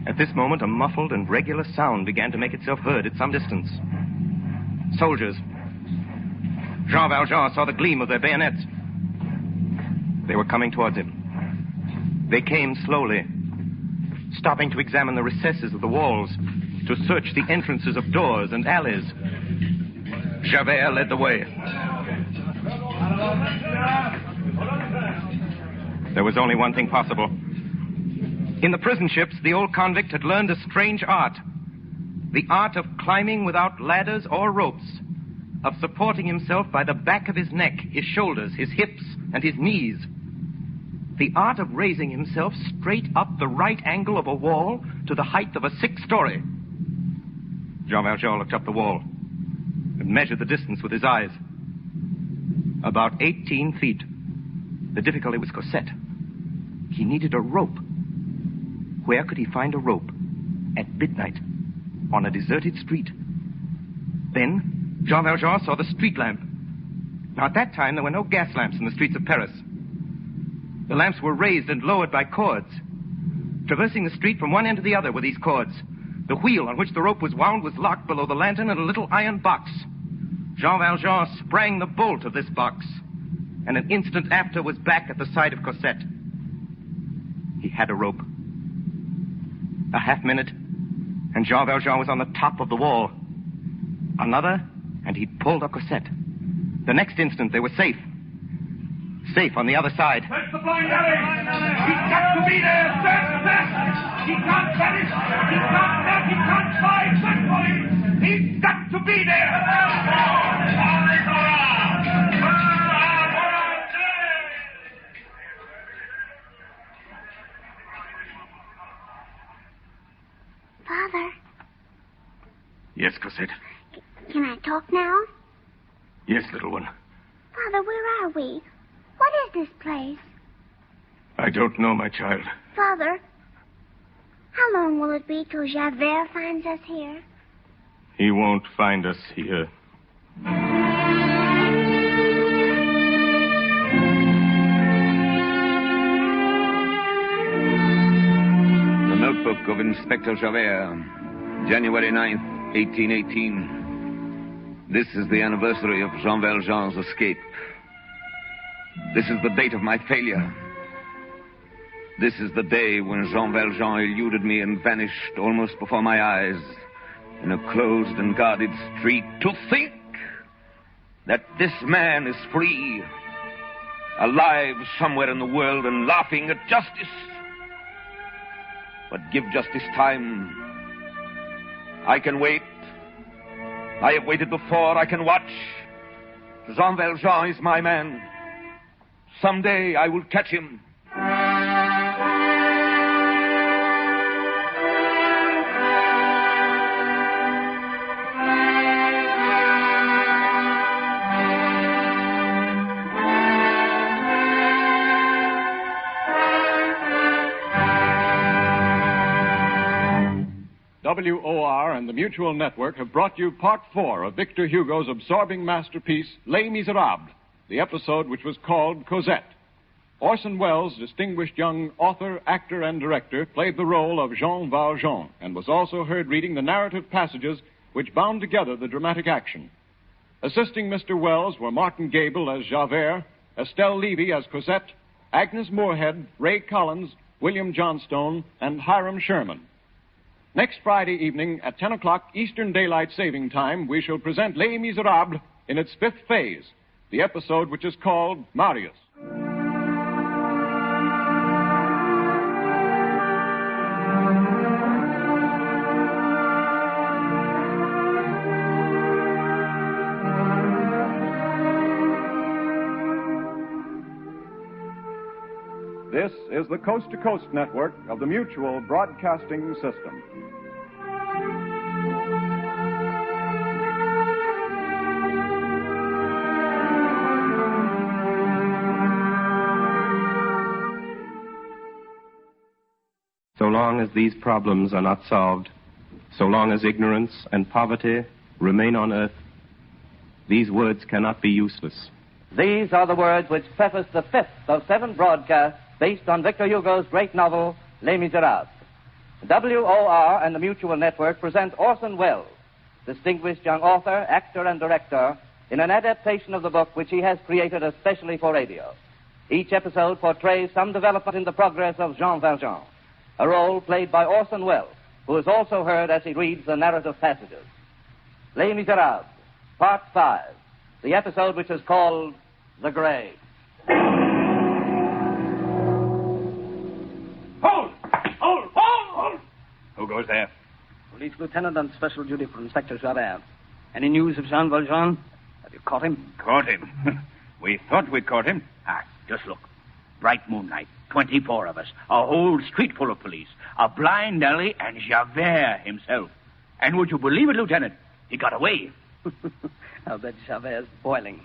[SPEAKER 1] At this moment, a muffled and regular sound began to make itself heard at some distance. Soldiers. Jean Valjean saw the gleam of their bayonets. They were coming towards him. They came slowly, stopping to examine the recesses of the walls, to search the entrances of doors and alleys. Javert led the way. There was only one thing possible. In the prison ships, the old convict had learned a strange art. The art of climbing without ladders or ropes, of supporting himself by the back of his neck, his shoulders, his hips, and his knees. The art of raising himself straight up the right angle of a wall to the height of a 6th story. Jean Valjean looked up the wall and measured the distance with his eyes. About 18 feet. The difficulty was Cosette. He needed a rope. Where could he find a rope? At midnight, on a deserted street. Then, Jean Valjean saw the street lamp. Now, at that time, there were no gas lamps in the streets of Paris. The lamps were raised and lowered by cords. Traversing the street from one end to the other were these cords. The wheel on which the rope was wound was locked below the lantern in a little iron box. Jean Valjean sprang the bolt of this box, and an instant after was back at the side of Cosette. He had a rope. A half minute, and Jean Valjean was on the top of the wall. Another, and he pulled up Cosette. The next instant, they were safe. Safe on the other side.
[SPEAKER 6] Search the blind alley! He's got to be there! Search the best! He can't vanish! He can't help! He can't fly! Search for him! He's got to be there!
[SPEAKER 12] Father.
[SPEAKER 3] Yes, Cosette.
[SPEAKER 12] Can I talk now?
[SPEAKER 3] Yes, little one.
[SPEAKER 12] Father, where are we? What is this place?
[SPEAKER 3] I don't know, my child.
[SPEAKER 12] Father, how long will it be till Javert finds us here?
[SPEAKER 3] He won't find us here.
[SPEAKER 14] The Notebook of Inspector Javert, January 9th, 1818. This is the anniversary of Jean Valjean's escape. This is the date of my failure. This is the day when Jean Valjean eluded me and vanished almost before my eyes in a closed and guarded street. To think that this man is free, alive somewhere in the world and laughing at justice. But give justice time. I can wait. I have waited before. I can watch. Jean Valjean is my man. Someday I will catch him.
[SPEAKER 10] WOR and the Mutual Network have brought you Part 4 of Victor Hugo's absorbing masterpiece, Les Misérables, the episode which was called Cosette. Orson Welles, distinguished young author, actor, and director, played the role of Jean Valjean and was also heard reading the narrative passages which bound together the dramatic action. Assisting Mr. Welles were Martin Gable as Javert, Estelle Levy as Cosette, Agnes Moorehead, Ray Collins, William Johnstone, and Hiram Sherman. Next Friday evening at 10 o'clock Eastern Daylight Saving Time, we shall present Les Misérables in its 5th phase, the episode which is called Marius. This is the Coast to Coast Network of the Mutual Broadcasting System.
[SPEAKER 1] So long as these problems are not solved, so long as ignorance and poverty remain on earth, These words cannot be useless.
[SPEAKER 2] These are the words which preface the fifth of 7 broadcasts based on Victor Hugo's great novel, Les Misérables. WOR and the Mutual Network present Orson Welles, distinguished young author, actor, and director, in an adaptation of the book which he has created especially for radio. Each episode portrays some development in the progress of Jean Valjean, a role played by Orson Welles, who is also heard as he reads the narrative passages. Les Misérables, Part 5, the episode which is called The Grave.
[SPEAKER 18] Hold! Who goes there?
[SPEAKER 5] Police Lieutenant on special duty for Inspector Javert. Any news of Jean Valjean? Have you caught him?
[SPEAKER 18] Caught him? We thought we'd caught him. Just look. Bright moonlight, 24 of us, a whole street full of police, a blind alley, and Javert himself. And would you believe it, Lieutenant? He got away.
[SPEAKER 5] I'll bet Javert's boiling.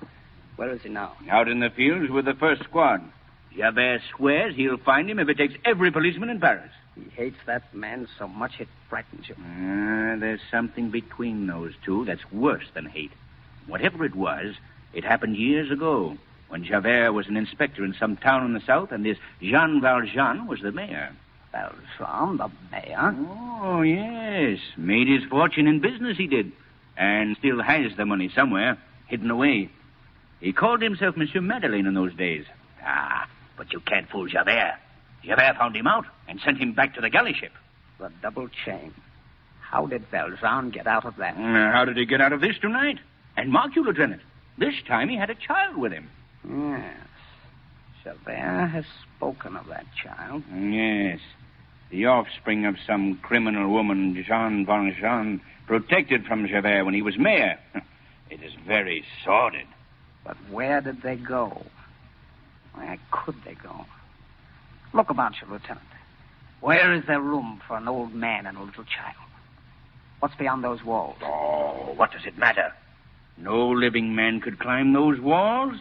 [SPEAKER 5] Where is he now?
[SPEAKER 18] Out in the fields with the first squad. Javert swears he'll find him if it takes every policeman in Paris.
[SPEAKER 5] He hates that man so much it frightens you.
[SPEAKER 18] There's something between those two that's worse than hate. Whatever it was, it happened years ago, when Javert was an inspector in some town in the south, and this Jean Valjean was the mayor.
[SPEAKER 5] Valjean, the mayor?
[SPEAKER 18] Oh, yes. Made his fortune in business, he did. And still has the money somewhere, hidden away. He called himself Monsieur Madeleine in those days. But you can't fool Javert. Javert found him out and sent him back to the galley ship.
[SPEAKER 5] The double chain. How did Valjean get out of that?
[SPEAKER 18] How did he get out of this tonight? And mark you, Lieutenant, this time he had a child with him.
[SPEAKER 5] Yes. Javert has spoken of that child.
[SPEAKER 18] Yes. The offspring of some criminal woman, Jean Valjean, protected from Javert when he was mayor. It is very sordid.
[SPEAKER 5] But where did they go? Where could they go? Look about you, Lieutenant. Where is there room for an old man and a little child? What's beyond those walls?
[SPEAKER 18] Oh, what does it matter? No living man could climb those walls.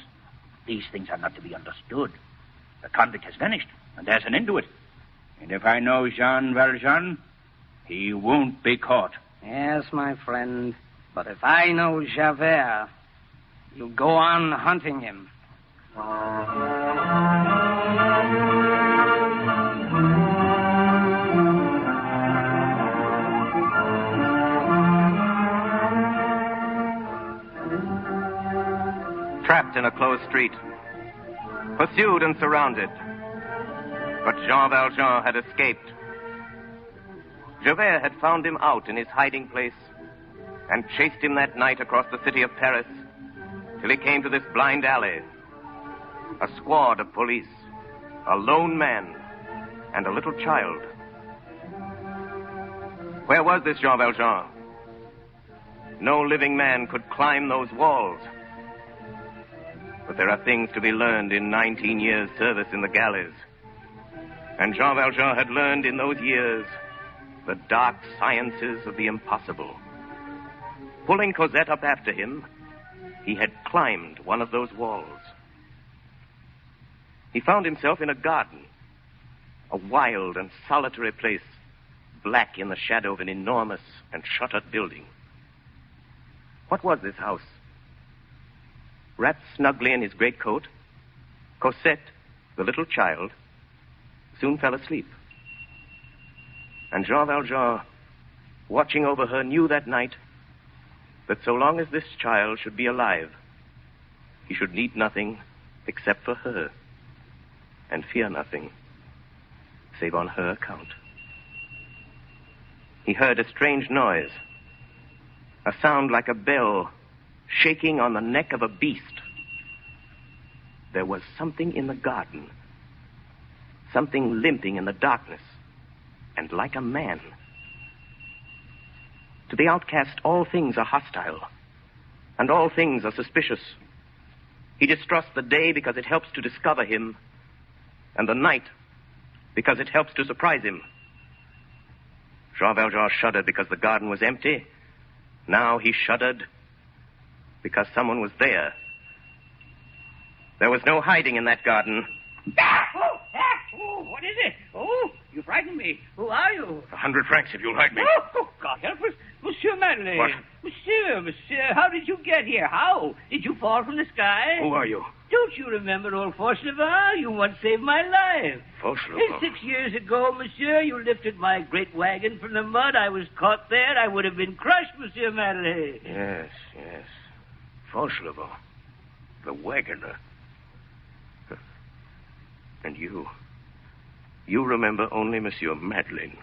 [SPEAKER 18] These things are not to be understood. The convict has vanished, and there's an end to it. And if I know Jean Valjean, he won't be caught.
[SPEAKER 5] Yes, my friend. But if I know Javert, you'll go on hunting him.
[SPEAKER 1] Trapped in a closed street, pursued and surrounded. But Jean Valjean had escaped. Javert had found him out in his hiding place and chased him that night across the city of Paris till he came to this blind alley. A squad of police, a lone man, and a little child. Where was this Jean Valjean? No living man could climb those walls. But there are things to be learned in 19 years' service in the galleys. And Jean Valjean had learned in those years the dark sciences of the impossible. Pulling Cosette up after him, he had climbed one of those walls. He found himself in a garden, a wild and solitary place, black in the shadow of an enormous and shuttered building. What was this house? Wrapped snugly in his greatcoat, Cosette, the little child, soon fell asleep. And Jean Valjean, watching over her, knew that night that so long as this child should be alive, he should need nothing except for her, and fear nothing save on her account. He heard a strange noise, a sound like a bell shaking on the neck of a beast. There was something in the garden, something limping in the darkness, and like a man. To the outcast, all things are hostile, and all things are suspicious. He distrusts the day because it helps to discover him, and the night because it helps to surprise him. Jean Valjean shuddered because the garden was empty. Now he shuddered because someone was there. There was no hiding in that garden.
[SPEAKER 13] What is it? Oh, You frighten me. Who are you?
[SPEAKER 3] 100 francs if you'll hide me.
[SPEAKER 13] Oh, God help us. Monsieur Madeleine.
[SPEAKER 3] What?
[SPEAKER 13] Monsieur, how did you get here? How? Did you fall from the sky?
[SPEAKER 3] Who are you?
[SPEAKER 13] Don't you remember old Fauchelevent? You once saved my life.
[SPEAKER 3] Fauchelevent?
[SPEAKER 13] 6 years ago, monsieur, you lifted my great wagon from the mud. I was caught there. I would have been crushed, Monsieur Madeleine.
[SPEAKER 3] Yes. Fauchelevent. The wagoner. And you? You remember only Monsieur Madeleine,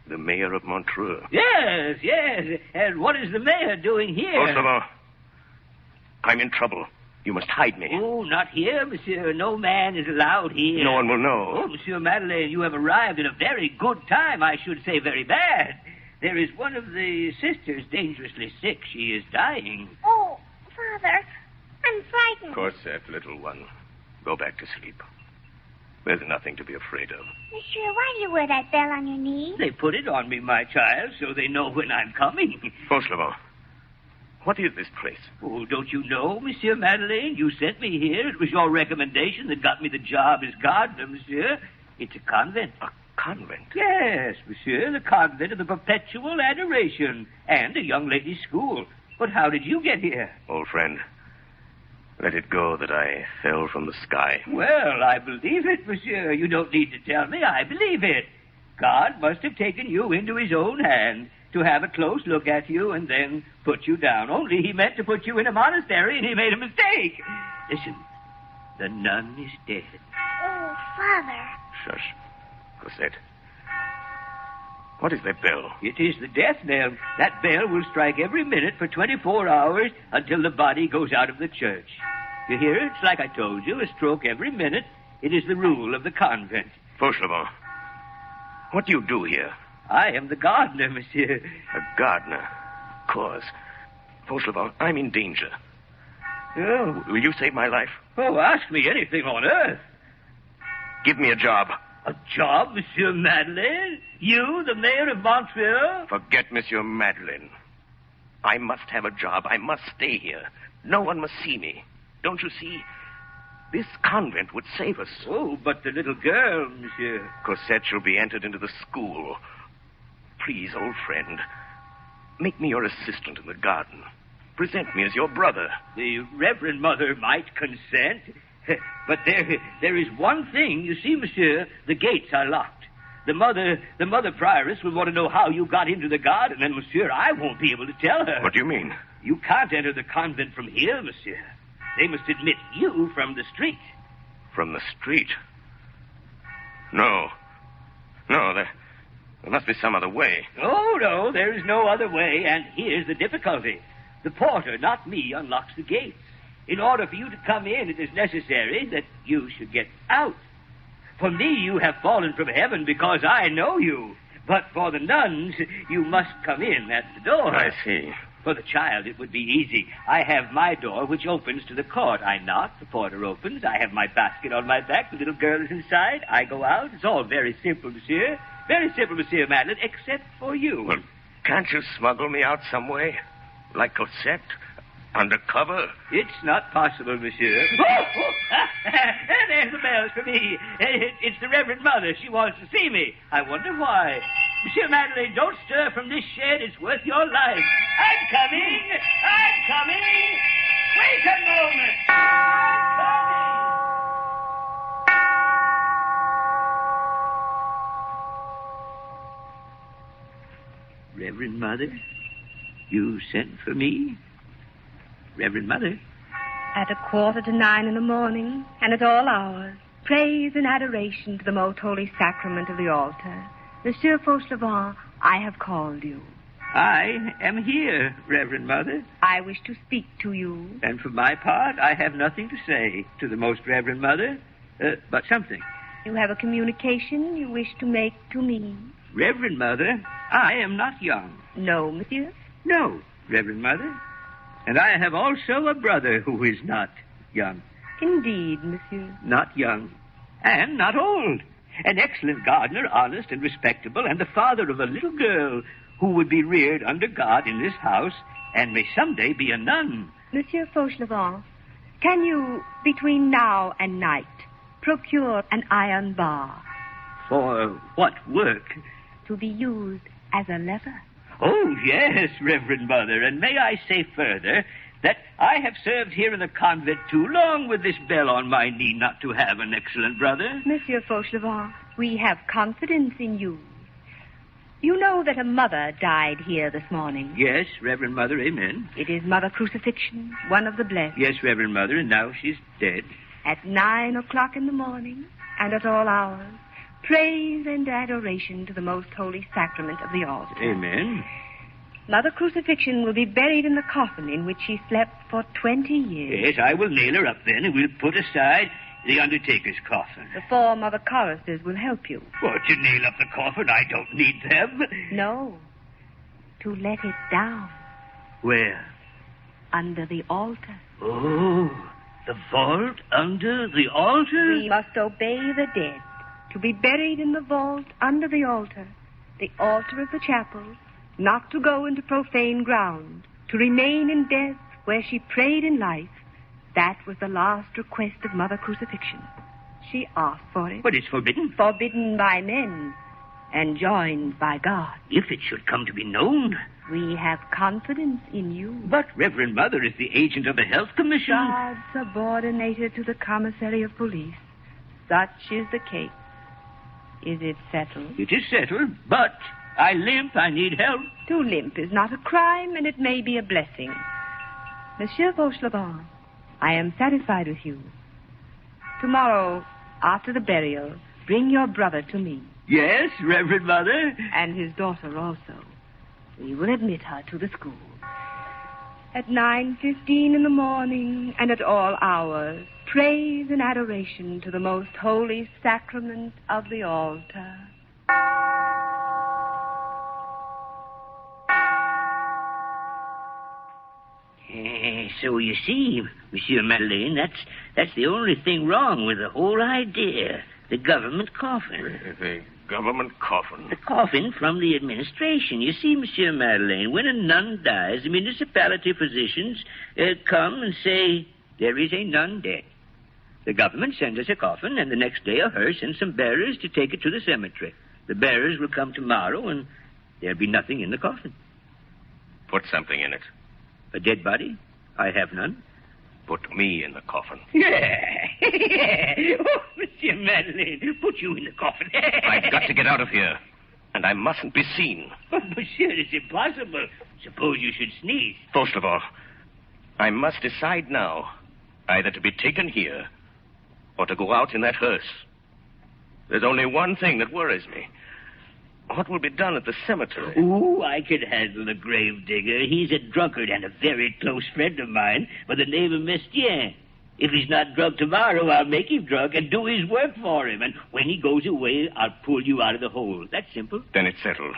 [SPEAKER 3] the mayor of Montreux.
[SPEAKER 13] Yes. And what is the mayor doing here?
[SPEAKER 3] Fauchelevent, I'm in trouble. You must hide me.
[SPEAKER 13] Oh, not here, monsieur. No man is allowed here.
[SPEAKER 3] No one will know.
[SPEAKER 13] Oh, Monsieur Madeleine, you have arrived at a very good time. I should say very bad. There is one of the sisters dangerously sick. She is dying.
[SPEAKER 12] Oh, Father, I'm frightened.
[SPEAKER 3] Cosette, little one, go back to sleep. There's nothing to be afraid of.
[SPEAKER 12] Monsieur, why do you wear that bell on your knee?
[SPEAKER 13] They put it on me, my child, so they know when I'm coming.
[SPEAKER 3] Fauchelevent, what is this place?
[SPEAKER 13] Oh, don't you know, Monsieur Madeleine? You sent me here. It was your recommendation that got me the job as gardener, monsieur. It's a convent.
[SPEAKER 3] A convent?
[SPEAKER 13] Yes, monsieur, the convent of the Perpetual Adoration and a young ladies' school. But how did you get here?
[SPEAKER 3] Old friend, let it go that I fell from the sky.
[SPEAKER 13] Well, I believe it, monsieur. You don't need to tell me. I believe it. God must have taken you into his own hand to have a close look at you and then put you down. Only he meant to put you in a monastery, and he made a mistake. Listen, the nun is dead.
[SPEAKER 12] Oh, Father.
[SPEAKER 3] Shush. Cosette. What is that bell?
[SPEAKER 13] It is the death knell. That bell will strike every minute for 24 hours until the body goes out of the church. You hear it? It's like I told you, a stroke every minute. It is the rule of the convent.
[SPEAKER 3] Fauchelevent, what do you do here?
[SPEAKER 13] I am the gardener, monsieur.
[SPEAKER 3] A gardener? Cause. Fauchelevent, I'm in danger.
[SPEAKER 13] Oh.
[SPEAKER 3] Will you save my life?
[SPEAKER 13] Oh, ask me anything on earth.
[SPEAKER 3] Give me a job.
[SPEAKER 13] A job, Monsieur Madeleine? You, the mayor of Montreux?
[SPEAKER 3] Forget Monsieur Madeleine. I must have a job. I must stay here. No one must see me. Don't you see? This convent would save us.
[SPEAKER 13] Oh, but the little girl, monsieur.
[SPEAKER 3] Cosette shall be entered into the school. Please, old friend, make me your assistant in the garden. Present me as your brother.
[SPEAKER 13] The Reverend Mother might consent. But there is one thing. You see, monsieur, the gates are locked. The mother prioress will want to know how you got into the garden, and, monsieur, I won't be able to tell her.
[SPEAKER 3] What do you mean?
[SPEAKER 13] You can't enter the convent from here, monsieur. They must admit you from the street.
[SPEAKER 3] From the street? No, there must be some other way.
[SPEAKER 13] Oh, no, there is no other way, and here's the difficulty. The porter, not me, unlocks the gates. In order for you to come in, it is necessary that you should get out. For me, you have fallen from heaven because I know you. But for the nuns, you must come in at the door.
[SPEAKER 3] I see.
[SPEAKER 13] For the child, it would be easy. I have my door, which opens to the court. I knock, the porter opens. I have my basket on my back. The little girl is inside. I go out. It's all very simple, monsieur. Very simple, Monsieur Madeleine, except for you.
[SPEAKER 3] Well, can't you smuggle me out some way? Like Cosette? Undercover?
[SPEAKER 13] It's not possible, monsieur. There's the bells for me. It's the Reverend Mother. She wants to see me. I wonder why. Monsieur Madeleine, don't stir from this shed. It's worth your life. I'm coming. Wait a moment. Reverend Mother, you sent for me? Reverend Mother?
[SPEAKER 7] At 8:45 in the morning, and at all hours, praise and adoration to the most holy sacrament of the altar. Monsieur Fauchelevent, I have called you.
[SPEAKER 13] I am here, Reverend Mother.
[SPEAKER 7] I wish to speak to you.
[SPEAKER 13] And for my part, I have nothing to say to the most Reverend Mother, but something.
[SPEAKER 7] You have a communication you wish to make to me.
[SPEAKER 13] Reverend Mother, I am not young.
[SPEAKER 7] No, monsieur?
[SPEAKER 13] No, Reverend Mother. And I have also a brother who is not young.
[SPEAKER 7] Indeed, monsieur.
[SPEAKER 13] Not young. And not old. An excellent gardener, honest and respectable, and the father of a little girl who would be reared under God in this house and may someday be a nun.
[SPEAKER 7] Monsieur Fauchelevent, can you, between now and night, procure an iron bar?
[SPEAKER 13] For what work?
[SPEAKER 12] To be used as a lever.
[SPEAKER 13] Oh, yes, Reverend Mother. And may I say further that I have served here in the convent too long with this bell on my knee not to have an excellent brother.
[SPEAKER 12] Monsieur Fauchelevent, we have confidence in you. You know that a mother died here this morning.
[SPEAKER 13] Yes, Reverend Mother, amen.
[SPEAKER 12] It is Mother Crucifixion, one of the blessed.
[SPEAKER 13] Yes, Reverend Mother, and now she's dead.
[SPEAKER 12] At 9 o'clock in the morning, and at all hours, praise and adoration to the most holy sacrament of the altar.
[SPEAKER 13] Amen.
[SPEAKER 12] Mother Crucifixion will be buried in the coffin in which she slept for 20 years.
[SPEAKER 13] Yes, I will nail her up then, and we'll put aside the undertaker's coffin.
[SPEAKER 12] The 4 Mother choristers will help you.
[SPEAKER 13] What, to nail up the coffin? I don't need them.
[SPEAKER 12] No, to let it down.
[SPEAKER 13] Where?
[SPEAKER 12] Under the altar.
[SPEAKER 13] Oh, the vault under the altar?
[SPEAKER 12] We must obey the dead. To be buried in the vault under the altar of the chapel, not to go into profane ground, to remain in death where she prayed in life. That was the last request of Mother Crucifixion. She asked for it.
[SPEAKER 13] But it's forbidden.
[SPEAKER 12] Forbidden by men, and joined by God.
[SPEAKER 13] If it should come to be known.
[SPEAKER 12] We have confidence in you.
[SPEAKER 13] But Reverend Mother is the agent of the Health Commission.
[SPEAKER 12] God subordinated to the Commissary of Police. Such is the case. Is it settled?
[SPEAKER 13] It is settled, but I limp. I need help.
[SPEAKER 12] To limp is not a crime, and it may be a blessing. Monsieur Fauchelevent, I am satisfied with you. Tomorrow, after the burial, bring your brother to me.
[SPEAKER 13] Yes, Reverend Mother.
[SPEAKER 12] And his daughter also. We will admit her to the school. At 9:15 in the morning, and at all hours, praise and adoration to the most holy sacrament of the altar.
[SPEAKER 13] So you see, Monsieur Madeleine, that's the only thing wrong with the whole idea. The government coffin.
[SPEAKER 3] The government coffin?
[SPEAKER 13] The coffin from the administration. You see, Monsieur Madeleine, when a nun dies, the municipality physicians come and say, there is a nun dead. The government sends us a coffin, and the next day a hearse and some bearers to take it to the cemetery. The bearers will come tomorrow, and there'll be nothing in the coffin.
[SPEAKER 3] Put something in it.
[SPEAKER 13] A dead body? I have none.
[SPEAKER 3] Put me in the coffin.
[SPEAKER 13] Yeah. Oh, Monsieur Madeleine, put you in the coffin.
[SPEAKER 3] I've got to get out of here, and I mustn't be seen.
[SPEAKER 13] But, Monsieur, it's impossible. Suppose you should sneeze.
[SPEAKER 3] Fauchelevent, I must decide now either to be taken here or to go out in that hearse. There's only one thing that worries me. What will be done at the cemetery?
[SPEAKER 13] Ooh, I can handle the grave digger. He's a drunkard and a very close friend of mine by the name of Mestienne. If he's not drunk tomorrow, I'll make him drunk and do his work for him. And when he goes away, I'll pull you out of the hole. That's simple.
[SPEAKER 3] Then it's settled.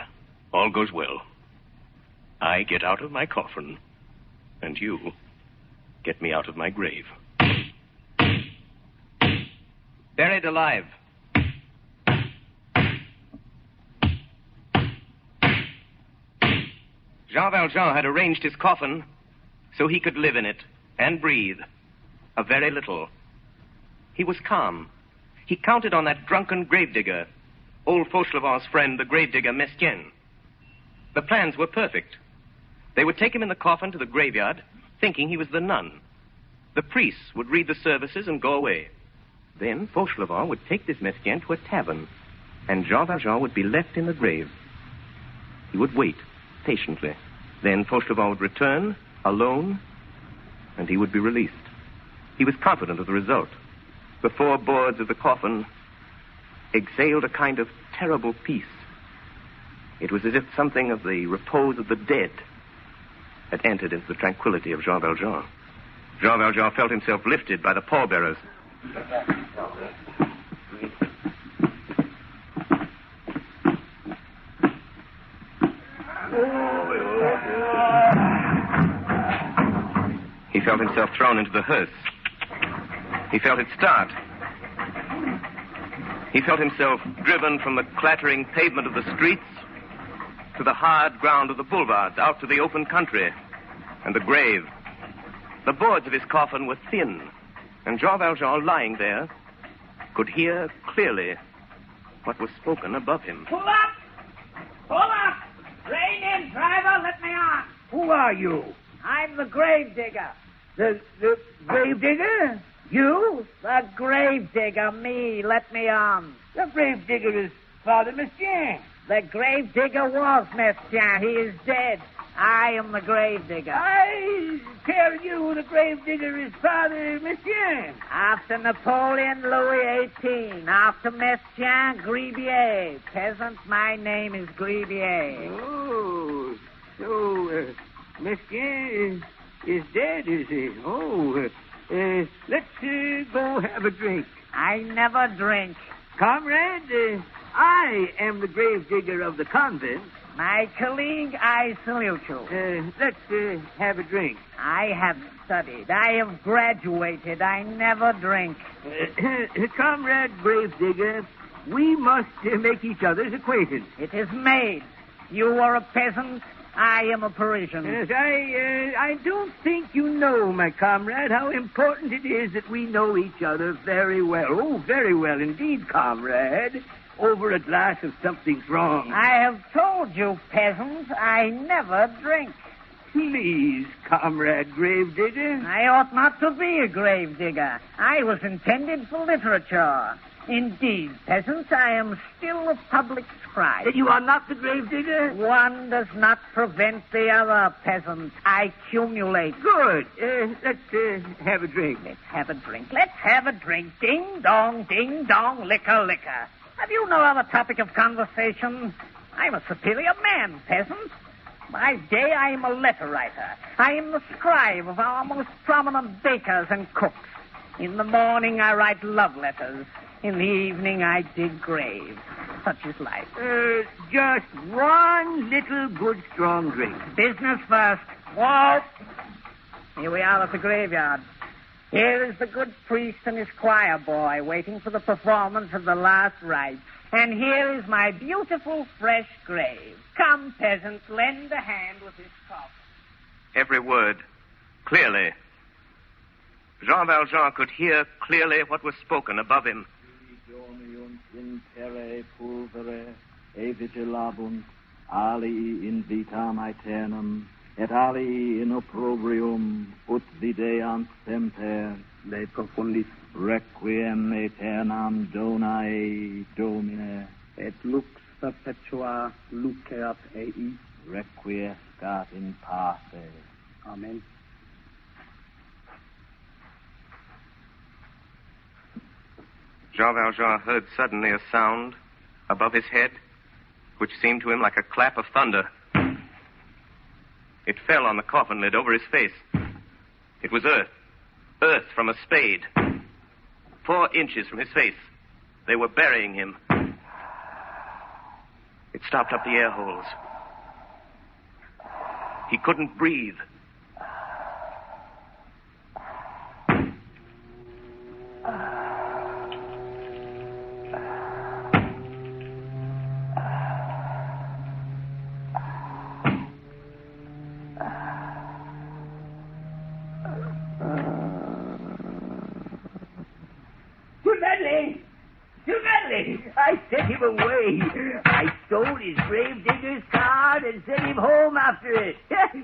[SPEAKER 3] All goes well. I get out of my coffin, and you get me out of my grave.
[SPEAKER 1] Buried alive. Jean Valjean had arranged his coffin so he could live in it and breathe a very little. He was calm. He counted on that drunken gravedigger, old Fauchelevent's friend, the gravedigger Mestienne. The plans were perfect. They would take him in the coffin to the graveyard, thinking he was the nun. The priests would read the services and go away. Then Fauchelevent would take this Mestienne to a tavern, and Jean Valjean would be left in the grave. He would wait patiently. Then Fauchelevent would return, alone, and he would be released. He was confident of the result. The 4 boards of the coffin exhaled a kind of terrible peace. It was as if something of the repose of the dead had entered into the tranquility of Jean Valjean. Jean Valjean felt himself lifted by the pallbearers. He felt himself thrown into the hearse. He felt it start. He felt himself driven from the clattering pavement of the streets to the hard ground of the boulevards, out to the open country and the grave. The boards of his coffin were thin, and Jean Valjean, lying there, could hear clearly what was spoken above him.
[SPEAKER 13] Pull up! Pull up! Rein in, driver. Let me on.
[SPEAKER 15] Who are you?
[SPEAKER 13] I'm the grave digger.
[SPEAKER 15] The grave digger? You?
[SPEAKER 13] The grave digger, me. Let me on.
[SPEAKER 15] The grave digger is Father Messiaen.
[SPEAKER 13] The grave digger was Messiaen. He is dead. I am the grave digger.
[SPEAKER 15] I tell you, the grave digger is Father Messiaen.
[SPEAKER 13] After Napoleon, Louis XVIII. After Messiaen, Gribier. Peasant, my name is Gribier.
[SPEAKER 15] Oh, so Messiaen is dead, is he? Oh, let's go have a drink.
[SPEAKER 13] I never drink.
[SPEAKER 15] Comrade, I am the grave digger of the convent.
[SPEAKER 13] My colleague, I salute you.
[SPEAKER 15] Let's have a drink.
[SPEAKER 13] I have studied. I have graduated. I never drink.
[SPEAKER 15] Comrade Gravedigger, we must make each other's acquaintance.
[SPEAKER 13] It is made. You are a peasant. I am a Parisian.
[SPEAKER 15] Yes, I don't think you know, my comrade, how important it is that we know each other very well. Oh, very well indeed, comrade. Over a glass of something strong.
[SPEAKER 13] I have told you, peasant, I never drink.
[SPEAKER 15] Please, comrade Gravedigger.
[SPEAKER 13] I ought not to be a gravedigger. I was intended for literature. Indeed, peasant, I am still a public scribe.
[SPEAKER 15] You are not the gravedigger?
[SPEAKER 13] One does not prevent the other, peasant. I accumulate.
[SPEAKER 15] Good. Let's have a drink.
[SPEAKER 13] Let's have a drink. Let's have a drink. Ding, dong, liquor, liquor. Have you no other topic of conversation? I'm a superior man, peasant. By day, I am a letter writer. I am the scribe of our most prominent bakers and cooks. In the morning, I write love letters. In the evening, I dig graves. Such is life.
[SPEAKER 15] Just one little good strong drink.
[SPEAKER 13] Business first. Whoa! Here we are at the graveyard. Here is the good priest and his choir boy waiting for the performance of the last rite. And here is my beautiful, fresh grave. Come, peasant, lend a hand with this coffin.
[SPEAKER 1] Every word, clearly. Jean Valjean could hear clearly what was spoken above him.
[SPEAKER 2] In terre pulvere e vigilabunt, alii in vitam aeternam, et alii in opprobrium, ut videant semper, de profundis requiem aeternam donae Domine, et lux perpetua luceat ei, requiescat in pace. Amen.
[SPEAKER 1] Jean Valjean heard suddenly a sound above his head, which seemed to him like a clap of thunder. It fell on the coffin lid over his face. It was earth from a spade. 4 inches from his face. They were burying him. It stopped up the air holes. He couldn't breathe.
[SPEAKER 15] I sent him away. I stole his gravedigger's card and sent him home after it.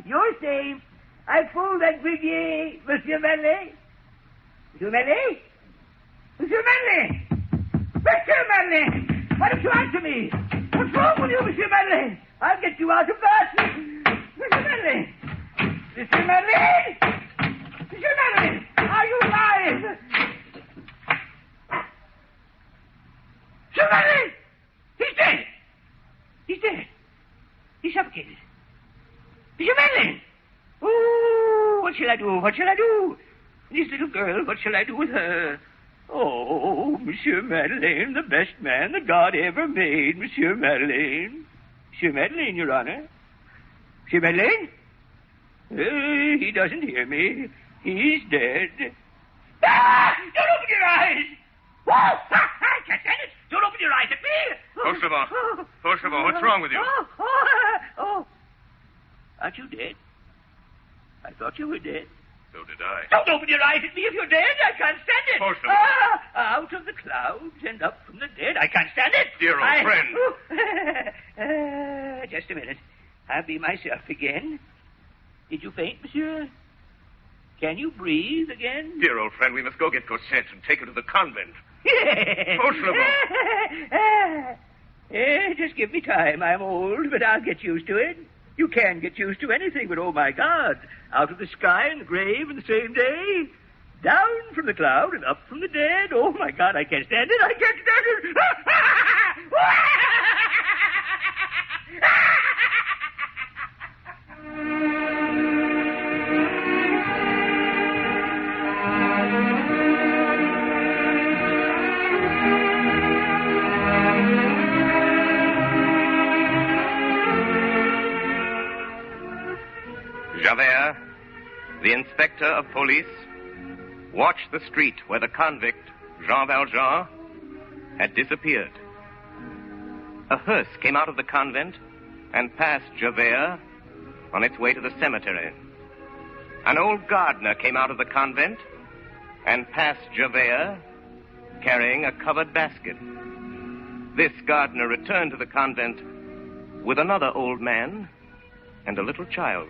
[SPEAKER 15] You're safe. I fooled that Gribier, Monsieur Manley. Monsieur Manley? Monsieur Manley! Monsieur Manley! Why don't you answer me? What's wrong with you, Monsieur Manley? I'll get you out of that. Monsieur Manley! Monsieur Manley! Monsieur Manley! Are you alive? Monsieur Manley! He's dead! He's dead. He's suffocated. Monsieur Manley! Oh, what shall I do? What shall I do? This little girl, what shall I do with her? Oh, Monsieur Madeleine, the best man that God ever made, Monsieur Madeleine. Monsieur Madeleine, Your Honor. Monsieur Madeleine? He doesn't hear me. He's dead. Ah! Don't open your eyes! Whoa! I can't stand it! Don't open your eyes at me!
[SPEAKER 1] Fauchelevent, what's wrong with you?
[SPEAKER 15] Oh. Aren't you dead? I thought you were dead.
[SPEAKER 1] So did I.
[SPEAKER 15] Don't open your eyes at me if you're dead. I can't stand it.
[SPEAKER 1] Fauchelevent.
[SPEAKER 15] Out of the clouds and up from the dead. I can't stand it.
[SPEAKER 1] Dear
[SPEAKER 13] be myself again. Did you faint, monsieur? Can you breathe again?
[SPEAKER 3] Dear old friend, we must go get Cosette and take her to the convent.
[SPEAKER 13] Just give me time. I'm old, but I'll get used to it. You can get used to anything, but oh, my God. Out of the sky and the grave in the same day. Down from the cloud and up from the dead. Oh, my God, I can't stand it. I can't stand it.
[SPEAKER 1] Javert, the inspector of police, watched the street where the convict, Jean Valjean, had disappeared. A hearse came out of the convent and passed Javert on its way to the cemetery. An old gardener came out of the convent and passed Javert carrying a covered basket. This gardener returned to the convent with another old man and a little child.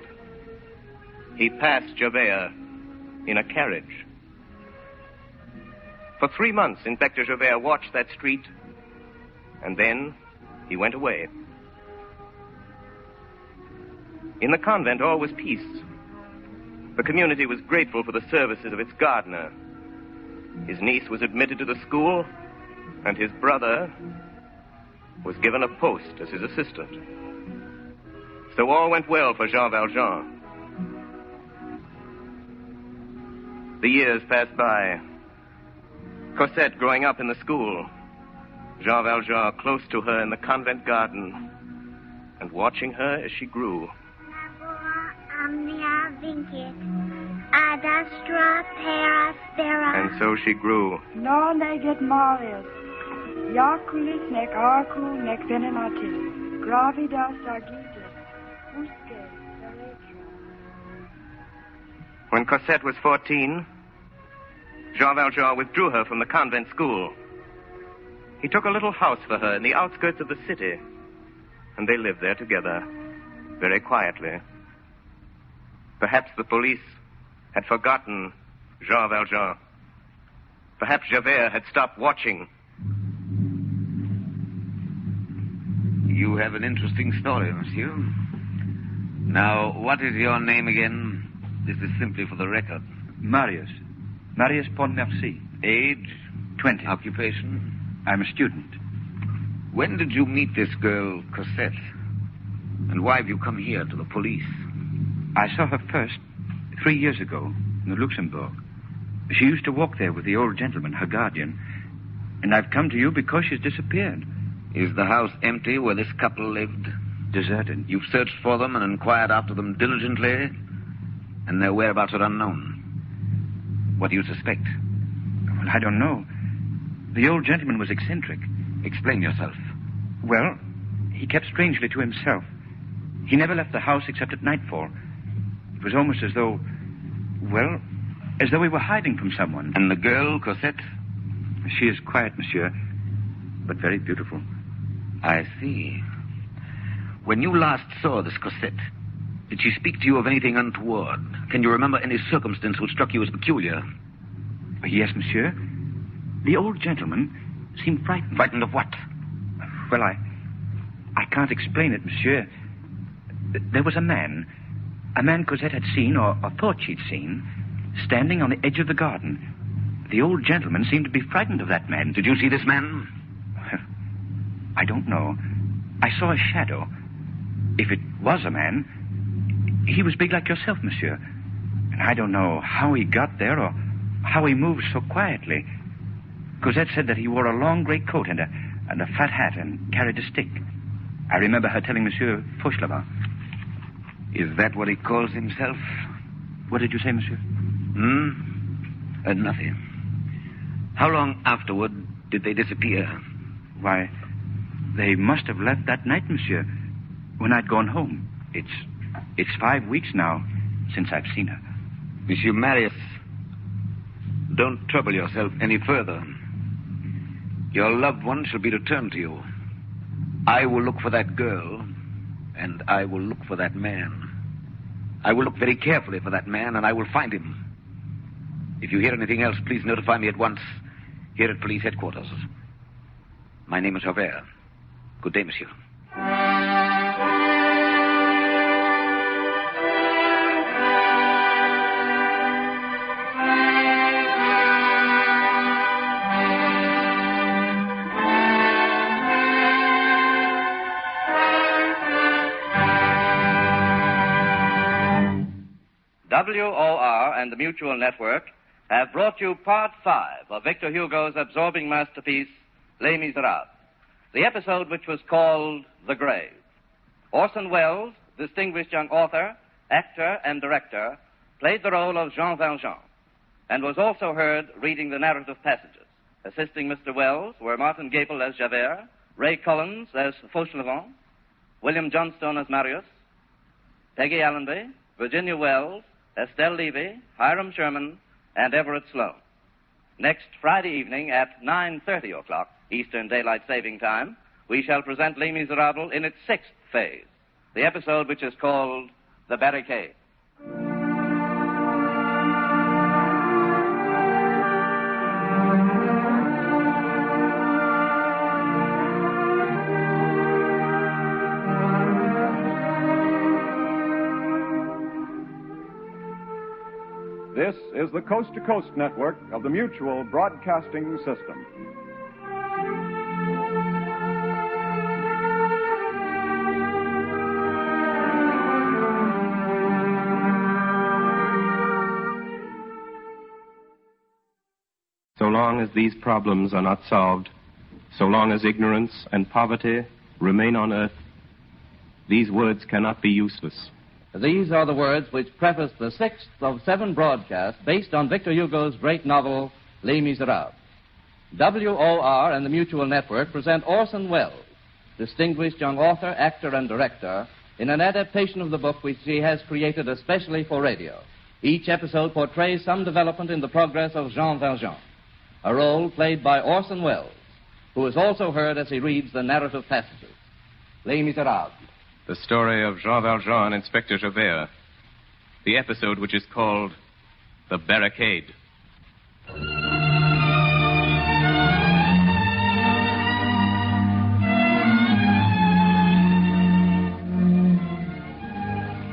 [SPEAKER 1] He passed Javert in a carriage. For 3 months, Inspector Javert watched that street, and then he went away. In the convent, all was peace. The community was grateful for the services of its gardener. His niece was admitted to the school, and his brother was given a post as his assistant. So all went well for Jean Valjean. The years passed by. Cosette growing up in the school. Jean Valjean close to her in the convent garden and watching her as she grew. And so she grew.
[SPEAKER 20] Non neget Marius, Jaculis nec arcu nec venenatis, gravidas agitis, usque veretra.
[SPEAKER 1] When Cosette was 14, Jean Valjean withdrew her from the convent school. He took a little house for her in the outskirts of the city, and they lived there together, very quietly. Perhaps the police had forgotten Jean Valjean. Perhaps Javert had stopped watching.
[SPEAKER 21] You have an interesting story, monsieur. Now, what is your name again? This is simply for the record.
[SPEAKER 22] Marius Pontmercy.
[SPEAKER 21] Age?
[SPEAKER 22] 20.
[SPEAKER 21] Occupation?
[SPEAKER 22] I'm a student.
[SPEAKER 21] When did you meet this girl, Cosette? And why have you come here to the police?
[SPEAKER 22] I saw her first 3 years ago in the Luxembourg. She used to walk there with the old gentleman, her guardian. And I've come to you because she's disappeared.
[SPEAKER 21] Is the house empty where this couple lived?
[SPEAKER 22] Deserted.
[SPEAKER 21] You've searched for them and inquired after them diligently, and their whereabouts are unknown. What do you suspect?
[SPEAKER 22] Well, I don't know. The old gentleman was eccentric.
[SPEAKER 21] Explain yourself.
[SPEAKER 22] Well, he kept strangely to himself. He never left the house except at nightfall. It was almost as though we were hiding from someone.
[SPEAKER 21] And the girl, Cosette?
[SPEAKER 22] She is quiet, monsieur, but very beautiful.
[SPEAKER 21] I see. When you last saw this Cosette, did she speak to you of anything untoward? Can you remember any circumstance which struck you as peculiar?
[SPEAKER 22] Yes, monsieur. The old gentleman seemed frightened.
[SPEAKER 21] Frightened of what?
[SPEAKER 22] Well, I can't explain it, monsieur. There was a man Cosette had seen, or thought she'd seen, standing on the edge of the garden. The old gentleman seemed to be frightened of that man.
[SPEAKER 21] Did you see this man?
[SPEAKER 22] I don't know. I saw a shadow. If it was a man, he was big like yourself, monsieur. And I don't know how he got there or how he moved so quietly. Cosette said that he wore a long gray coat and a fat hat and carried a stick. I remember her telling Monsieur Fauchelevent.
[SPEAKER 21] Is that what he calls himself?
[SPEAKER 22] What did you say, monsieur?
[SPEAKER 21] Nothing. How long afterward did they disappear?
[SPEAKER 22] Why, they must have left that night, monsieur, when I'd gone home. It's 5 weeks now since I've seen her.
[SPEAKER 21] Monsieur Marius, don't trouble yourself any further. Your loved one shall be returned to you. I will look for that girl, And I will look for that man. I will look very carefully for that man, and I will find him. If you hear anything else, please notify me at once here at police headquarters. My name is Javert. Good day, monsieur.
[SPEAKER 2] WOR and the Mutual Network have brought you Part 5 of Victor Hugo's absorbing masterpiece, Les Misérables, the episode which was called The Grave. Orson Welles, distinguished young author, actor, and director, played the role of Jean Valjean and was also heard reading the narrative passages. Assisting Mr. Welles were Martin Gapel as Javert, Ray Collins as Fauchelevent, William Johnstone as Marius, Peggy Allenby, Virginia Wells, Estelle Levy, Hiram Sherman, and Everett Sloan. Next Friday evening at 9:30 o'clock, Eastern Daylight Saving Time, we shall present Les Misérables in its 6th phase, the episode which is called The Barricade.
[SPEAKER 10] This is the Coast to Coast network of the Mutual Broadcasting System.
[SPEAKER 1] So long as these problems are not solved, so long as ignorance and poverty remain on earth, these words cannot be useless.
[SPEAKER 2] These are the words which preface the 6th of 7 broadcasts based on Victor Hugo's great novel, Les Misérables. WOR and the Mutual Network present Orson Welles, distinguished young author, actor, and director, in an adaptation of the book which he has created especially for radio. Each episode portrays some development in the progress of Jean Valjean, a role played by Orson Welles, who is also heard as he reads the narrative passages. Les Misérables.
[SPEAKER 1] The story of Jean Valjean and Inspector Javert. The episode which is called The Barricade.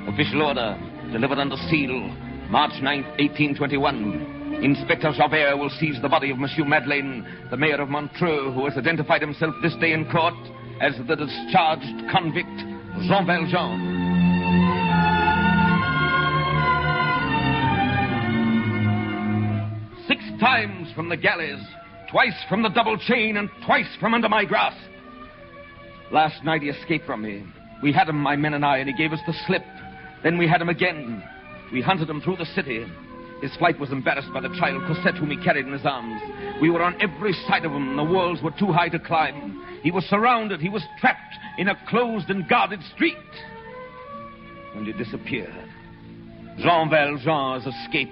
[SPEAKER 21] Official order, delivered under seal, March 9th, 1821. Inspector Javert will seize the body of Monsieur Madeleine, the mayor of Montreux, who has identified himself this day in court as the discharged convict, Jean Valjean. Six times from the galleys, twice from the double chain, and twice from under my grasp. Last night he escaped from me. We had him, my men and I, and he gave us the slip. Then we had him again. We hunted him through the city. His flight was embarrassed by the child Cosette, whom he carried in his arms. We were on every side of him. The walls were too high to climb. He was surrounded. He was trapped in a closed and guarded street. And he disappeared. Jean Valjean has escaped.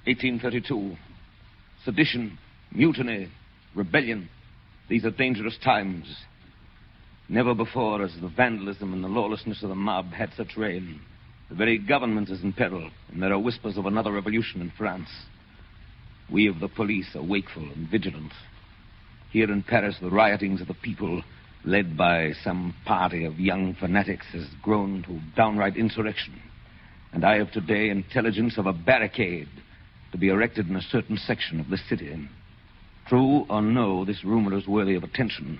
[SPEAKER 21] 1832. Sedition, mutiny, rebellion. These are dangerous times. Never before has the vandalism and the lawlessness of the mob had such reign. The very government is in peril, and there are whispers of another revolution in France. We of the police are wakeful and vigilant. Here in Paris, the riotings of the people, led by some party of young fanatics, has grown to downright insurrection. And I have today intelligence of a barricade to be erected in a certain section of the city. True or no, this rumor is worthy of attention,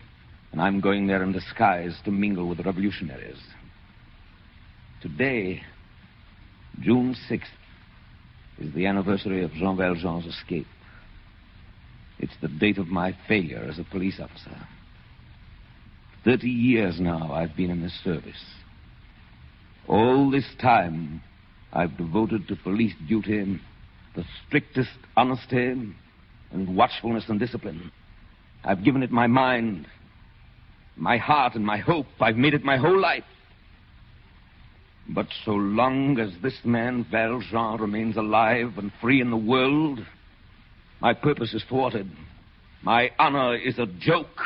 [SPEAKER 21] and I'm going there in disguise to mingle with the revolutionaries. Today, June 6th, is the anniversary of Jean Valjean's escape. It's the date of my failure as a police officer. 30 years now I've been in this service. All this time I've devoted to police duty the strictest honesty and watchfulness and discipline. I've given it my mind, my heart, and my hope. I've made it my whole life. But so long as this man, Valjean, remains alive and free in the world, my purpose is thwarted. My honor is a joke.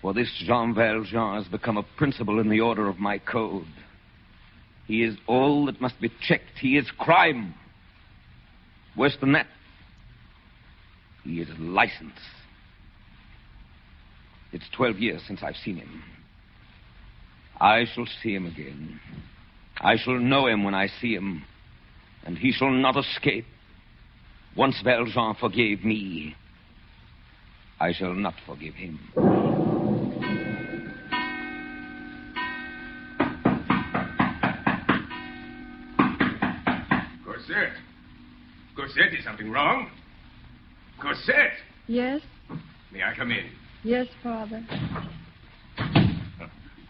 [SPEAKER 21] For this Jean Valjean has become a principle in the order of my code. He is all that must be checked. He is crime. Worse than that, he is license. It's 12 years since I've seen him. I shall see him again. I shall know him when I see him, and he shall not escape. Once Valjean forgave me, I shall not forgive him.
[SPEAKER 3] Cosette! Cosette, is something wrong? Cosette!
[SPEAKER 20] Yes?
[SPEAKER 3] May I come in?
[SPEAKER 20] Yes, Father.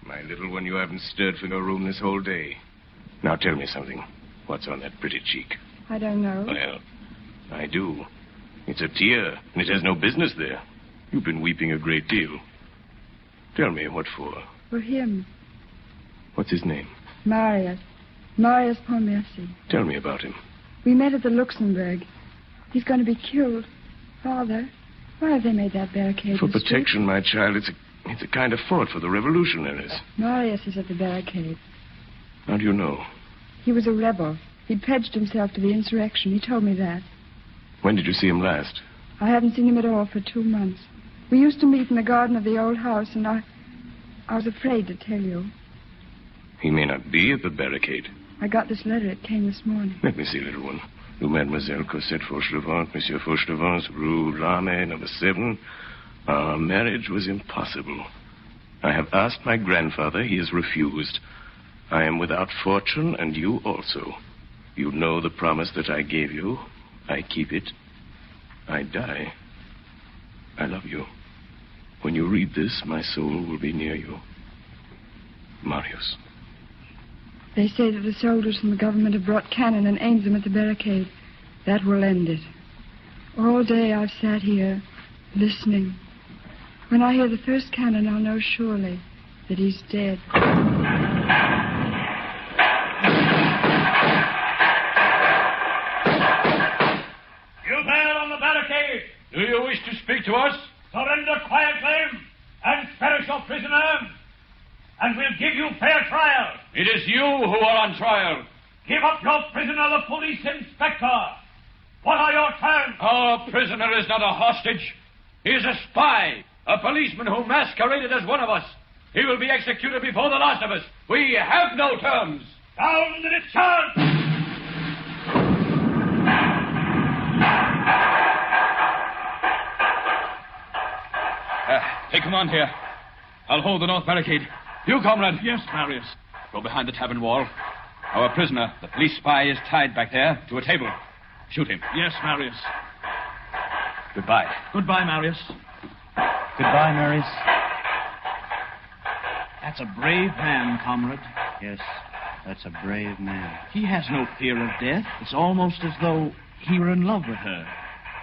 [SPEAKER 3] My little one, you haven't stirred from your room this whole day. Now tell me something. What's on that pretty cheek?
[SPEAKER 20] I don't know.
[SPEAKER 3] Well, I do. It's a tear, and it has no business there. You've been weeping a great deal. Tell me, what for?
[SPEAKER 20] For him.
[SPEAKER 3] What's his name?
[SPEAKER 20] Marius. Marius Pontmercy.
[SPEAKER 3] Tell me about him.
[SPEAKER 20] We met at the Luxembourg. He's going to be killed. Father, why have they made that barricade?
[SPEAKER 3] For protection, my child. It's a kind of fort for the revolutionaries.
[SPEAKER 20] Marius is at the barricade.
[SPEAKER 3] How do you know?
[SPEAKER 20] He was a rebel. He pledged himself to the insurrection. He told me that.
[SPEAKER 3] When did you see him last?
[SPEAKER 20] I haven't seen him at all for 2 months. We used to meet in the garden of the old house, and I was afraid to tell you.
[SPEAKER 3] He may not be at the barricade.
[SPEAKER 20] I got this letter. It came this morning.
[SPEAKER 3] Let me see, little one. To Mademoiselle Cosette Fauchelevent, Monsieur Fauchelevent's Rue Lame, number 7. Our marriage was impossible. I have asked my grandfather. He has refused. I am without fortune, and you also. You know the promise that I gave you. I keep it. I die. I love you. When you read this, my soul will be near you. Marius.
[SPEAKER 20] They say that the soldiers from the government have brought cannon and aimed them at the barricade. That will end it. All day I've sat here, listening. When I hear the first cannon, I'll know surely that he's dead.
[SPEAKER 6] You there on the barricade! Do you wish to speak to us? Surrender quietly and spare us your prisoner, and we'll give you fair trial.
[SPEAKER 18] It is you who are on trial.
[SPEAKER 6] Give up your prisoner, the police inspector. What are your terms?
[SPEAKER 18] Our prisoner is not a hostage. He is a spy, a policeman who masqueraded as one of us. He will be executed before the last of us. We have no terms.
[SPEAKER 6] Down the discharge!
[SPEAKER 18] Take him on here. I'll hold the north barricade. You, comrade. Yes, Marius. Go behind the tavern wall. Our prisoner, the police spy, is tied back there to a table. Shoot him.
[SPEAKER 6] Yes, Marius.
[SPEAKER 18] Goodbye.
[SPEAKER 6] Goodbye, Marius.
[SPEAKER 4] Goodbye, Marius.
[SPEAKER 6] That's a brave man, comrade.
[SPEAKER 4] Yes, that's a brave man.
[SPEAKER 6] He has no fear of death. It's almost as though he were in love with her.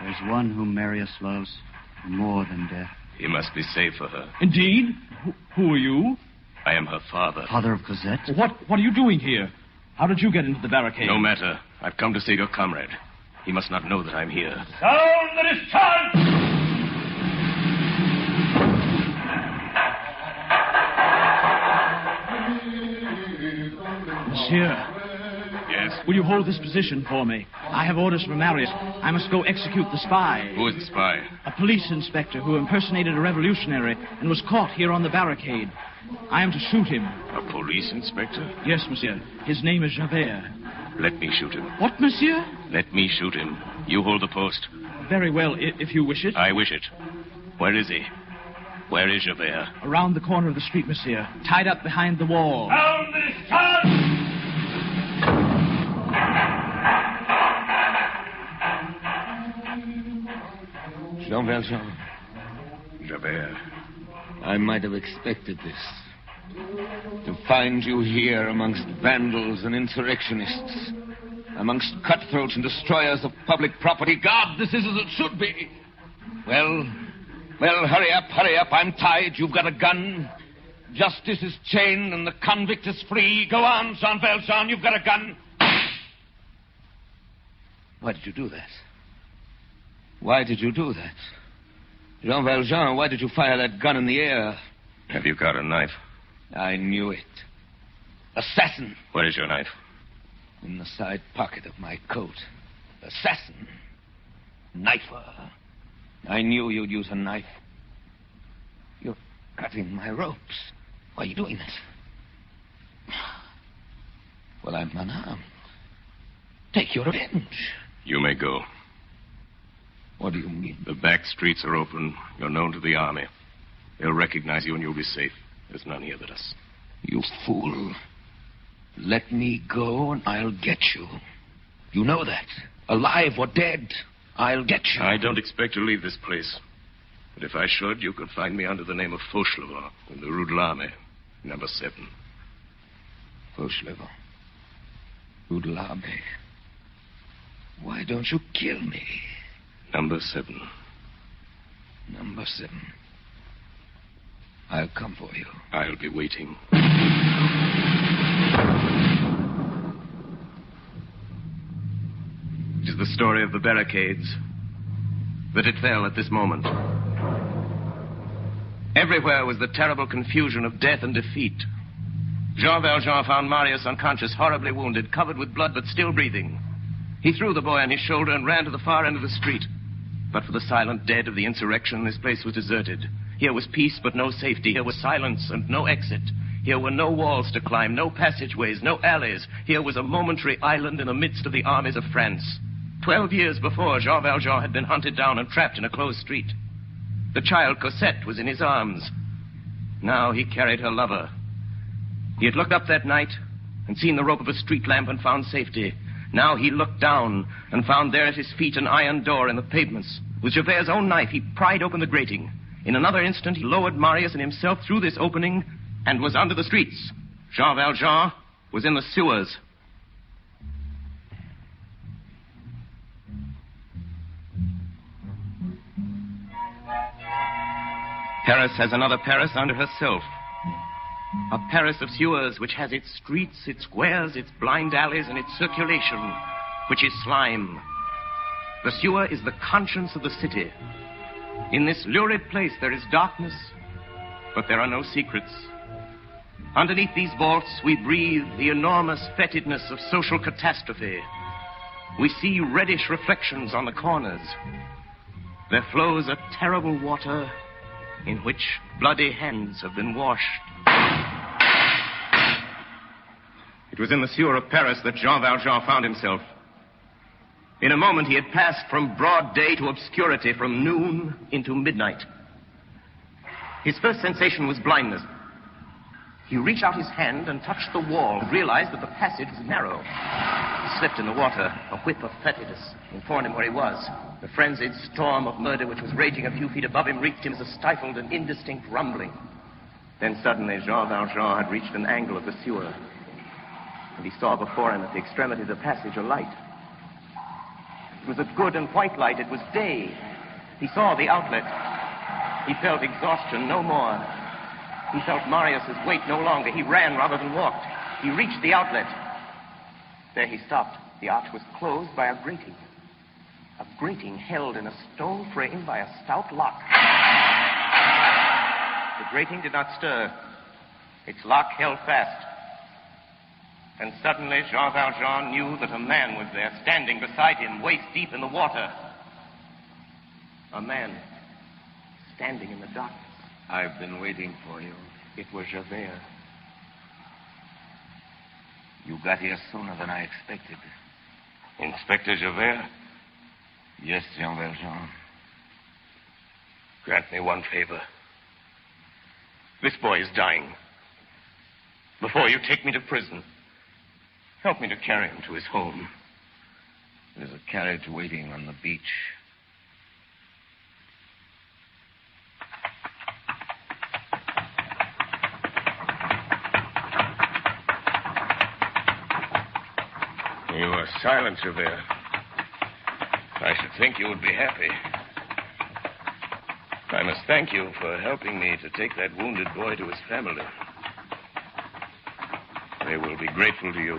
[SPEAKER 4] There's one whom Marius loves more than death.
[SPEAKER 3] He must be safe for her.
[SPEAKER 6] Indeed? Who are you?
[SPEAKER 3] I am her father.
[SPEAKER 4] Father of Cosette?
[SPEAKER 6] What are you doing here? How did you get into the barricade?
[SPEAKER 3] No matter. I've come to save your comrade. He must not know that I'm here.
[SPEAKER 6] Down the discharge! Monsieur.
[SPEAKER 3] Yes?
[SPEAKER 6] Will you hold this position for me? I have orders from Marius. I must go execute the spy.
[SPEAKER 3] Who is the spy?
[SPEAKER 6] A police inspector who impersonated a revolutionary and was caught here on the barricade. I am to shoot him.
[SPEAKER 3] A police inspector?
[SPEAKER 6] Yes, monsieur. His name is Javert.
[SPEAKER 3] Let me shoot him.
[SPEAKER 6] What, monsieur?
[SPEAKER 3] Let me shoot him. You hold the post.
[SPEAKER 6] Very well, if you wish it.
[SPEAKER 3] I wish it. Where is he? Where is Javert?
[SPEAKER 6] Around the corner of the street, monsieur. Tied up behind the wall.
[SPEAKER 13] Down the discharge!
[SPEAKER 21] Jean Valjean.
[SPEAKER 3] Javert.
[SPEAKER 21] I might have expected this. To find you here amongst vandals and insurrectionists. Amongst cutthroats and destroyers of public property. God, this is as it should be. Well, hurry up. I'm tied. You've got a gun. Justice is chained and the convict is free. Go on, Jean Valjean, you've got a gun. Why did you do that? Why did you do that? Jean Valjean, why did you fire that gun in the air?
[SPEAKER 3] Have you got a knife?
[SPEAKER 21] I knew it. Assassin.
[SPEAKER 3] Where is your knife?
[SPEAKER 21] In the side pocket of my coat. Assassin. Knifer. I knew you'd use a knife. You're cutting my ropes. Why are you doing this? Well, I'm unarmed. Take your revenge.
[SPEAKER 3] You may go.
[SPEAKER 21] What do you mean?
[SPEAKER 3] The back streets are open. You're known to the army. They'll recognize you and you'll be safe. There's none here but us.
[SPEAKER 21] You fool. Let me go and I'll get you. You know that. Alive or dead, I'll get you.
[SPEAKER 3] I don't expect to leave this place. But if I should, you could find me under the name of Fauchelevent in the Rue de l'Armée, number 7.
[SPEAKER 21] Fauchelevent. Rue de l'Armée. Why don't you kill me?
[SPEAKER 3] Number 7.
[SPEAKER 21] Number 7. I'll come for you.
[SPEAKER 3] I'll be waiting. It is the story of the barricades. That it fell at this moment. Everywhere was the terrible confusion of death and defeat. Jean Valjean found Marius unconscious, horribly wounded, covered with blood, but still breathing. He threw the boy on his shoulder and ran to the far end of the street. But for the silent dead of the insurrection, this place was deserted. Here was peace, but no safety. Here was silence and no exit. Here were no walls to climb, no passageways, no alleys. Here was a momentary island in the midst of the armies of France. 12 years before, Jean Valjean had been hunted down and trapped in a closed street. The child Cosette was in his arms. Now he carried her lover. He had looked up that night and seen the rope of a street lamp and found safety. Now he looked down and found there at his feet an iron door in the pavements. With Javert's own knife, he pried open the grating. In another instant, he lowered Marius and himself through this opening and was under the streets. Jean Valjean was in the sewers. Paris has another Paris under herself. A Paris of sewers which has its streets, its squares, its blind alleys, and its circulation, which is slime. The sewer is the conscience of the city. In this lurid place there is darkness, but there are no secrets. Underneath these vaults we breathe the enormous fetidness of social catastrophe. We see reddish reflections on the corners. There flows a terrible water in which bloody hands have been washed. It was in the sewer of Paris that Jean Valjean found himself. In a moment, he had passed from broad day to obscurity, from noon into midnight. His first sensation was blindness. He reached out his hand and touched the wall and realized that the passage was narrow. He slipped in the water. A whip of fetidness informed him where he was. The frenzied storm of murder which was raging a few feet above him reached him as a stifled and indistinct rumbling. Then suddenly, Jean Valjean had reached an angle of the sewer. And he saw before him at the extremity of the passage a light. It was a good and white light. It was day. He saw the outlet. He felt exhaustion no more. He felt Marius's weight no longer. He ran rather than walked. He reached the outlet. There he stopped. The arch was closed by a grating. A grating held in a stone frame by a stout lock. The grating did not stir. Its lock held fast. And suddenly Jean Valjean knew that a man was there, standing beside him, waist deep in the water. A man standing in the darkness.
[SPEAKER 21] I've been waiting for you.
[SPEAKER 3] It was Javert.
[SPEAKER 21] You got here sooner than I expected.
[SPEAKER 3] Inspector Javert?
[SPEAKER 21] Yes, Jean Valjean.
[SPEAKER 3] Grant me one favor. This boy is dying. Before you take me to prison, help me to carry him to his home.
[SPEAKER 21] There's a carriage waiting on the beach.
[SPEAKER 3] You are silent, Javert. I should think you would be happy. I must thank you for helping me to take that wounded boy to his family. They will be grateful to you.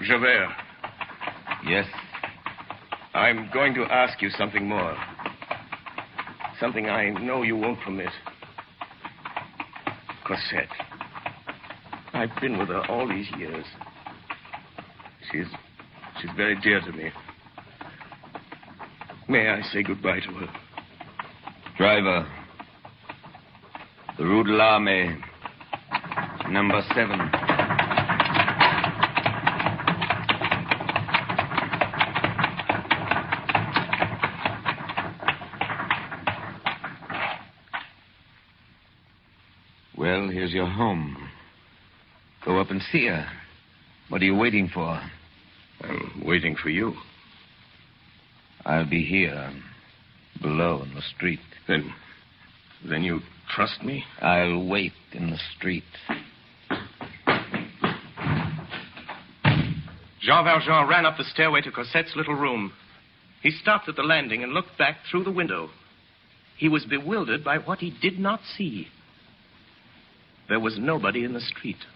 [SPEAKER 3] Javert.
[SPEAKER 21] Yes?
[SPEAKER 3] I'm going to ask you something more. Something I know you won't permit. Cosette. I've been with her all these years. She's very dear to me. May I say goodbye to her?
[SPEAKER 21] Driver. The Rue de l'Armée. Number 7. Well, here's your home. Go up and see her. What are you waiting for?
[SPEAKER 3] I'm waiting for you.
[SPEAKER 21] I'll be here, below in the street.
[SPEAKER 3] Then you trust me?
[SPEAKER 21] I'll wait in the street.
[SPEAKER 3] Jean Valjean ran up the stairway to Cosette's little room. He stopped at the landing and looked back through the window. He was bewildered by what he did not see. There was nobody in the street.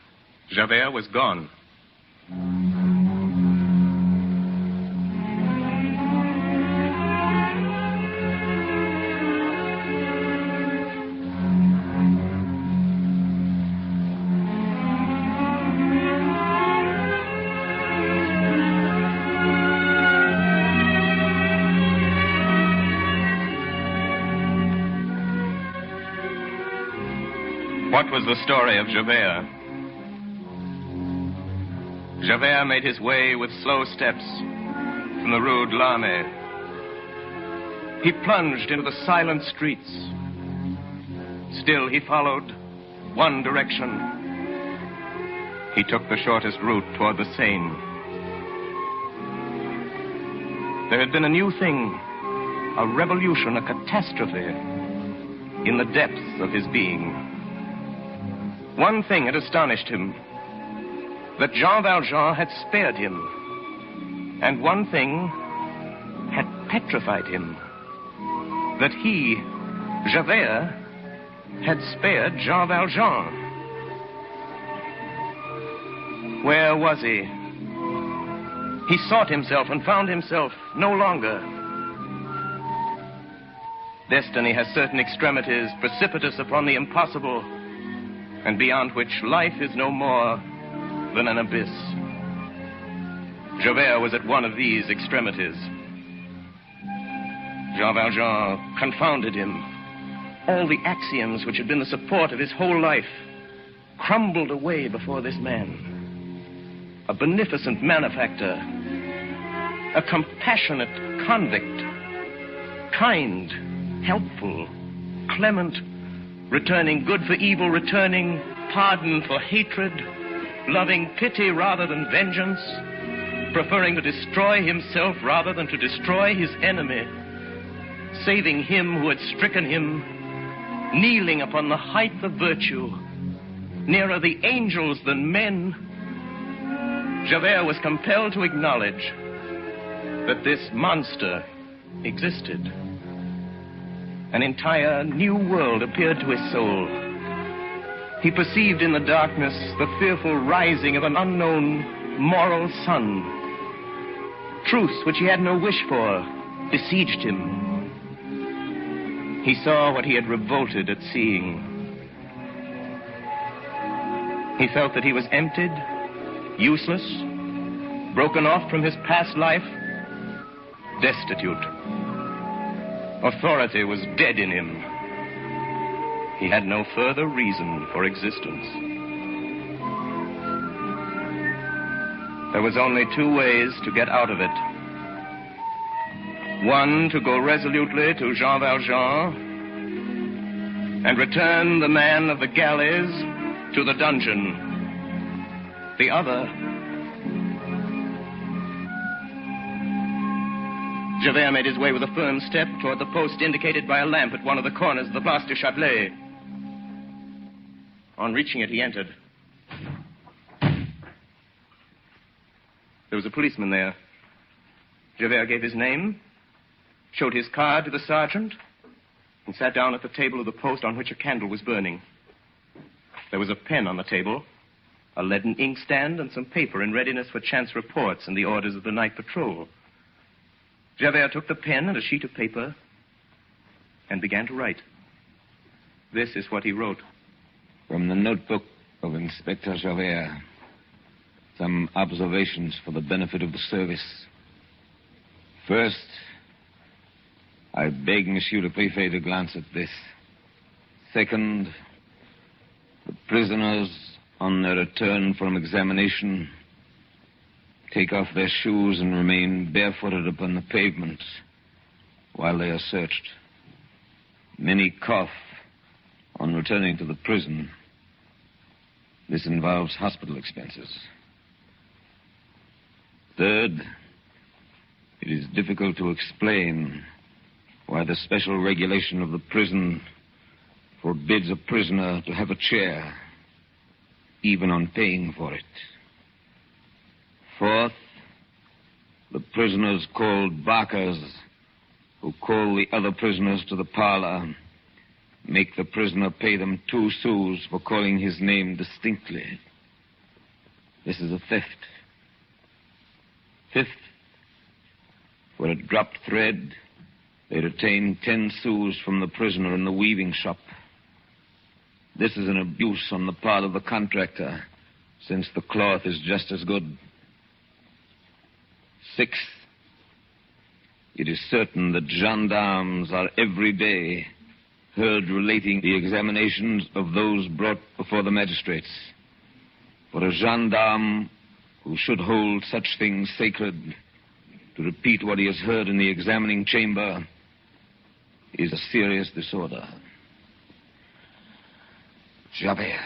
[SPEAKER 3] Javert was gone. What was the story of Javert? Javert made his way with slow steps from the Rue de l'Armée. He plunged into the silent streets. Still, he followed one direction. He took the shortest route toward the Seine. There had been a new thing, a revolution, a catastrophe in the depths of his being. One thing had astonished him, that Jean Valjean had spared him. And one thing had petrified him, that he, Javert, had spared Jean Valjean. Where was he? He sought himself and found himself no longer. Destiny has certain extremities precipitous upon the impossible, and beyond which life is no more than an abyss. Javert was at one of these extremities. Jean Valjean confounded him. All the axioms which had been the support of his whole life crumbled away before this man. A beneficent malefactor, a compassionate convict, kind, helpful, clement, returning good for evil, returning pardon for hatred, loving pity rather than vengeance, preferring to destroy himself rather than to destroy his enemy, saving him who had stricken him, kneeling upon the height of virtue, nearer the angels than men. Javert was compelled to acknowledge that this monster existed. An entire new world appeared to his soul. He perceived in the darkness the fearful rising of an unknown moral sun. Truths which he had no wish for besieged him. He saw what he had revolted at seeing. He felt that he was emptied, useless, broken off from his past life, destitute. Authority was dead in him. He had no further reason for existence. There was only two ways to get out of it. One, to go resolutely to Jean Valjean and return the man of the galleys to the dungeon. The other, Javert made his way with a firm step toward the post indicated by a lamp at one of the corners of the Place du Châtelet. On reaching it, he entered. There was a policeman there. Javert gave his name, showed his card to the sergeant, and sat down at the table of the post on which a candle was burning. There was a pen on the table, a leaden inkstand, and some paper in readiness for chance reports and the orders of the night patrol. Javert took the pen and a sheet of paper,
[SPEAKER 1] and began to write. This is what he wrote.
[SPEAKER 21] From the notebook of Inspector Javert, some observations for the benefit of the service. First, I beg Monsieur le Préfet to glance at this. Second, the prisoners, on their return from examination, take off their shoes and remain barefooted upon the pavement while they are searched. Many cough on returning to the prison. This involves hospital expenses. Third, it is difficult to explain why the special regulation of the prison forbids a prisoner to have a chair, even on paying for it. Fourth, the prisoners called barkers, who call the other prisoners to the parlor, make the prisoner pay them 2 sous for calling his name distinctly. This is a theft. Fifth, for a dropped thread, they retain 10 sous from the prisoner in the weaving shop. This is an abuse on the part of the contractor, since the cloth is just as good. Sixth, it is certain that gendarmes are every day heard relating the examinations of those brought before the magistrates. For a gendarme who should hold such things sacred, to repeat what he has heard in the examining chamber is a serious disorder. Javert,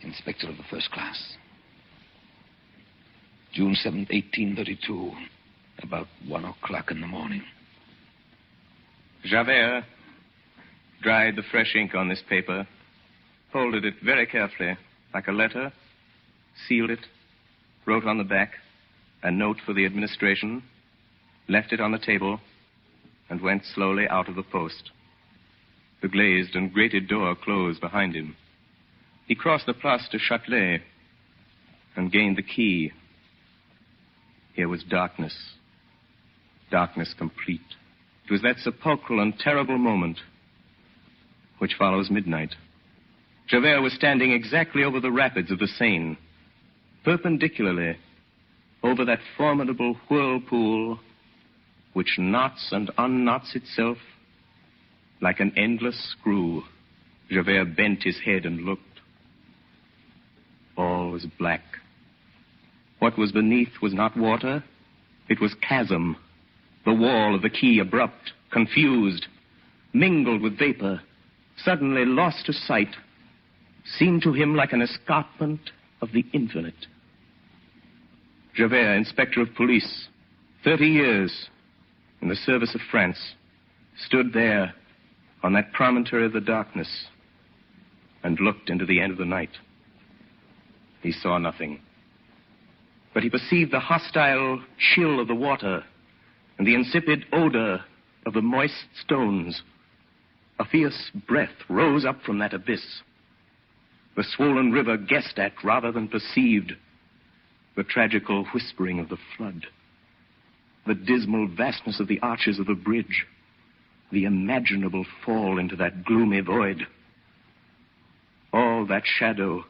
[SPEAKER 21] Inspector of the First Class. June 7th, 1832, about 1 o'clock in the morning.
[SPEAKER 1] Javert dried the fresh ink on this paper, folded it very carefully, like a letter, sealed it, wrote on the back a note for the administration, left it on the table, and went slowly out of the post. The glazed and grated door closed behind him. He crossed the Place du Châtelet and gained the quay. Here was darkness. Darkness complete. It was that sepulchral and terrible moment which follows midnight. Javert was standing exactly over the rapids of the Seine, perpendicularly over that formidable whirlpool which knots and unknots itself like an endless screw. Javert bent his head and looked. All was black. What was beneath was not water. It was chasm. The wall of the quay, abrupt, confused, mingled with vapor, suddenly lost to sight, seemed to him like an escarpment of the infinite. Javert, Inspector of Police, 30 years in the service of France, stood there on that promontory of the darkness and looked into the end of the night. He saw nothing, but he perceived the hostile chill of the water and the insipid odor of the moist stones. A fierce breath rose up from that abyss. The swollen river guessed at rather than perceived the tragical whispering of the flood, the dismal vastness of the arches of the bridge, the imaginable fall into that gloomy void. All that shadow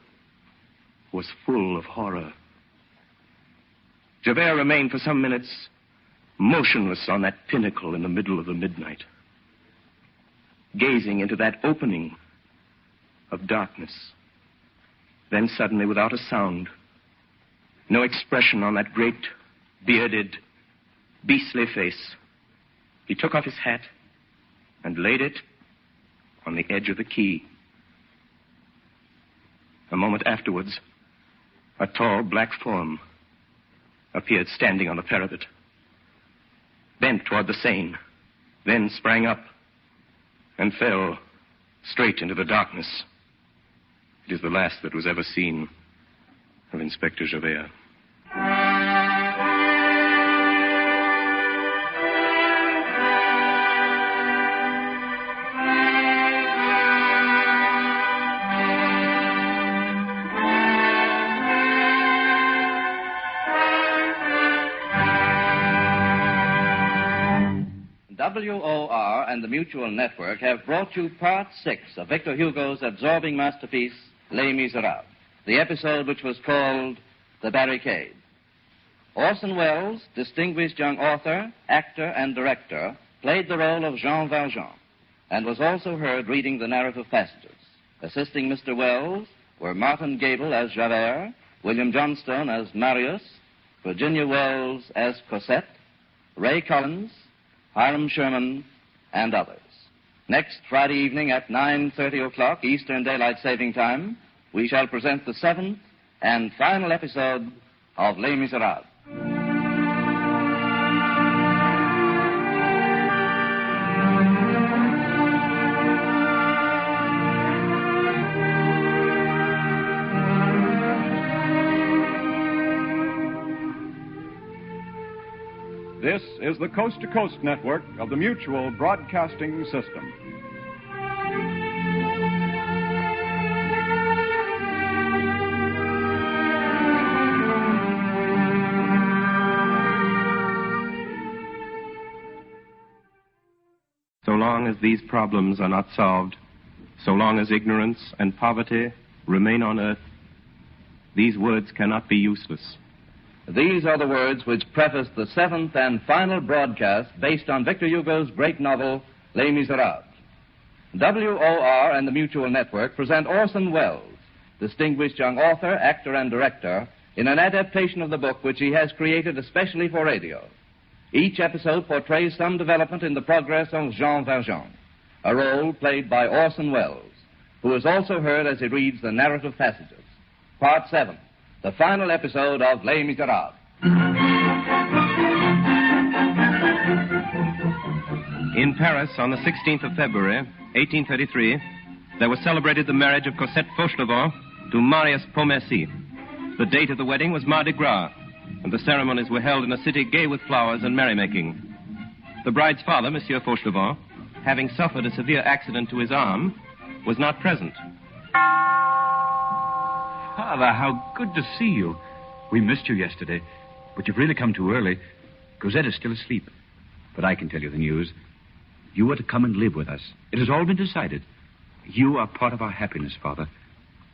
[SPEAKER 1] was full of horror. Javert remained for some minutes motionless on that pinnacle in the middle of the midnight, gazing into that opening of darkness. Then suddenly, without a sound, no expression on that great, bearded, beastly face, he took off his hat and laid it on the edge of the quay. A moment afterwards, a tall black form appeared standing on the parapet, bent toward the Seine, then sprang up and fell straight into the darkness. It is the last that was ever seen of Inspector Javert.
[SPEAKER 2] WOR and the Mutual Network have brought you Part 6 of Victor Hugo's absorbing masterpiece, Les Misérables, the episode which was called The Barricade. Orson Welles, distinguished young author, actor, and director, played the role of Jean Valjean and was also heard reading the narrative passages. Assisting Mr. Welles were Martin Gable as Javert, William Johnstone as Marius, Virginia Wells as Cosette, Ray Collins, Hiram Sherman, and others. Next Friday evening at 9:30 o'clock Eastern Daylight Saving Time, we shall present the 7th and final episode of Les Misérables.
[SPEAKER 10] This is the Coast to Coast network of the Mutual Broadcasting System.
[SPEAKER 1] So long as these problems are not solved, so long as ignorance and poverty remain on earth, these words cannot be useless.
[SPEAKER 2] These are the words which preface the 7th and final broadcast based on Victor Hugo's great novel, Les Misérables. WOR and the Mutual Network present Orson Welles, distinguished young author, actor, and director, in an adaptation of the book which he has created especially for radio. Each episode portrays some development in the progress of Jean Valjean, a role played by Orson Welles, who is also heard as he reads the narrative passages. Part 7. The final episode of Les Misérables.
[SPEAKER 1] In Paris, on the 16th of February, 1833, there was celebrated the marriage of Cosette Fauchelevent to Marius Pontmercy. The date of the wedding was Mardi Gras, and the ceremonies were held in a city gay with flowers and merrymaking. The bride's father, Monsieur Fauchelevent, having suffered a severe accident to his arm, was not present.
[SPEAKER 22] Father, how good to see you. We missed you yesterday, but you've really come too early. Cosette is still asleep. But I can tell you the news. You are to come and live with us. It has all been decided. You are part of our happiness, Father.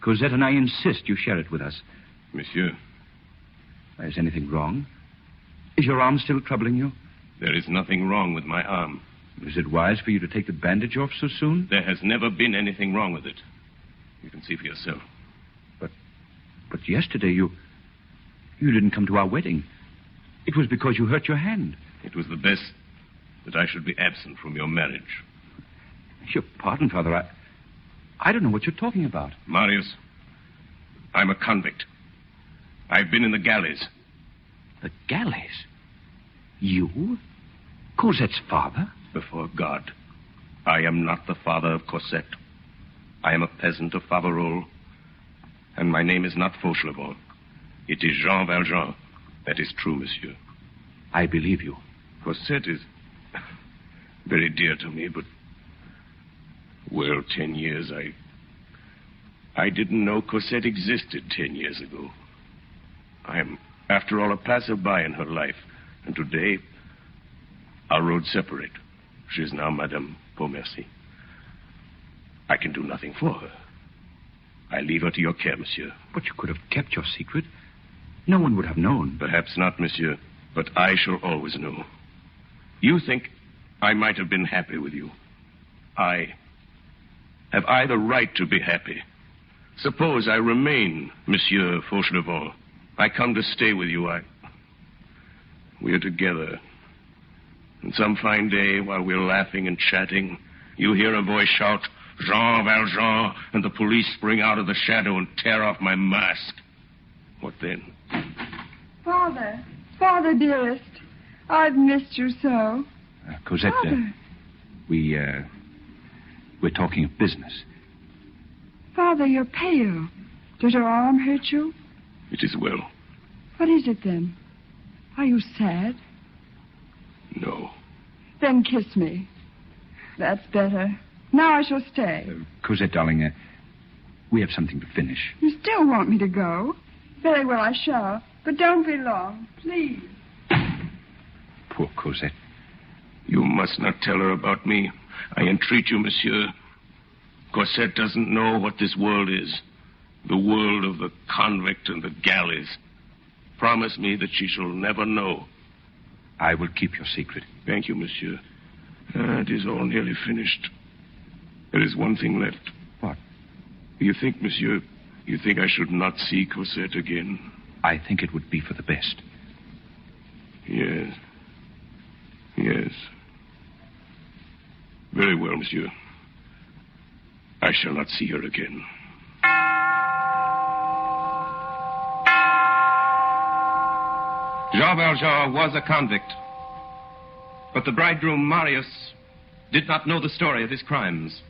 [SPEAKER 22] Cosette and I insist you share it with us.
[SPEAKER 3] Monsieur.
[SPEAKER 22] Is anything wrong? Is your arm still troubling you?
[SPEAKER 3] There is nothing wrong with my arm.
[SPEAKER 22] Is it wise for you to take the bandage off so soon?
[SPEAKER 3] There has never been anything wrong with it. You can see for yourself.
[SPEAKER 22] But yesterday you didn't come to our wedding. It was because you hurt your hand.
[SPEAKER 3] It was the best that I should be absent from your marriage.
[SPEAKER 22] Your pardon, Father. I don't know what you're talking about.
[SPEAKER 3] Marius, I'm a convict. I've been in the galleys.
[SPEAKER 22] The galleys? You? Cosette's father?
[SPEAKER 3] Before God, I am not the father of Cosette. I am a peasant of Faverolles. And my name is not Fauchelevent. It is Jean Valjean. That is true, monsieur.
[SPEAKER 22] I believe you.
[SPEAKER 3] Cosette is very dear to me, but... Well, 10 years, I didn't know Cosette existed 10 years ago. I am, after all, a passerby in her life. And today, our roads separate. She is now Madame Pontmercy. I can do nothing for her. I leave her to your care, monsieur.
[SPEAKER 22] But you could have kept your secret. No one would have known.
[SPEAKER 3] Perhaps not, monsieur, but I shall always know. You think I might have been happy with you. Have I the right to be happy? Suppose I remain, Monsieur Fauchelevent. I come to stay with you. We are together. And some fine day, while we're laughing and chatting, you hear a voice shout, Jean Valjean, and the police spring out of the shadow and tear off my mask. What then?
[SPEAKER 20] Father, dearest, I've missed you so.
[SPEAKER 22] Cosette, we're talking of business.
[SPEAKER 20] Father, you're pale. Does your arm hurt you?
[SPEAKER 3] It is well.
[SPEAKER 20] What is it then? Are you sad?
[SPEAKER 3] No.
[SPEAKER 20] Then kiss me. That's better. Now I shall stay.
[SPEAKER 22] Cosette, darling, we have something to finish.
[SPEAKER 20] You still want me to go? Very well, I shall. But don't be long, please.
[SPEAKER 22] Poor Cosette.
[SPEAKER 3] You must not tell her about me. I entreat you, monsieur. Cosette doesn't know what this world is. The world of the convict and the galleys. Promise me that she shall never know.
[SPEAKER 22] I will keep your secret.
[SPEAKER 3] Thank you, monsieur. It is all nearly finished. There is one thing left.
[SPEAKER 22] What?
[SPEAKER 3] You think, monsieur, you think I should not see Cosette again?
[SPEAKER 22] I think it would be for the best.
[SPEAKER 3] Yes. Yes. Very well, monsieur. I shall not see her again.
[SPEAKER 1] Jean Valjean was a convict. But the bridegroom, Marius, did not know the story of his crimes.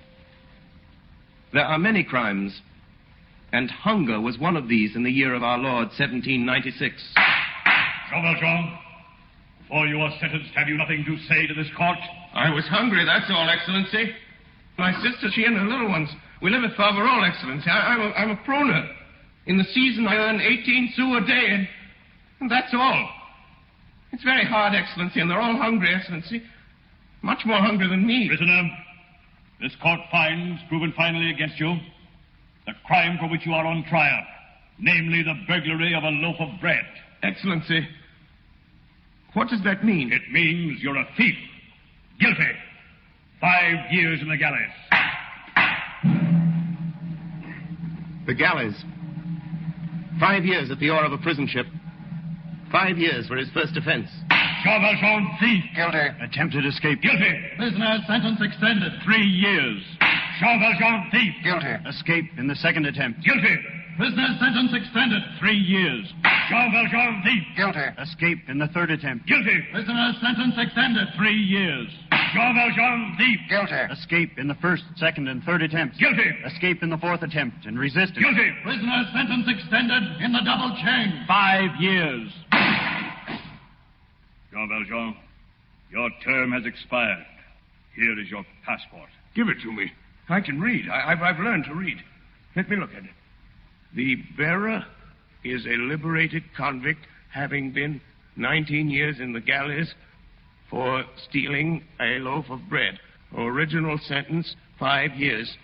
[SPEAKER 1] There are many crimes, and hunger was one of these in the year of our Lord, 1796.
[SPEAKER 9] Jean Valjean, before you are sentenced, have you nothing to say to this court?
[SPEAKER 3] I was hungry, that's all, Excellency. My sister, she and her little ones. We live at Faverolles, Excellency. I'm a pruner. In the season, I earn 18 sous a day, and that's all. It's very hard, Excellency, and they're all hungry, Excellency. Much more hungry than me.
[SPEAKER 9] Prisoner, this court finds, proven finally against you, the crime for which you are on trial, namely the burglary of a loaf of bread.
[SPEAKER 3] Excellency, what does that mean?
[SPEAKER 9] It means you're a thief. Guilty. 5 years in the galleys.
[SPEAKER 1] The galleys. 5 years at the oar of a prison ship. 5 years for his first offense.
[SPEAKER 9] Jean Valjean, thief.
[SPEAKER 22] Guilty.
[SPEAKER 19] Attempted escape.
[SPEAKER 9] Guilty. Prisoner, sentence extended. 3 years. Jean Valjean, thief.
[SPEAKER 22] Guilty.
[SPEAKER 19] Escape in the second attempt.
[SPEAKER 9] Guilty. Prisoner, sentence extended. 3 years. Jean Valjean, thief.
[SPEAKER 22] Guilty.
[SPEAKER 19] Escape in the third attempt.
[SPEAKER 9] Guilty. Prisoner, sentence extended. 3 years. Jean Valjean, thief.
[SPEAKER 22] Guilty.
[SPEAKER 19] Escape in the first, second, and third attempts.
[SPEAKER 9] Guilty.
[SPEAKER 19] Escape in the fourth attempt and resistance.
[SPEAKER 9] Guilty. Prisoner, sentence extended in the double chain. 5 years. Jean Valjean, your term has expired. Here is your passport.
[SPEAKER 3] Give it to me. I can read. I've learned to read. Let me look at it. The bearer is a liberated convict, having been 19 years in the galleys for stealing a loaf of bread. Original sentence, 5 years.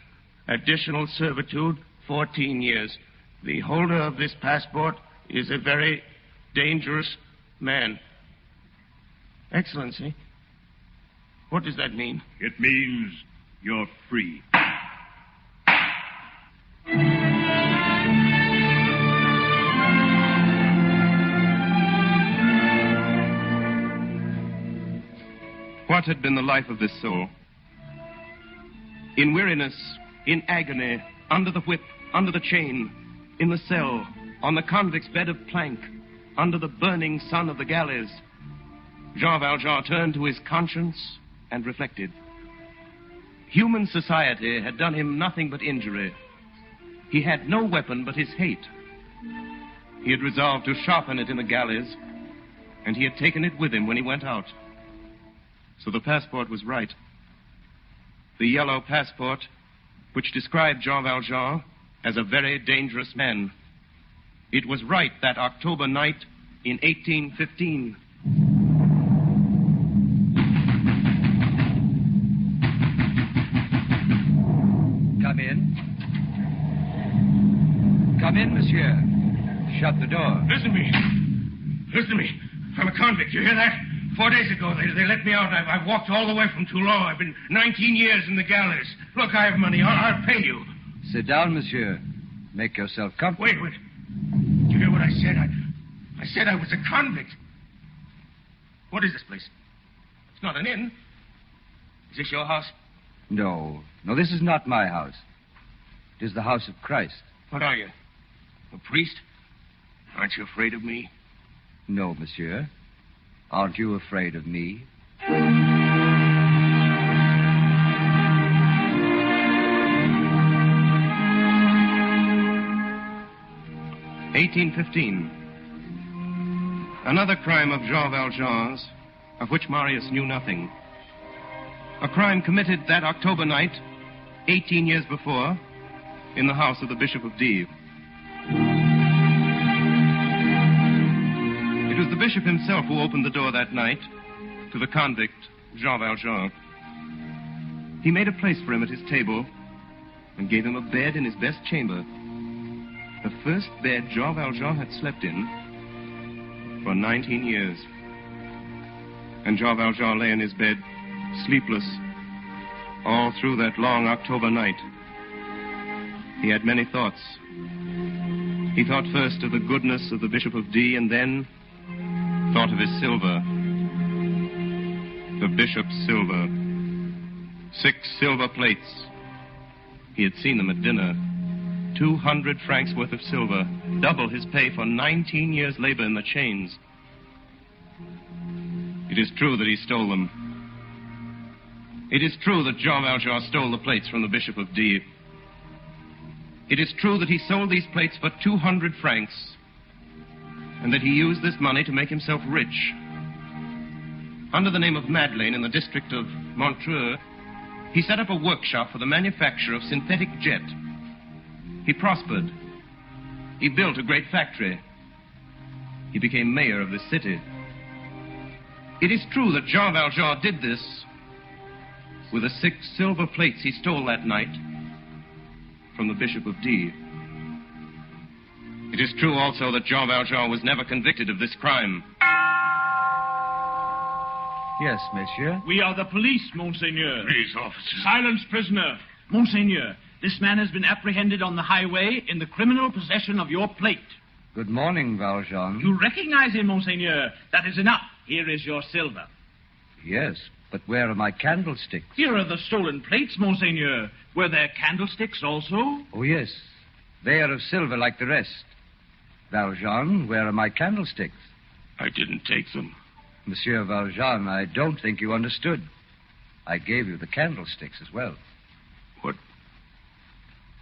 [SPEAKER 3] Additional servitude, 14 years. The holder of this passport is a very dangerous man. Excellency, what does that mean?
[SPEAKER 9] It means you're free.
[SPEAKER 1] What had been the life of this soul? In weariness, in agony, under the whip, under the chain, in the cell, on the convict's bed of plank, under the burning sun of the galleys, Jean Valjean turned to his conscience and reflected. Human society had done him nothing but injury. He had no weapon but his hate. He had resolved to sharpen it in the galleys, and he had taken it with him when he went out. So the passport was right. The yellow passport, which described Jean Valjean as a very dangerous man. It was right that October night in 1815.
[SPEAKER 2] Come in. Come in, monsieur. Shut the door.
[SPEAKER 3] Listen to me. Listen to me. I'm a convict. You hear that? 4 days ago, they let me out. I've walked all the way from Toulon. I've been 19 years in the galleys. Look, I have money. I'll pay you.
[SPEAKER 2] Sit down, monsieur. Make yourself comfortable.
[SPEAKER 3] Wait. Did you hear what I said? I said I was a convict. What is this place? It's not an inn. Is this your house?
[SPEAKER 2] No, this is not my house. It is the house of Christ.
[SPEAKER 3] What are you? A priest? Aren't you afraid of me?
[SPEAKER 2] No, monsieur. Aren't you afraid of me?
[SPEAKER 1] 1815. Another crime of Jean Valjean's, of which Marius knew nothing. A crime committed that October night, 18 years before, in the house of the Bishop of D. It was the bishop himself who opened the door that night to the convict
[SPEAKER 3] Jean Valjean. He made a place for him at his table and gave him a bed in his best chamber. The first bed Jean Valjean had slept in for 19 years. And Jean Valjean lay in his bed, sleepless, all through that long October night. He had many thoughts. He thought first of the goodness of the Bishop of D, and then thought of his silver. The bishop's silver. 6 silver plates. He had seen them at dinner. 200 francs worth of silver, double his pay for 19 years' labor in the chains. It is true that he stole them. It is true that Jean Valjean stole the plates from the Bishop of D. It is true that he sold these plates for 200 francs, and that he used this money to make himself rich. Under the name of Madeleine in the district of Montreux, he set up a workshop for the manufacture of synthetic jet. He prospered. He built a great factory. He became mayor of the city. It is true that Jean Valjean did this with the 6 silver plates he stole that night from the Bishop of D. It is true also that Jean Valjean was never convicted of this crime.
[SPEAKER 16] Yes, monsieur.
[SPEAKER 17] We are the police, Monseigneur.
[SPEAKER 9] Please, officer.
[SPEAKER 17] Silence, prisoner. Monseigneur, this man has been apprehended on the highway in the criminal possession of your plate.
[SPEAKER 16] Good morning, Valjean.
[SPEAKER 17] You recognize him, Monseigneur. That is enough. Here is your silver.
[SPEAKER 16] Yes, but where are my candlesticks?
[SPEAKER 17] Here are the stolen plates, Monseigneur. Were there candlesticks also?
[SPEAKER 16] Oh, yes. They are of silver like the rest. Valjean, where are my candlesticks?
[SPEAKER 9] I didn't take them.
[SPEAKER 16] Monsieur Valjean, I don't think you understood. I gave you the candlesticks as well.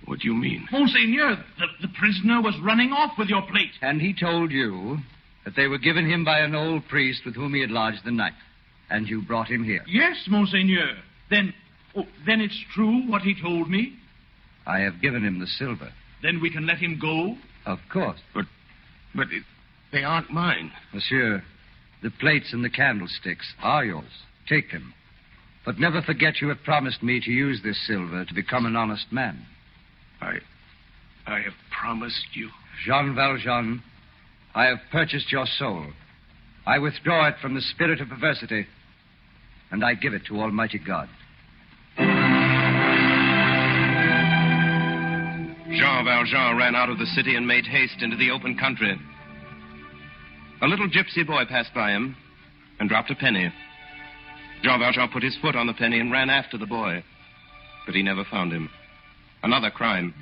[SPEAKER 9] What do you mean?
[SPEAKER 17] Monseigneur, the prisoner was running off with your plate.
[SPEAKER 16] And he told you that they were given him by an old priest with whom he had lodged the night. And you brought him here.
[SPEAKER 17] Yes, Monseigneur. Then it's true what he told me?
[SPEAKER 16] I have given him the silver.
[SPEAKER 17] Then we can let him go?
[SPEAKER 16] Of course.
[SPEAKER 9] But they aren't mine.
[SPEAKER 16] Monsieur, the plates and the candlesticks are yours. Take them. But never forget you have promised me to use this silver to become an honest man.
[SPEAKER 9] I have promised you.
[SPEAKER 16] Jean Valjean, I have purchased your soul. I withdraw it from the spirit of perversity, and I give it to Almighty God.
[SPEAKER 3] Jean Valjean ran out of the city and made haste into the open country. A little gypsy boy passed by him and dropped a penny. Jean Valjean put his foot on the penny and ran after the boy, but he never found him. Another crime.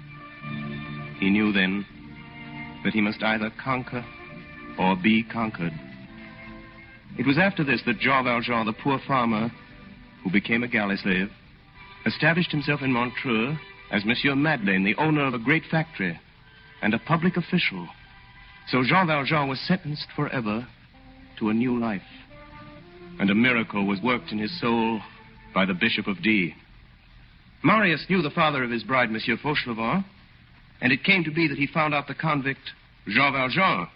[SPEAKER 3] He knew then that he must either conquer or be conquered. It was after this that Jean Valjean, the poor farmer who became a galley slave, established himself in Montreux as Monsieur Madeleine, the owner of a great factory and a public official. So Jean Valjean was sentenced forever to a new life. And a miracle was worked in his soul by the Bishop of D. Marius knew the father of his bride, Monsieur Fauchelevent, and it came to be that he found out the convict, Jean Valjean.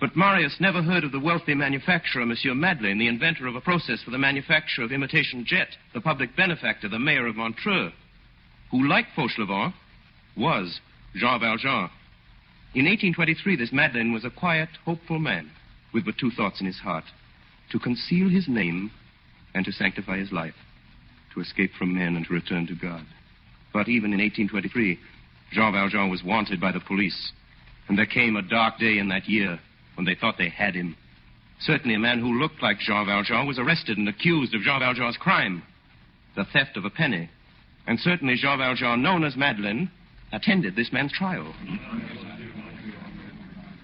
[SPEAKER 3] But Marius never heard of the wealthy manufacturer, Monsieur Madeleine, the inventor of a process for the manufacture of imitation jet, the public benefactor, the mayor of Montreux, who, like Fauchelevent, was Jean Valjean. In 1823, this Madeleine was a quiet, hopeful man with but 2 thoughts in his heart: to conceal his name and to sanctify his life, to escape from men and to return to God. But even in 1823, Jean Valjean was wanted by the police, and there came a dark day in that year when they thought they had him. Certainly a man who looked like Jean Valjean was arrested and accused of Jean Valjean's crime, the theft of a penny. And certainly Jean Valjean, known as Madeleine, attended this man's trial.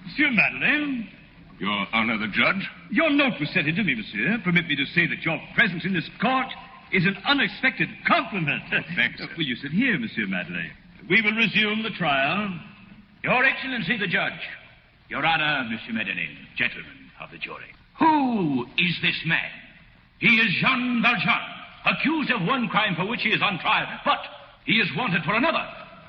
[SPEAKER 9] Monsieur Madeleine. Your Honor, the Judge.
[SPEAKER 17] Your note was sent in to me, monsieur. Permit me to say that your presence in this court is an unexpected compliment.
[SPEAKER 9] Thanks, sir.
[SPEAKER 17] Will you sit here, Monsieur Madeleine?
[SPEAKER 9] We will resume the trial.
[SPEAKER 18] Your Excellency, the Judge. Your Honor, Monsieur Madeleine, gentlemen of the jury. Who is this man? He is Jean Valjean, accused of one crime for which he is on trial, but he is wanted for another.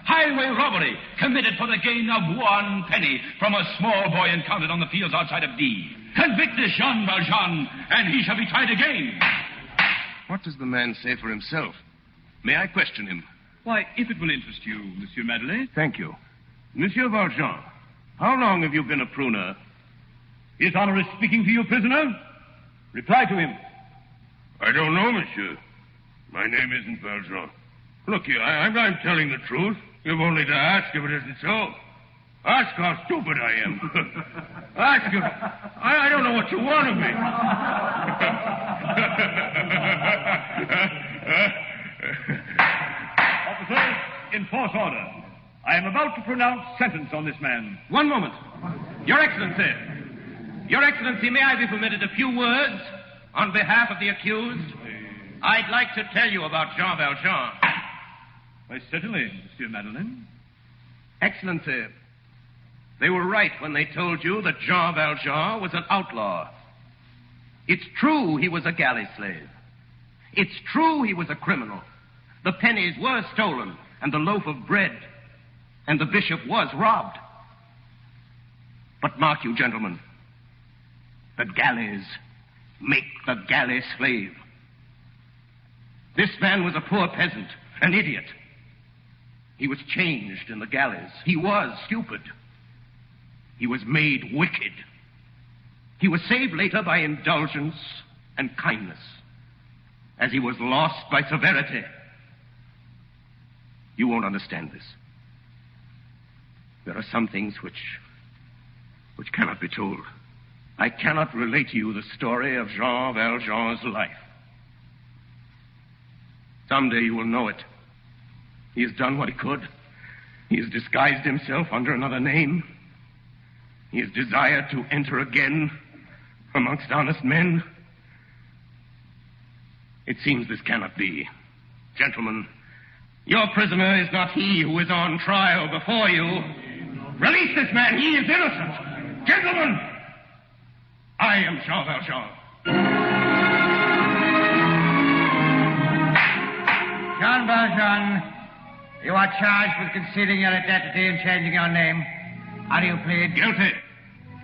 [SPEAKER 18] Highway robbery committed for the gain of 1 penny from a small boy encountered on the fields outside of D. Convict this Jean Valjean, and he shall be tried again.
[SPEAKER 3] What does the man say for himself? May I question him?
[SPEAKER 17] Why, if it will interest you, Monsieur Madeleine.
[SPEAKER 3] Thank you. Monsieur Valjean, how long have you been a pruner?
[SPEAKER 17] His Honor is speaking to you, prisoner. Reply to him.
[SPEAKER 3] I don't know, monsieur. My name isn't Valjean. Look here, I'm telling the truth. You've only to ask if it isn't so. Ask how stupid I am. Ask if... I don't know what you want of me.
[SPEAKER 17] Officers, enforce order. I am about to pronounce sentence on this man.
[SPEAKER 8] One moment. Your Excellency. Your Excellency, may I be permitted a few words on behalf of the accused? I'd like to tell you about Jean Valjean.
[SPEAKER 17] Why, certainly, Monsieur Madeleine.
[SPEAKER 8] Excellency, they were right when they told you that Jean Valjean was an outlaw. It's true he was a galley slave. It's true he was a criminal. The pennies were stolen, and the loaf of bread, and the bishop was robbed. But mark you, gentlemen, the galleys make the galley slave. This man was a poor peasant, an idiot. He was changed in the galleys. He was stupid. He was made wicked. He was saved later by indulgence and kindness, as he was lost by severity. You won't understand this. There are some things which cannot be told. I cannot relate to you the story of Jean Valjean's life. Someday you will know it. He has done what he could. He has disguised himself under another name. He has desired to enter again amongst honest men. It seems this cannot be. Gentlemen, your prisoner is not he who is on trial before you. Release this man. He is innocent. Gentlemen, I am Jean Valjean.
[SPEAKER 11] Jean Valjean, you are charged with concealing your identity and changing your name. How do you plead?
[SPEAKER 8] Guilty.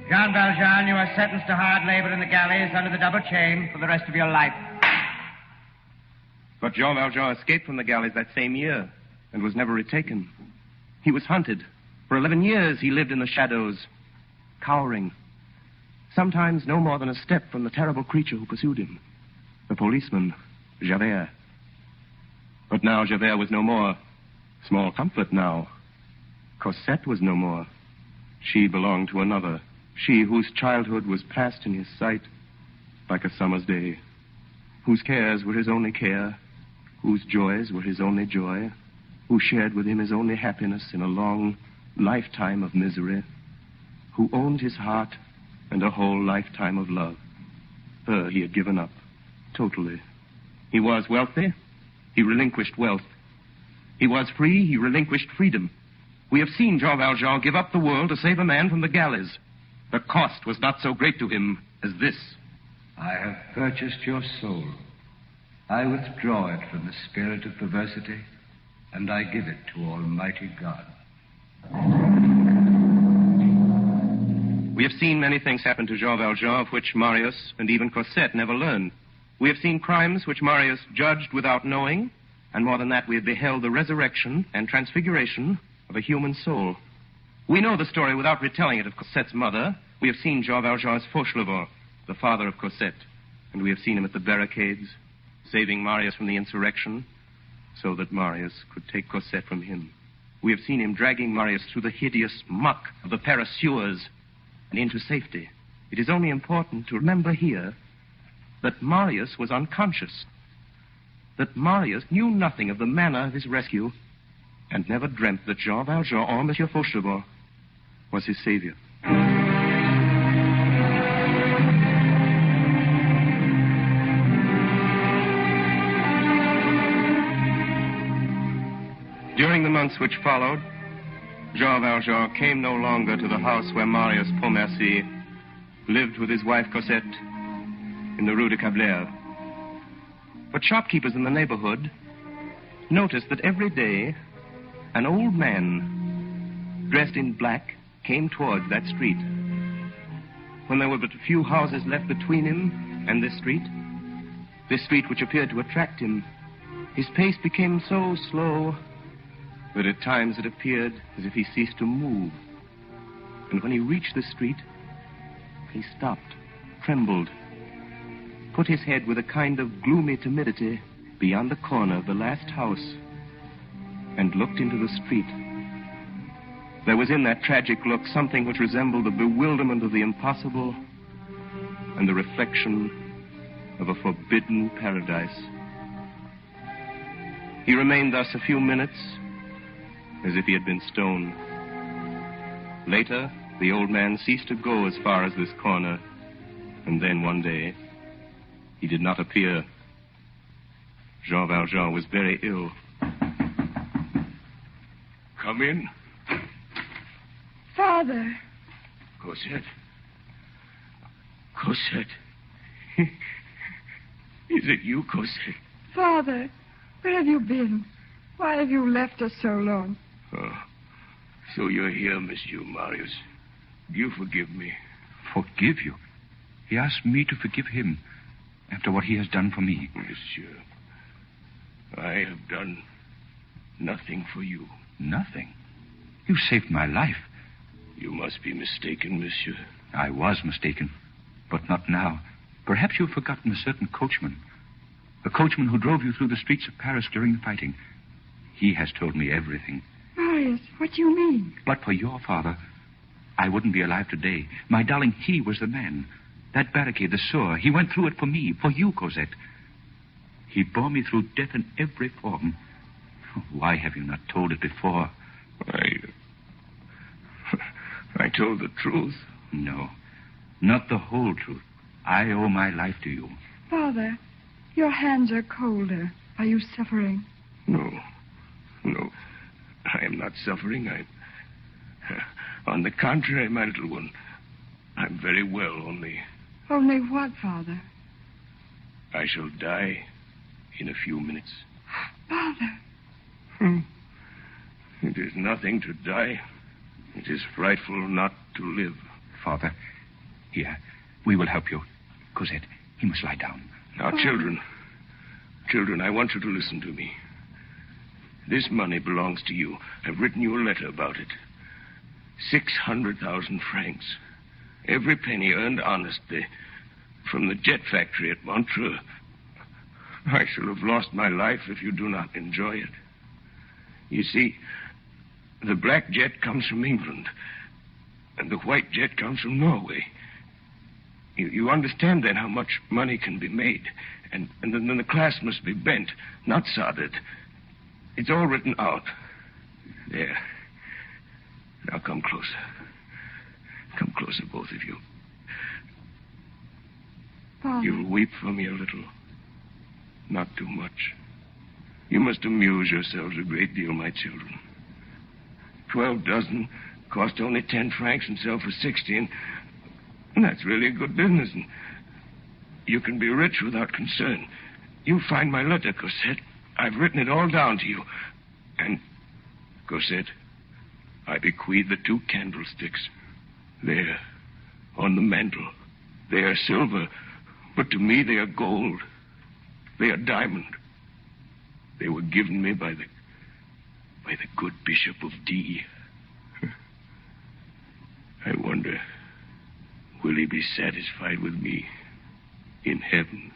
[SPEAKER 11] Jean Valjean, you are sentenced to hard labor in the galleys under the double chain for the rest of your life.
[SPEAKER 8] But Jean Valjean escaped from the galleys that same year and was never retaken. He was hunted. For 11 years he lived in the shadows, cowering. Sometimes no more than a step from the terrible creature who pursued him, the policeman, Javert. But now Javert was no more. Small comfort now. Cosette was no more. She belonged to another. She whose childhood was passed in his sight like a summer's day, whose cares were his only care, whose joys were his only joy, who shared with him his only happiness in a long lifetime of misery, who owned his heart and a whole lifetime of love. Her he had given up, totally. He was wealthy. He relinquished wealth. He was free. He relinquished freedom. We have seen Jean Valjean give up the world to save a man from the galleys. The cost was not so great to him as this.
[SPEAKER 16] I have purchased your soul. I withdraw it from the spirit of perversity, and I give it to Almighty God.
[SPEAKER 8] We have seen many things happen to Jean Valjean of which Marius and even Cosette never learned. We have seen crimes which Marius judged without knowing, and more than that, we have beheld the resurrection and transfiguration of a human soul. We know the story without retelling it of Cosette's mother. We have seen Jean Valjean's Fauchelevent, the father of Cosette, and we have seen him at the barricades, saving Marius from the insurrection, so that Marius could take Cosette from him. We have seen him dragging Marius through the hideous muck of the Paris sewers and into safety. It is only important to remember here that Marius was unconscious, that Marius knew nothing of the manner of his rescue, and never dreamt that Jean Valjean or Monsieur Fauchelevent was his savior. During the months which followed, Jean Valjean came no longer to the house where Marius Pontmercy lived with his wife Cosette in the Rue de Cablère. But shopkeepers in the neighborhood noticed that every day an old man dressed in black came towards that street. When there were but a few houses left between him and this street, this street which appeared to attract him, his pace became so slow that at times it appeared as if he ceased to move. And when he reached the street, he stopped, trembled, put his head with a kind of gloomy timidity beyond the corner of the last house, and looked into the street. There was in that tragic look something which resembled the bewilderment of the impossible and the reflection of a forbidden paradise. He remained thus a few minutes, as if he had been stoned. Later, the old man ceased to go as far as this corner, and then one day, he did not appear. Jean Valjean was very ill.
[SPEAKER 3] Come in.
[SPEAKER 20] Father.
[SPEAKER 3] Cosette. Cosette. Is it you, Cosette?
[SPEAKER 20] Father, where have you been? Why have you left us so long?
[SPEAKER 3] Oh, so you're here, Monsieur Marius. Do you forgive me?
[SPEAKER 22] Forgive you? He asked me to forgive him after what he has done for me.
[SPEAKER 3] Monsieur, I have done nothing for you.
[SPEAKER 22] Nothing? You saved my life.
[SPEAKER 3] You must be mistaken, monsieur.
[SPEAKER 22] I was mistaken, but not now. Perhaps you've forgotten a certain coachman. The coachman who drove you through the streets of Paris during the fighting. He has told me everything.
[SPEAKER 20] Marius, what do you mean?
[SPEAKER 22] But for your father, I wouldn't be alive today. My darling, he was the man. That barricade, the sewer, he went through it for me, for you, Cosette. He bore me through death in every form. Why have you not told it before?
[SPEAKER 3] I told the truth.
[SPEAKER 22] No, not the whole truth. I owe my life to you.
[SPEAKER 20] Father, your hands are colder. Are you suffering?
[SPEAKER 3] No. I am not suffering. On the contrary, my little one, I'm very well, only...
[SPEAKER 20] Only what, Father?
[SPEAKER 3] I shall die in a few minutes.
[SPEAKER 20] Father.
[SPEAKER 3] It is nothing to die. It is frightful not to live.
[SPEAKER 22] Father, here, we will help you. Cosette, he must lie down.
[SPEAKER 3] Now, children, I want you to listen to me. This money belongs to you. I've written you a letter about it. 600,000 francs. Every penny earned honestly from the jet factory at Montreux. I shall have lost my life if you do not enjoy it. You see, the black jet comes from England, and the white jet comes from Norway. You understand then how much money can be made, and then the class must be bent, not soldered. It's all written out. There. Now come closer. Come closer, both of you.
[SPEAKER 20] Father.
[SPEAKER 3] You'll weep for me a little. Not too much. You must amuse yourselves a great deal, my children. 12 dozen cost only 10 francs and sell for 60, and that's really a good business. And you can be rich without concern. You'll find my letter, Cosette. I've written it all down to you. And, Cosette, I bequeath the 2 candlesticks. There, on the mantel. They are silver, but to me they are gold. They are diamond. They were given me by the good Bishop of D. I wonder, will he be satisfied with me in heaven?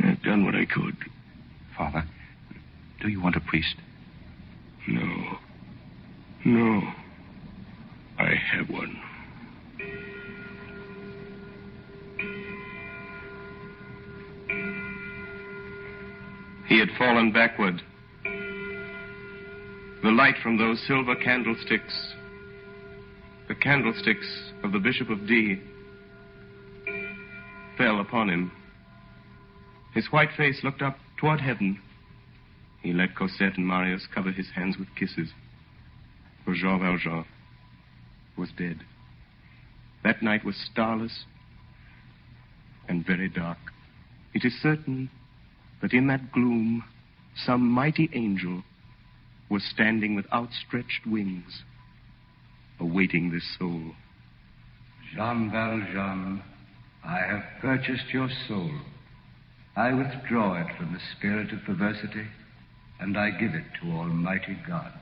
[SPEAKER 3] I've done what I could.
[SPEAKER 22] Father, do you want a priest?
[SPEAKER 3] No. I have one.
[SPEAKER 8] He had fallen backward. The light from those silver candlesticks, the candlesticks of the Bishop of D, fell upon him. His white face looked up toward heaven. He let Cosette and Marius cover his hands with kisses. For Jean Valjean was dead. That night was starless and very dark. It is certain that in that gloom, some mighty angel was standing with outstretched wings, awaiting this soul.
[SPEAKER 22] Jean Valjean,
[SPEAKER 16] I have purchased your soul. I withdraw it from the spirit of perversity, and I give it to Almighty God.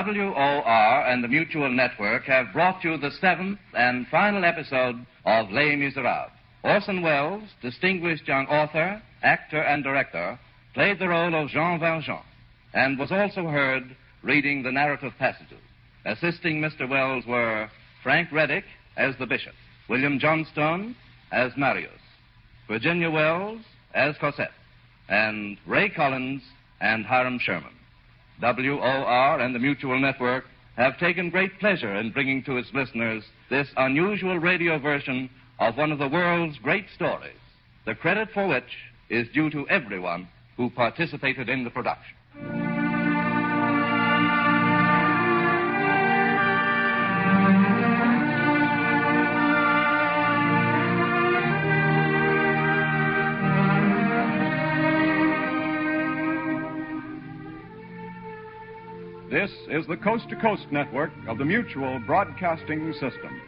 [SPEAKER 2] WOR and the Mutual Network have brought you the 7th and final episode of Les Misérables. Orson Welles, distinguished young author, actor, and director, played the role of Jean Valjean and was also heard reading the narrative passages. Assisting Mr. Welles were Frank Reddick as the bishop, William Johnstone as Marius, Virginia Wells as Cosette, and Ray Collins and Hiram Sherman. WOR and the Mutual Network have taken great pleasure in bringing to its listeners this unusual radio version of one of the world's great stories, the credit for which is due to everyone who participated in the production.
[SPEAKER 10] This is the Coast to Coast Network of the Mutual Broadcasting System.